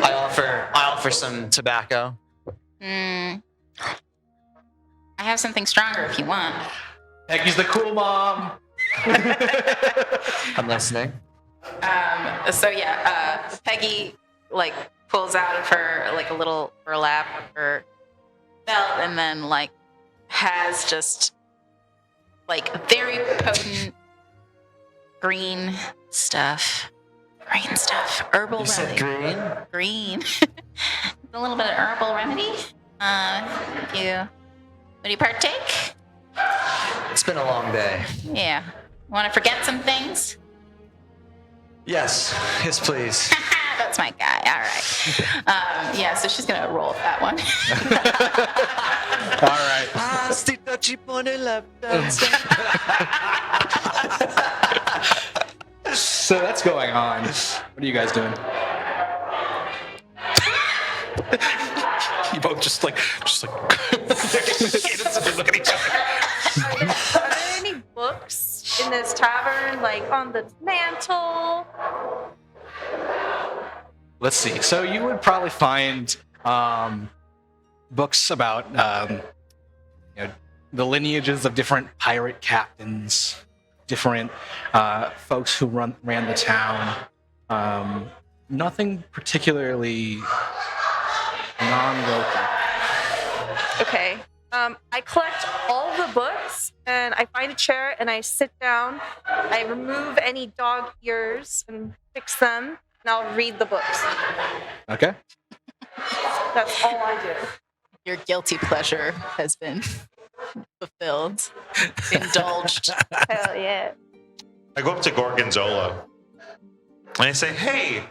I offer some tobacco. I have something stronger if you want. Peggy's the cool mom. I'm listening. So yeah, Peggy like pulls out of her like a little burlap of her belt, and then like has just like very potent green stuff. Herbal You said remedy. Green. A little bit of herbal remedy. Would you partake? It's been a long day. Yeah. Want to forget some things? Yes, please. That's my guy. All right. Yeah, so she's going to roll with that one. All right. So that's going on. What are you guys doing? You both just like look at each other. Are there any books in this tavern, like on the mantle? Let's see. So you would probably find books about the lineages of different pirate captains, different folks who ran the town. Nothing particularly non-local. Okay. I collect all the books and I find a chair and I sit down. I remove any dog ears and fix them, and I'll read the books. Okay. That's all I do. Your guilty pleasure has been fulfilled, indulged. Hell yeah. I go up to Gorgonzola and I say, "Hey,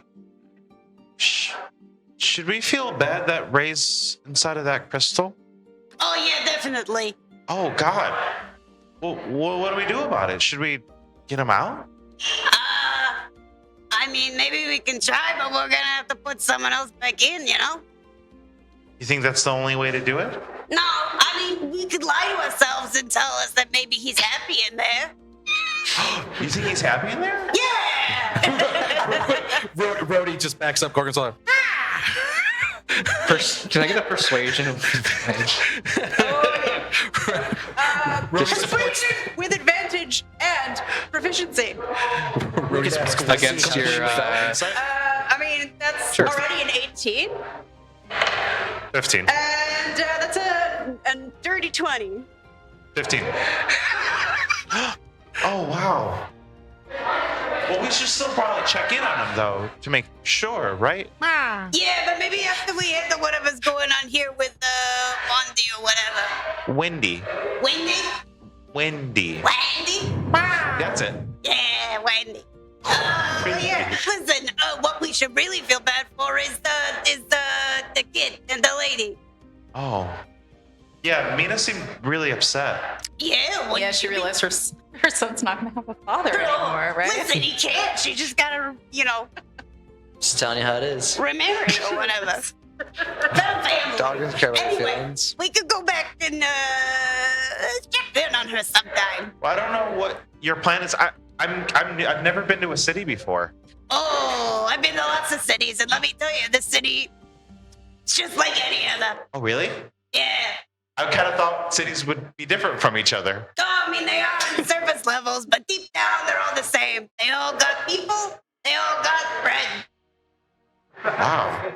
should we feel bad that Ray's inside of that crystal?" Oh, yeah, definitely. Oh, God. Well, what do we do about it? Should we get him out? I mean, maybe we can try, but we're gonna have to put someone else back in, you know? You think that's the only way to do it? No, I mean, we could lie to ourselves and tell us that maybe he's happy in there. You think he's happy in there? Yeah! Rhodey just backs up Gorgonzola. Can I get a persuasion? Persuasion with advantage and proficiency. Against your. I mean, that's Sure. already an 18. 15. And that's a dirty 20. 15. Oh, wow. Well, we should still probably check in on him, though, to make sure, right? Yeah, but maybe after we handle whatever's going on here with Wendy or whatever. Wendy. Wendy? Wendy. Wendy? That's it. Yeah, Wendy. Yeah. Listen, what we should really feel bad for is the kid and the lady. Oh. Yeah, Mina seemed really upset. Yeah, well, Yeah, she realized her son's not going to have a father anymore, right? Listen, he can't. She just gotta, Just telling you how it is. remarry or whatever. Family. Dog doesn't care about Anyway, feelings. we could go back and check in on her sometime. Well, I don't know what your plan is. I've never been to a city before. Oh, I've been to lots of cities, and let me tell you, this city, it's just like any other. Oh, really? Yeah. I kind of thought cities would be different from each other. Oh, I mean, they are on the surface levels, but deep down, they're all the same. They all got people. They all got bread. Wow.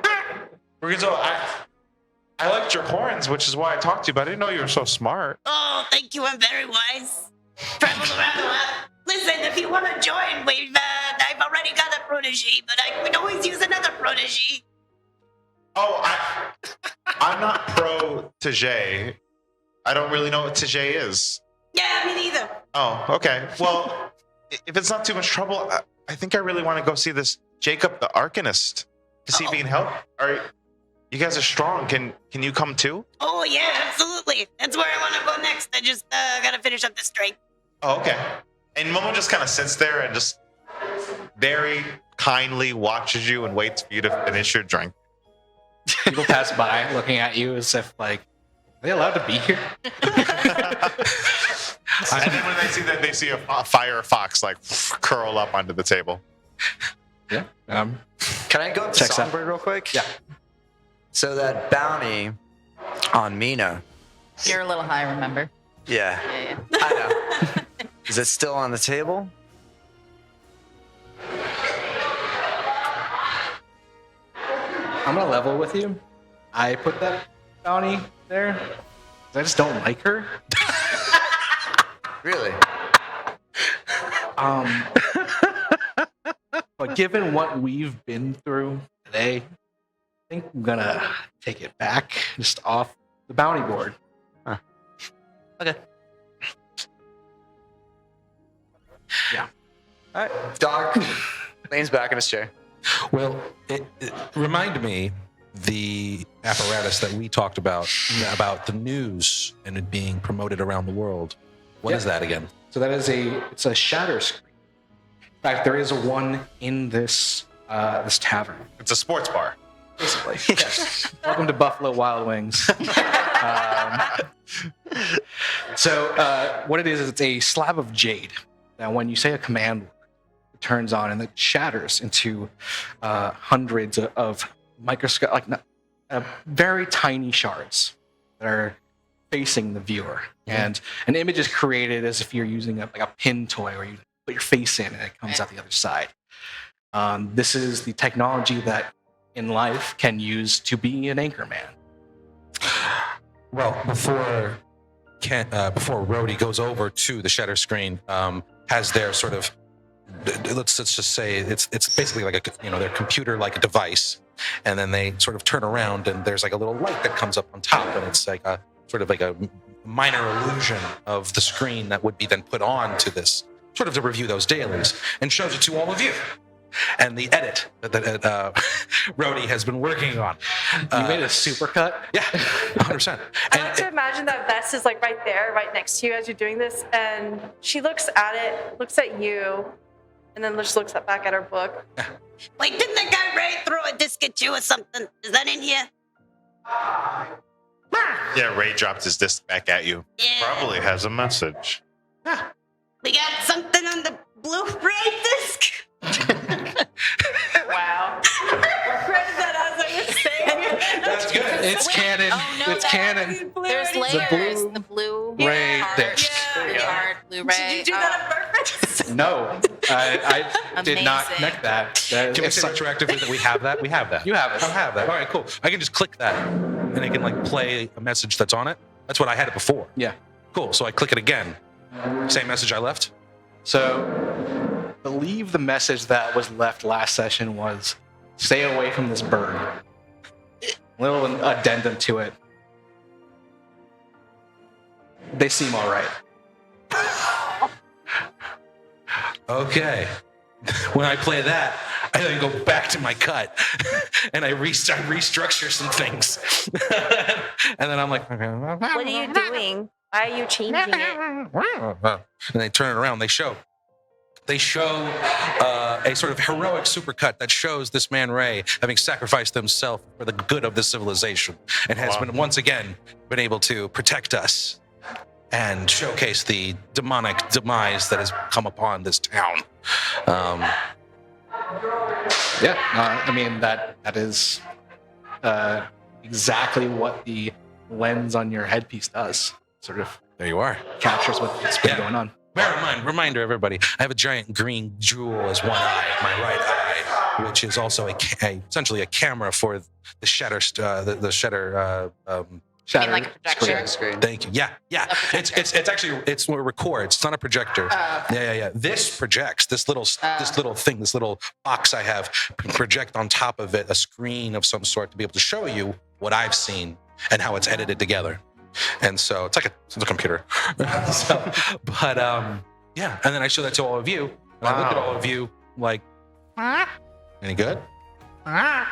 Rizzo, I liked your horns, which is why I talked to you, but I didn't know you were so smart. Oh, thank you. I'm very wise. Traveled around a lot. Listen, if you want to join, I've already got a protege, but I could always use another protege. Oh, I'm not pro Tajay. I don't really know what Tajay is. Yeah, me neither. Oh, okay. Well, if it's not too much trouble, I think I really want to go see this Jacob the Arcanist to see if he can help. You guys are strong. Can you come too? Oh, yeah, absolutely. That's where I want to go next. I just got to finish up this drink. Oh, okay. And Momo just kind of sits there and just very kindly watches you and waits for you to finish your drink. People pass by looking at you as if like, are they allowed to be here? And then when they see that, they see a fire fox like curl up onto the table. Yeah. Can I go up to Checks out. Songbird real quick? Yeah. So that bounty on Mina. You're a little high, remember? Yeah. Yeah. I know. Is it still on the table? I'm gonna level with you. I put that bounty there. 'Cause I just don't like her. Really? But given what we've been through today, I think I'm gonna take it back just off the bounty board. Huh. Okay. Yeah. All right. Dog leans back in his chair. Well, it reminded me the apparatus that we talked about the news and it being promoted around the world. What is that again? So that is it's a shatter screen. In fact, there is a one in this this tavern. It's a sports bar. Basically. Yes. Welcome to Buffalo Wild Wings. So what it is it's a slab of jade. Now, when you say a command word, it turns on and it shatters into hundreds of microscopic, very tiny shards that are facing the viewer. And an image is created as if you're using a pin toy where you put your face in and it comes out the other side. This is the technology that in life can use to be an anchor man. Well, before Rhodey goes over to the shatter screen, has their sort of let's just say it's basically like their computer like a device, and then they sort of turn around and there's like a little light that comes up on top, and it's like a sort of like a minor illusion of the screen that would be then put on to this sort of to review those dailies and shows it to all of you. And the edit that Rhodey has been working on. You made a supercut? Yeah, 100%. I like to imagine that Vess is like right there, right next to you as you're doing this, and she looks at it, looks at you, and then just looks back at her book. Wait, didn't that guy Ray throw a disc at you or something? Is that in here? Yeah, Ray dropped his disc back at you. Yeah. Probably has a message. We got something on the Blu-ray disc? Wow. Credit that as I was saying. That's good. It's canon. Oh, no, It's canon. There's layers. The blue Ray card, disc. the card, Blu-ray. Did you do that on purpose? No, I did not Amazing. connect that. Can we say retroactively that we have that? We have that. You have it. I have that. All right, cool. I can just click that, and it can like play a message that's on it. That's what I had it before. Yeah. Cool. So I click it again. Same message I left. So, believe the message that was left last session was, "Stay away from this bird." Little addendum to it. They seem all right. Okay. When I play that, I then go back to my cut and I restructure some things. And then I'm like, What are you doing? Why are you changing it? and they turn it around. They show a sort of heroic supercut that shows this man Ray having sacrificed himself for the good of the civilization and has been once again been able to protect us and showcase the demonic demise that has come upon this town. Yeah, I mean that is exactly what the lens on your headpiece does. Sort of There you are. captures what's been going on. Bear in mind, reminder, everybody, I have a giant green jewel as one eye, my right eye, which is also essentially a camera for the shutter. The shutter. mean like a projector? Screen. Thank you. Yeah. It's actually what it records. It's not a projector. Yeah. This projects. This little thing, this little box I have, can project on top of it a screen of some sort to be able to show you what I've seen and how it's edited together. And so it's a computer. Yeah. And then I show that to all of you. And I look at all of you like, any good? I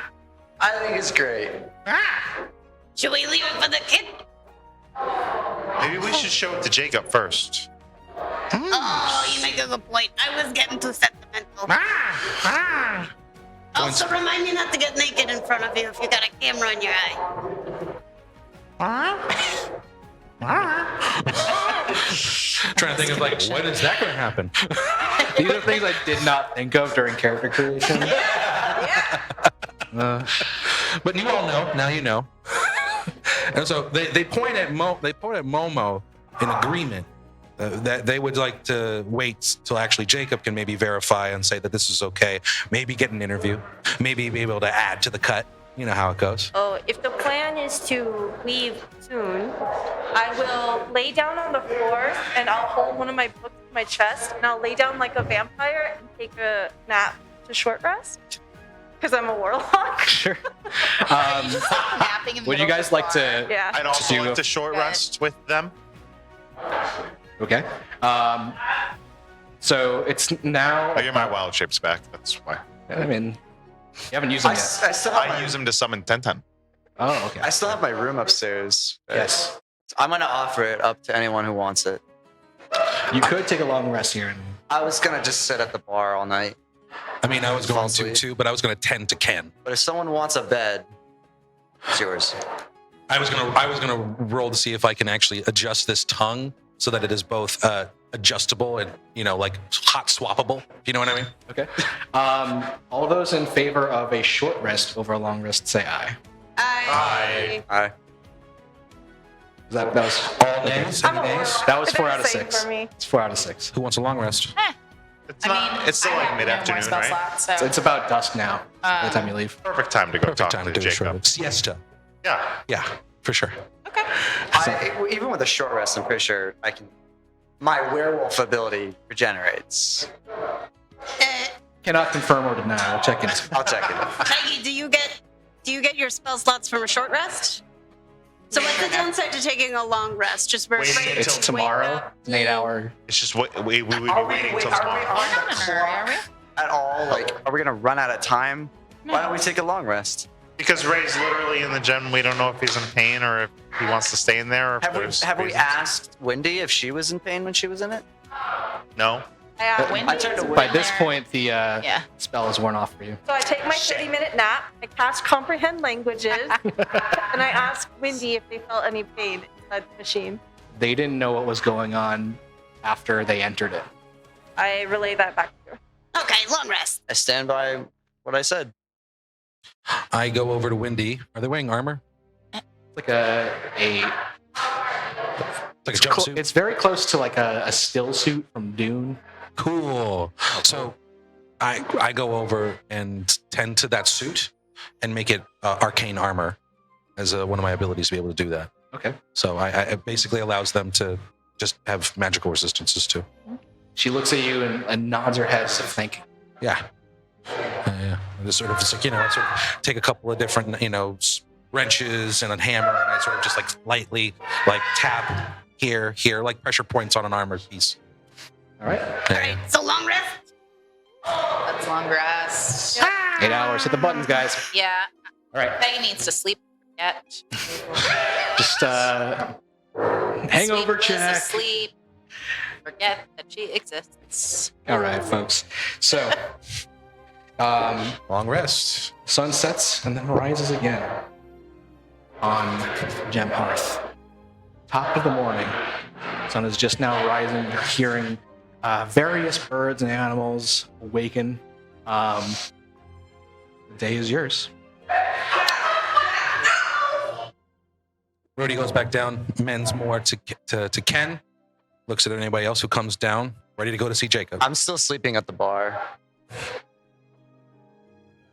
think it's great. Should we leave it for the kid? Maybe we should show it to Jacob first. Oh, you make a good point. I was getting too sentimental. Also, remind me not to get naked in front of you if you got a camera in your eye. Trying to think of like, when is that going to happen? These are things I did not think of during character creation. But you all know. Now you know. And so they point at Momo in agreement that they would like to wait till actually Jacob can maybe verify and say that this is okay. Maybe get an interview. Maybe be able to add to the cut. You know how it goes. Oh, if the plan is to leave soon, I will lay down on the floor and I'll hold one of my books to my chest and I'll lay down like a vampire and take a nap to short rest. Because I'm a warlock. Sure. Napping in the Would you middle guys of the like to? floor. Yeah. I'd also Do like a- to short rest with them. Okay. So it's now. I get my wild shapes back. That's why. I mean, you haven't used them I yet. still have I use them to summon Tenten. Oh, okay. I still have my room upstairs. Yes. I'm gonna offer it up to anyone who wants it. You could take a long rest here. And I was gonna just sit at the bar all night, I mean, I was going to Falsely. too, but I was going to tend to Ken. but if someone wants a bed, it's yours. I was gonna roll to see if I can actually adjust this tongue so that it is both adjustable and like hot swappable. You know what I mean? okay. All those in favor of a short rest over a long rest, say aye. Aye. That was All nays? I'm Any a nays? warlock. that was It's 4 the out of same 6. for me. It's 4 out of 6. Who wants a long rest? It's not. It's still like mid-afternoon, spell right? slots, so. It's about dusk now. By the time you leave. Perfect time to go Perfect talk time to to do a short Jacob. siesta. Yeah. Yeah, for sure. Even with a short rest, I'm pretty sure I can. My werewolf ability regenerates. Cannot confirm or deny. We'll check in. I'll check it. Peggy, do you get your spell slots from a short rest? So what's the downside to taking a long rest? Just Waiting It's until tomorrow. It's an 8-hour. It's just we would be Are we, waiting wait, till are we tomorrow. on the Not in a hurry, are we? clock at all? Like, are we gonna run out of time? Why don't we take a long rest? Because Ray's literally in the gym. We don't know if he's in pain or if he wants to stay in there. Or if Have we there's reasons. asked Wendy if she was in pain when she was in it? No. I turned to By Wendy. this point, the spell is worn off for you. So I take my 30-minute nap, I cast comprehend languages, and I ask Wendy if they felt any pain inside the machine. They didn't know what was going on after they entered it. I relay that back to you. Okay, long rest. I stand by what I said. I go over to Wendy. Are they wearing armor? It's like a Like a jumpsuit? it's very close to like a still suit from Dune. Cool. So I go over and tend to that suit and make it arcane armor as one of my abilities to be able to do that. Okay. So it basically allows them to just have magical resistances too. She looks at you and nods her head as if thinking. Yeah. Yeah. Just sort of, it's like, I sort of take a couple of different, wrenches and a hammer, and I sort of just like lightly like tap here, like pressure points on an armored piece. All right. All right, so long rest. That's long rest. 8 hours. Hit the buttons, guys. Yeah. All right. Peggy needs to sleep. Yet. Just hangover Sleep is check. asleep. Forget that she exists. All right, folks. So, Long rest. sun sets and then rises again on Gem Hearth. Top of the morning. Sun is just now rising. You're hearing various birds and animals awaken. The day is yours. Rudy goes back down, mends more to Ken. Looks at anybody else who comes down, ready to go to see Jacob. I'm still sleeping at the bar.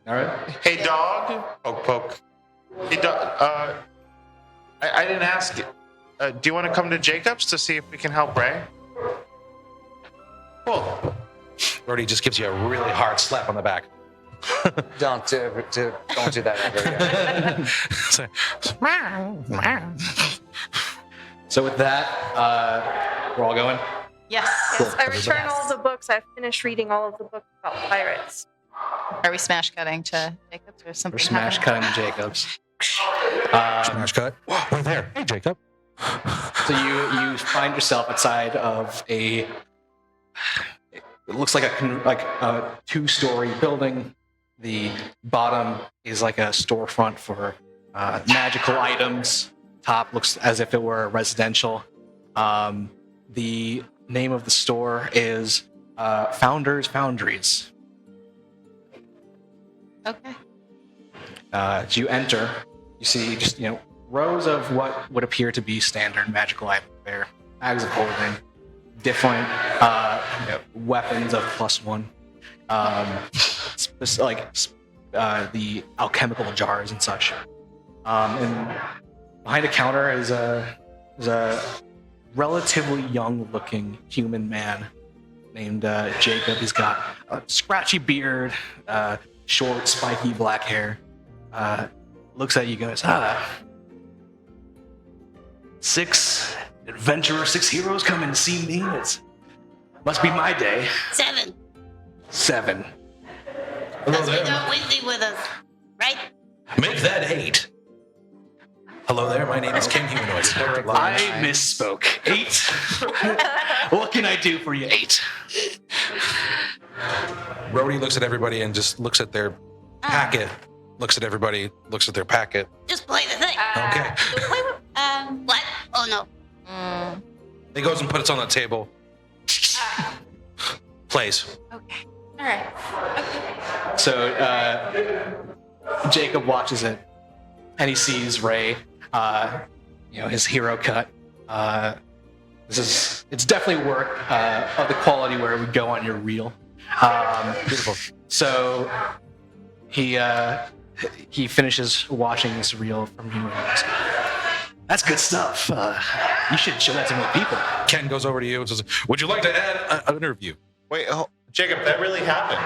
All right. Hey, dog. Poke, poke. Hey, dog. I didn't ask. Do you want to come to Jacob's to see if we can help Ray? Cool. Rudy just gives you a really hard slap on the back. Don't do that ever again. So with that, we're all going. Yes. Yes, I returned all of the books. I finished reading all of the books about pirates. Are we smash cutting to Jacobs or something? We're smash happening? cutting to Jacobs. Smash cut. We're there. Hey, Jacob. So you find yourself outside of it looks like a 2-story building. The bottom is like a storefront for magical items. Top looks as if it were residential. The name of the store is Founders Foundries. Okay. As you enter, you see just rows of what would appear to be standard magical items there. Bags of holding, different weapons of +1, the alchemical jars and such. And behind a counter is a relatively young-looking human man named Jacob. He's got a scratchy beard, short, spiky black hair. Looks at you, goes, 6 adventurers, 6 heroes coming to see me. It must be my day. 7. 7. Because we got Wendy with us, right? Make that 8. Hello there. My name is King Humanoid. I misspoke. 8. What can I do for you, 8? Rhodey looks at everybody and just looks at their packet. Looks at everybody. Looks at their packet. Just play the thing. Okay. What? Oh, no. He goes and puts it on the table. Plays. Okay. All right. So Jacob watches it, and he sees Ray. His hero cut. It's definitely work of the quality where it would go on your reel. Beautiful. So he finishes watching this reel from you. And goes, that's good stuff. You should show that to more people. Ken goes over to you and says, "Would you like to add an interview?" Wait, Jacob, that really happened.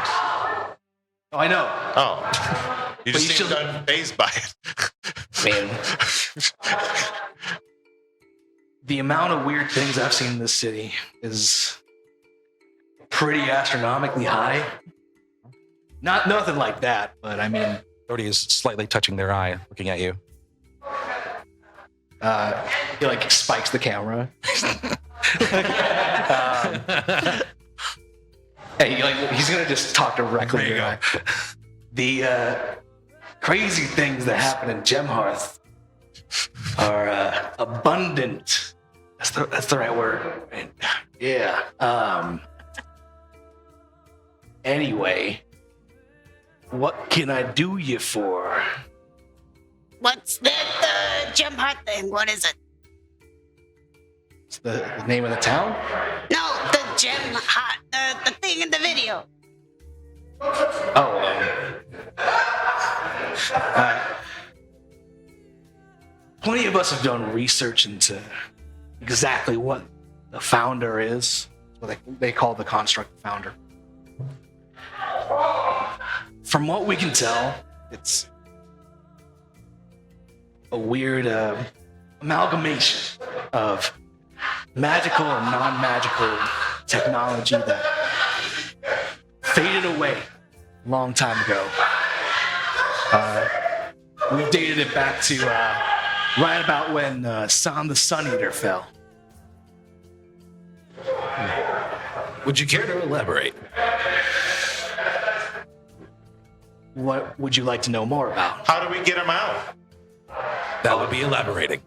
Oh, I know. Oh. You just seemed unfazed by it. Man. The amount of weird things I've seen in this city is pretty astronomically high. Nothing like that, but I mean... Rhodey is slightly touching their eye, looking at you. He spikes the camera. He's gonna just talk directly to you. The crazy things that happen in Gemhearth are abundant. That's the right word. Yeah. Anyway, what can I do you for? What's that gem heart thing? What is it? It's the name of the town? No, the gem heart, the thing in the video. Plenty of us have done research into exactly what the founder is. What they call the construct founder. From what we can tell, it's a weird amalgamation of magical and non-magical technology that faded away a long time ago. We've dated it back to right about when San the Sun Eater fell. Would you care to elaborate? What would you like to know more about? How do we get him out? That would be elaborating.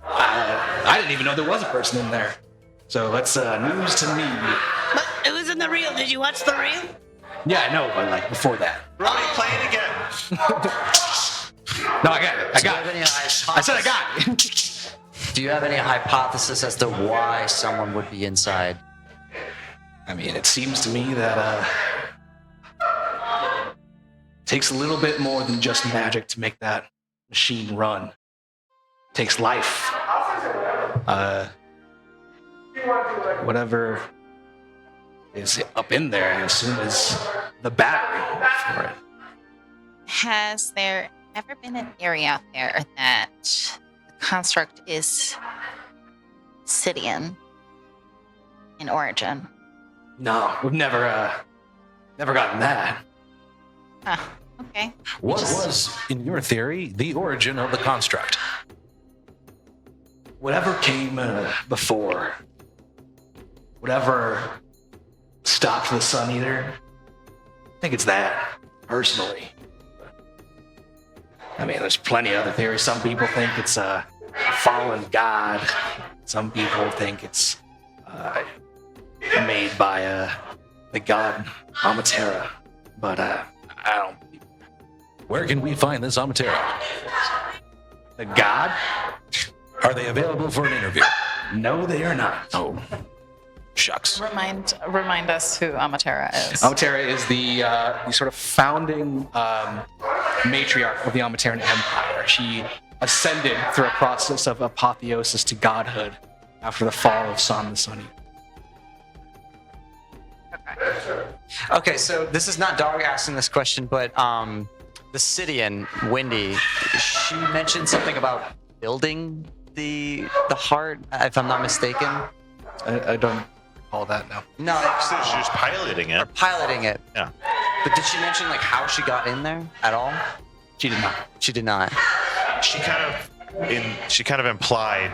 I didn't even know there was a person in there. So that's news to me. But it was in the reel. Did you watch the reel? Yeah, I know, but before that. Roddy, play it again. No, I got it. I said I got it. Do you have any hypothesis as to why someone would be inside? I mean, it seems to me that it takes a little bit more than just magic to make that machine run. It takes life. Whatever is up in there, I assume, is the battery for it. Has there ever been a theory out there that the construct is Sidian in origin? No, we've never gotten that. Oh, okay. What was, in your theory, the origin of the construct? Whatever came before, whatever stopped the Sun Eater, I think it's that, personally. I mean, there's plenty of other theories. Some people think it's a fallen god. Some people think it's made by the god Amatera. But I don't believe it. Where can we find this Amatera? The god? Are they available for an interview? No, they are not. Oh, shucks. Remind us who Amatera is. Amatera is the sort of founding matriarch of the Amateran Empire. She ascended through a process of apotheosis to godhood after the fall of San the Sun Eater. Okay, so this is not Dog asking this question, but the Sidian, Wendy, she mentioned something about building the heart, if I'm not mistaken. I don't recall that now. No, So she's just piloting it. piloting it. Yeah. But did she mention like how she got in there at all? She did not. She did not. She kind of implied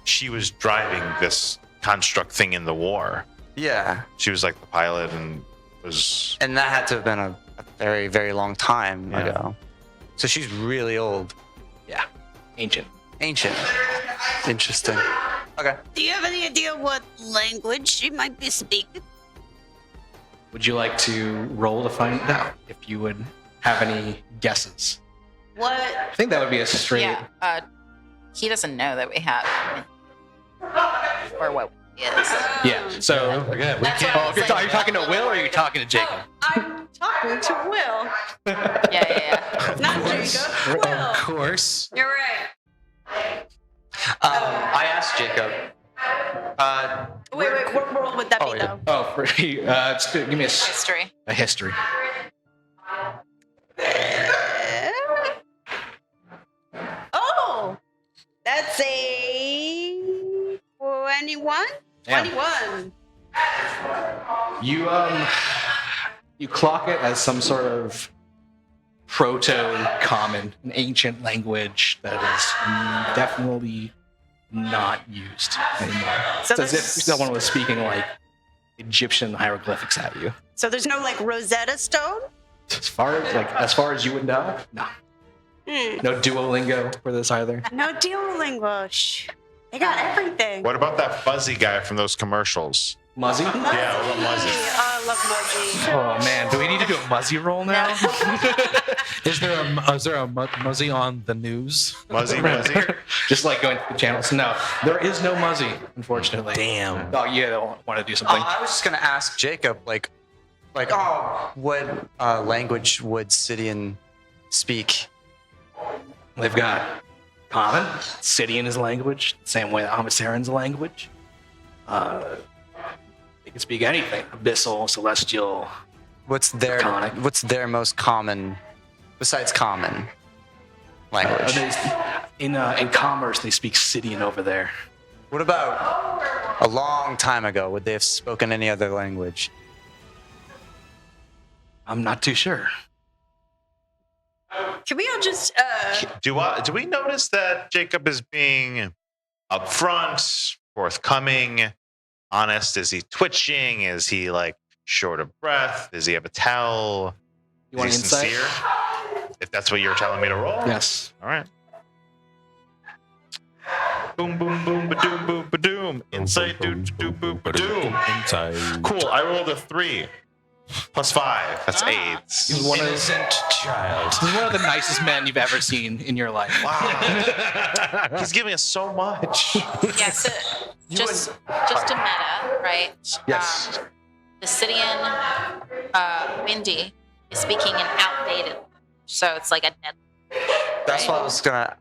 she was driving this construct thing in the war. Yeah. She was like the pilot and was. And that had to have been a very, very long time Yeah. ago. So she's really old. Yeah. Ancient. Ancient. Interesting. Okay. Do you have any idea what language she might be speaking? Would you like to roll to find out if you would have any guesses? What? I think that would be a straight. Yeah. He doesn't know that we have, or what he is. Yeah. So, Again, we That's can't. what I oh, was if you're, are you like, talking to Will or are you talking to Jacob? I'm talking to Will, Yeah. not Jacob. Of Will. course. You're right. I asked Jacob. Wait. What role would that Oh, be, yeah. though? Oh, for, just give me History. a history. Oh, that's a 21. Damn. 21. You clock it as some sort of proto-common, an ancient language that is definitely not used anymore. So It's as if there's- someone was speaking like Egyptian hieroglyphics at you. So there's no like Rosetta Stone? As far as you would know, no. No Duolingo for this either. No Duolingo. Shh. They got everything. What about that fuzzy guy from those commercials? Muzzy? Yeah, what about Muzzy? Oh, I love Muzzy. Oh man, do we need to do a Muzzy roll now? Is there a Muzzy on the news? Muzzy. Just like going to the channels. No, there is no Muzzy, unfortunately. Damn. Oh, you don't want to do something. I was just gonna ask Jacob, what language would Sidian speak? They've got Common, Sidian is a language, same way that Amateran's a language. They can speak anything. Abyssal, Celestial. What's their most common, besides common, language? In commerce, they speak Sidian over there. What about a long time ago? Would they have spoken any other language? I'm not too sure. Can we all just Do we notice that Jacob is being upfront, forthcoming, honest? Is he twitching? Is he like short of breath? Does he have a towel? You want Is he insight? sincere? If that's what you're telling me to roll? Yes. All right. Boom, boom, boom, ba-doom, boom, ba-doom. Insight, doo, doo, boom, ba-doom. Inside. Cool. I rolled a 3. +5. That's Ah. 8. He's one of Innocent child. he's one of the nicest men you've ever seen in your life. Wow. He's giving us so much. Yeah, so just a meta, right? Yes. The Sidian Windy is speaking in outdated, so it's like a dead. That's what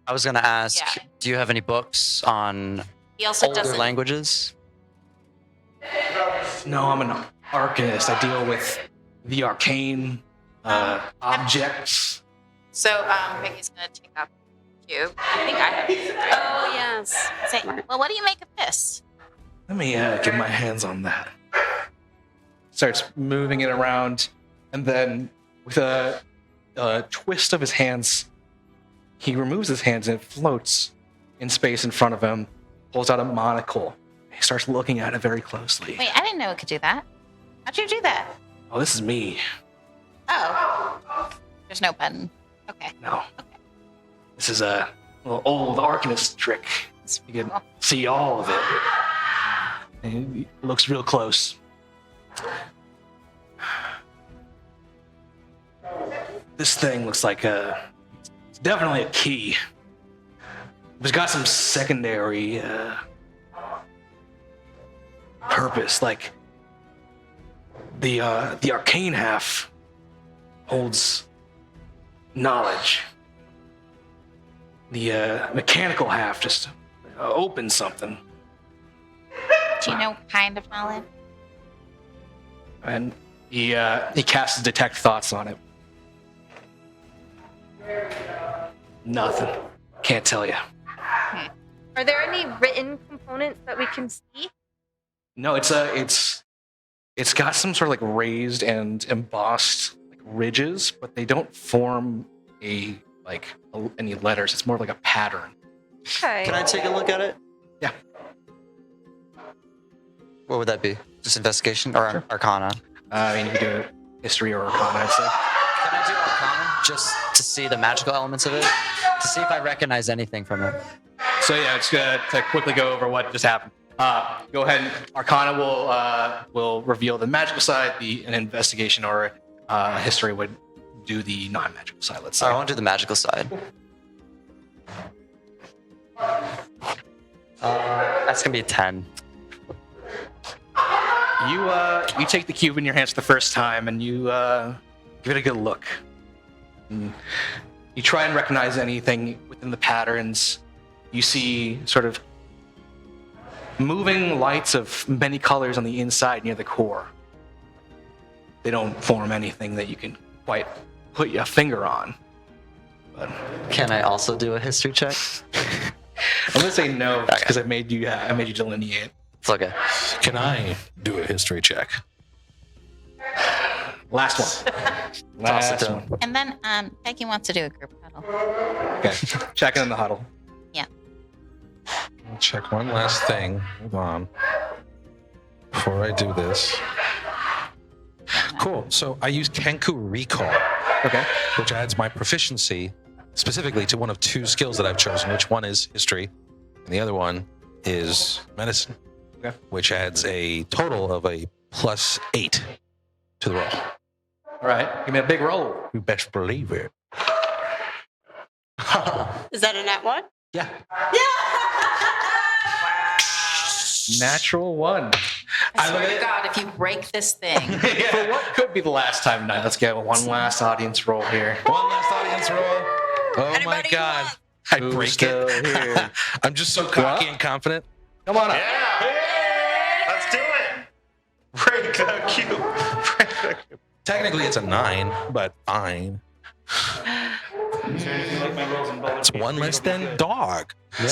I was gonna ask. Yeah. Do you have any books on He also older doesn't. languages? No, I'm an arcanist. I deal with the arcane objects. So Peggy's gonna take off the cube. I think I have. Oh, yes. Say, well, what do you make of this? Let me get my hands on that. Starts moving it around, and then with a twist of his hands, he removes his hands and it floats in space in front of him, pulls out a monocle. He starts looking at it very closely. Wait, I didn't know it could do that. How'd you do that? Oh, this is me. Oh, there's no button. Okay. No. This is a little old arcanist trick. You can see all of it. And it looks real close. This thing looks like it's definitely a key. It's got some secondary purpose, like the arcane half holds knowledge. The mechanical half just opens something. Do you know kind of knowledge? And he casts detect thoughts on it. Nothing. Can't tell you. Are there any written components that we can see? No, it's got some sort of like raised and embossed like ridges, but they don't form any letters. It's more like a pattern. Okay. Can I take a look at it? Yeah. What would that be? Just investigation or arcana? I mean, you can do history or arcana, I'd say. Can I do arcana just to see the magical elements of it? To see if I recognize anything from it. So yeah, just to quickly go over what just happened. Go ahead. And arcana will reveal the magical side. An investigation or history would do the non-magical side. Let's say. I want to do the magical side. That's gonna be a 10. You take the cube in your hands for the first time, and you give it a good look. And you try and recognize anything within the patterns. You see sort of moving lights of many colors on the inside near the core. They don't form anything that you can quite put your finger on. But Can I also do a history check? I'm gonna say no because I made you delineate. It's okay. Can I do a history check? Last one. Last one. And then Peggy wants to do a group huddle. Okay. Checking in the huddle. Yeah. I'll check one last thing. Hold on. Before I do this. Cool. So I use Kenku Recall. Okay. Which adds my proficiency specifically to one of two skills that I've chosen, which one is history, and the other one is medicine, okay. Which adds a total of a +8 to the roll. All right. Give me a big roll. You best believe it. Is that a nat one? Yeah. Natural one. I swear to God, if you break this thing. For what could be the last time tonight? Let's get one last audience roll here. One last audience roll. Oh my Anybody God. want? I Who's break still it. here? I'm just so cocky and confident. Come on up. Yeah. Let's do it. Break the cube. Break the cube. Technically, it's a 9, but fine. It's one less than dog. Yeah.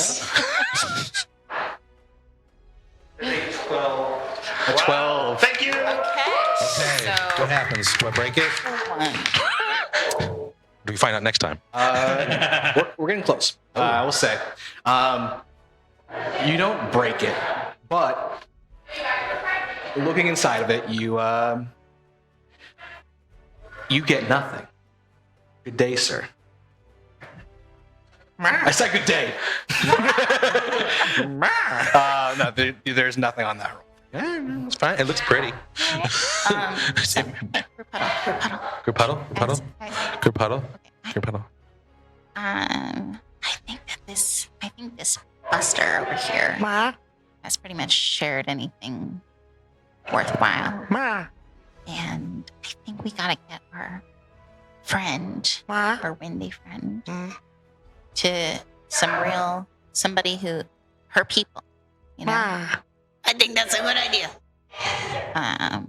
A 12. Thank you. Okay. Okay. So What happens? Do I break it? one. Do we find out next time? We're getting close. I will say. You don't break it, but looking inside of it, you get nothing. Good day, sir. I said good day. No, there's nothing on that roll. Yeah, it's fine. It looks pretty. So, Group huddle. Group huddle. I think this Buster over here has pretty much shared anything worthwhile. And I think we gotta get our friend, our windy friend, to somebody who, her people, you know? I think that's a good idea. I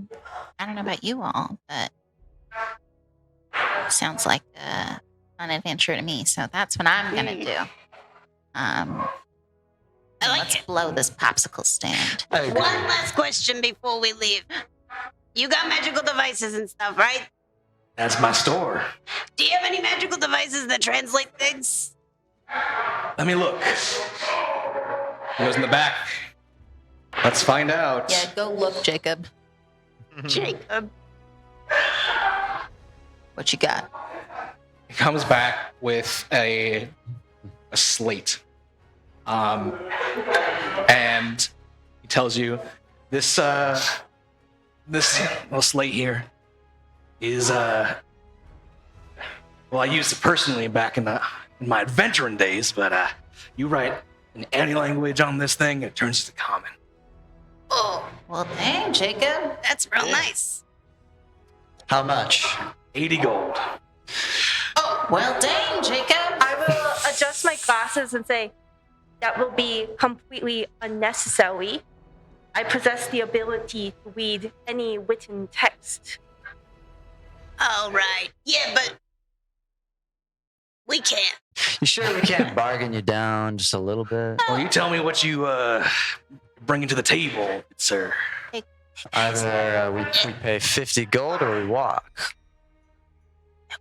don't know about you all, but sounds like an adventure to me. So that's what I'm gonna do. Let's blow this popsicle stand. One last question before we leave. You got magical devices and stuff, right? That's my store. Do you have any magical devices that translate things? Let me look. He goes in the back. Let's find out. Yeah, go look, Jacob. Jacob. What you got? He comes back with a slate. And he tells you this little slate here is well, I used it personally back in my adventuring days, but you write in any language on this thing, it turns to common. Oh, Well, dang, Jacob. that's real nice. How much? 80 gold. Well, dang, Jacob. I will adjust my glasses and say, that will be completely unnecessary. I possess the ability to read any written text. All right. Yeah, but we can't. You sure we can't bargain you down just a little bit? Well, you tell me what you bring to the table, sir. Either we pay 50 gold or we walk.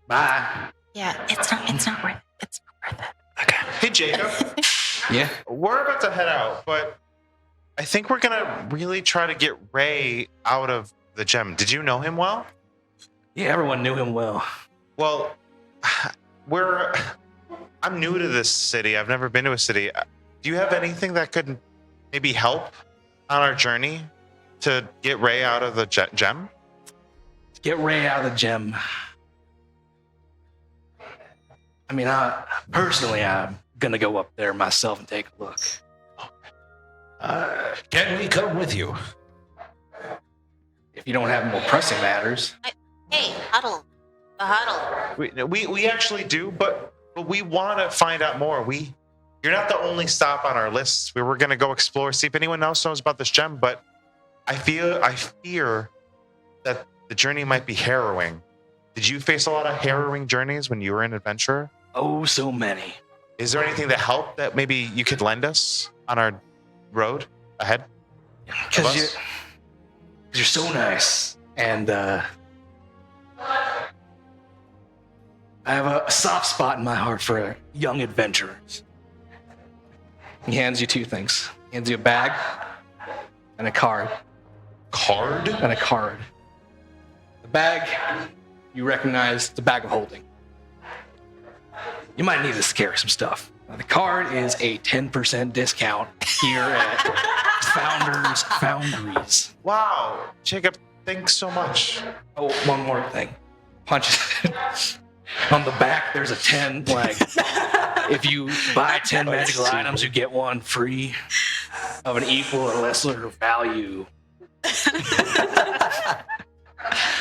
Bye. Yeah, it's not worth it. It's not worth it. Okay. Hey, Jacob. Yeah. We're about to head out, but I think we're gonna really try to get Ray out of the gem. Did you know him well? Yeah, everyone knew him well. Well, I'm new to this city. I've never been to a city. Do you have anything that could maybe help on our journey to get Ray out of the gem? Get Ray out of the gem. I mean, personally, I'm gonna go up there myself and take a look. Can we come with you? If you don't have more pressing matters. Hey, huddle. The huddle. We actually do, but we want to find out more. You're not the only stop on our list. We were gonna go explore, see if anyone else knows about this gem, but I fear that the journey might be harrowing. Did you face a lot of harrowing journeys when you were an adventurer? Oh, so many. Is there anything that helped that maybe you could lend us on our road ahead? Because you're so nice, and I have a soft spot in my heart for young adventurers. He hands you two things. He hands you a bag and a card. Card? And a card. The bag, you recognize it's a bag of holding. You might need to carry some stuff. Now, the card is a 10% discount here at Founders Foundries. Wow, Jacob, thanks so much. Oh, one more thing. Punch on the back. There's a 10. Like, if you buy 10 magical items, you get one free of an equal or lesser value.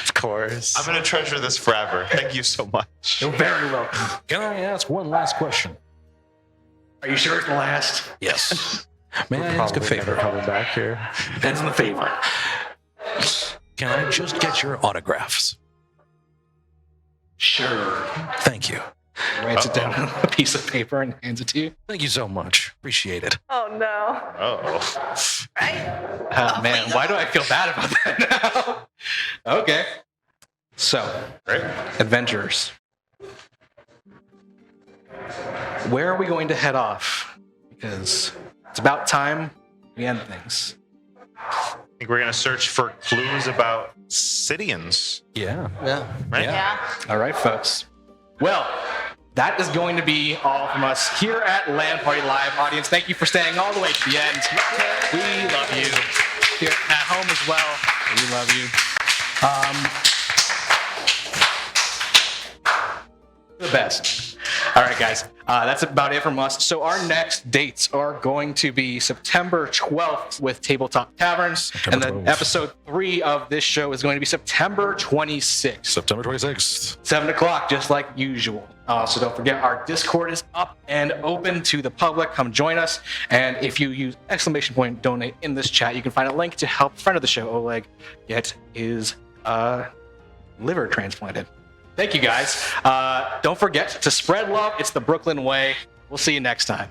Of course. I'm gonna treasure this forever. Thank you so much. You're very welcome. Can I ask one last question? Are you sure it's the last? Yes. May I ask a favor? Coming back here. Depends on the favor. Can I just get your autographs? Sure. Thank you. Writes it down on a piece of paper and hands it to you. Thank you so much. Appreciate it. Oh no. Oh. Oh, man, why do I feel bad about that now? Okay. So, Great. adventurers. Where are we going to head off? Because it's about time we end things. I think we're gonna search for clues about Sidians. Yeah. Yeah. Right? Yeah. All right, folks. Well, that is going to be all from us here at LANParty Live. Audience, thank you for staying all the way to the end. We love you. here at home as well. We love you. The best. All right, guys. That's about it from us. So our next dates are going to be September 12th with Tabletop Taverns. And then episode 3 of this show is going to be September 26th. September 26th. 7 o'clock, just like usual. So don't forget, our Discord is up and open to the public. Come join us. And if you use !donate in this chat, you can find a link to help friend of the show, Oleg, get his liver transplanted. Thank you, guys. Don't forget to spread love. It's the Brooklyn way. We'll see you next time.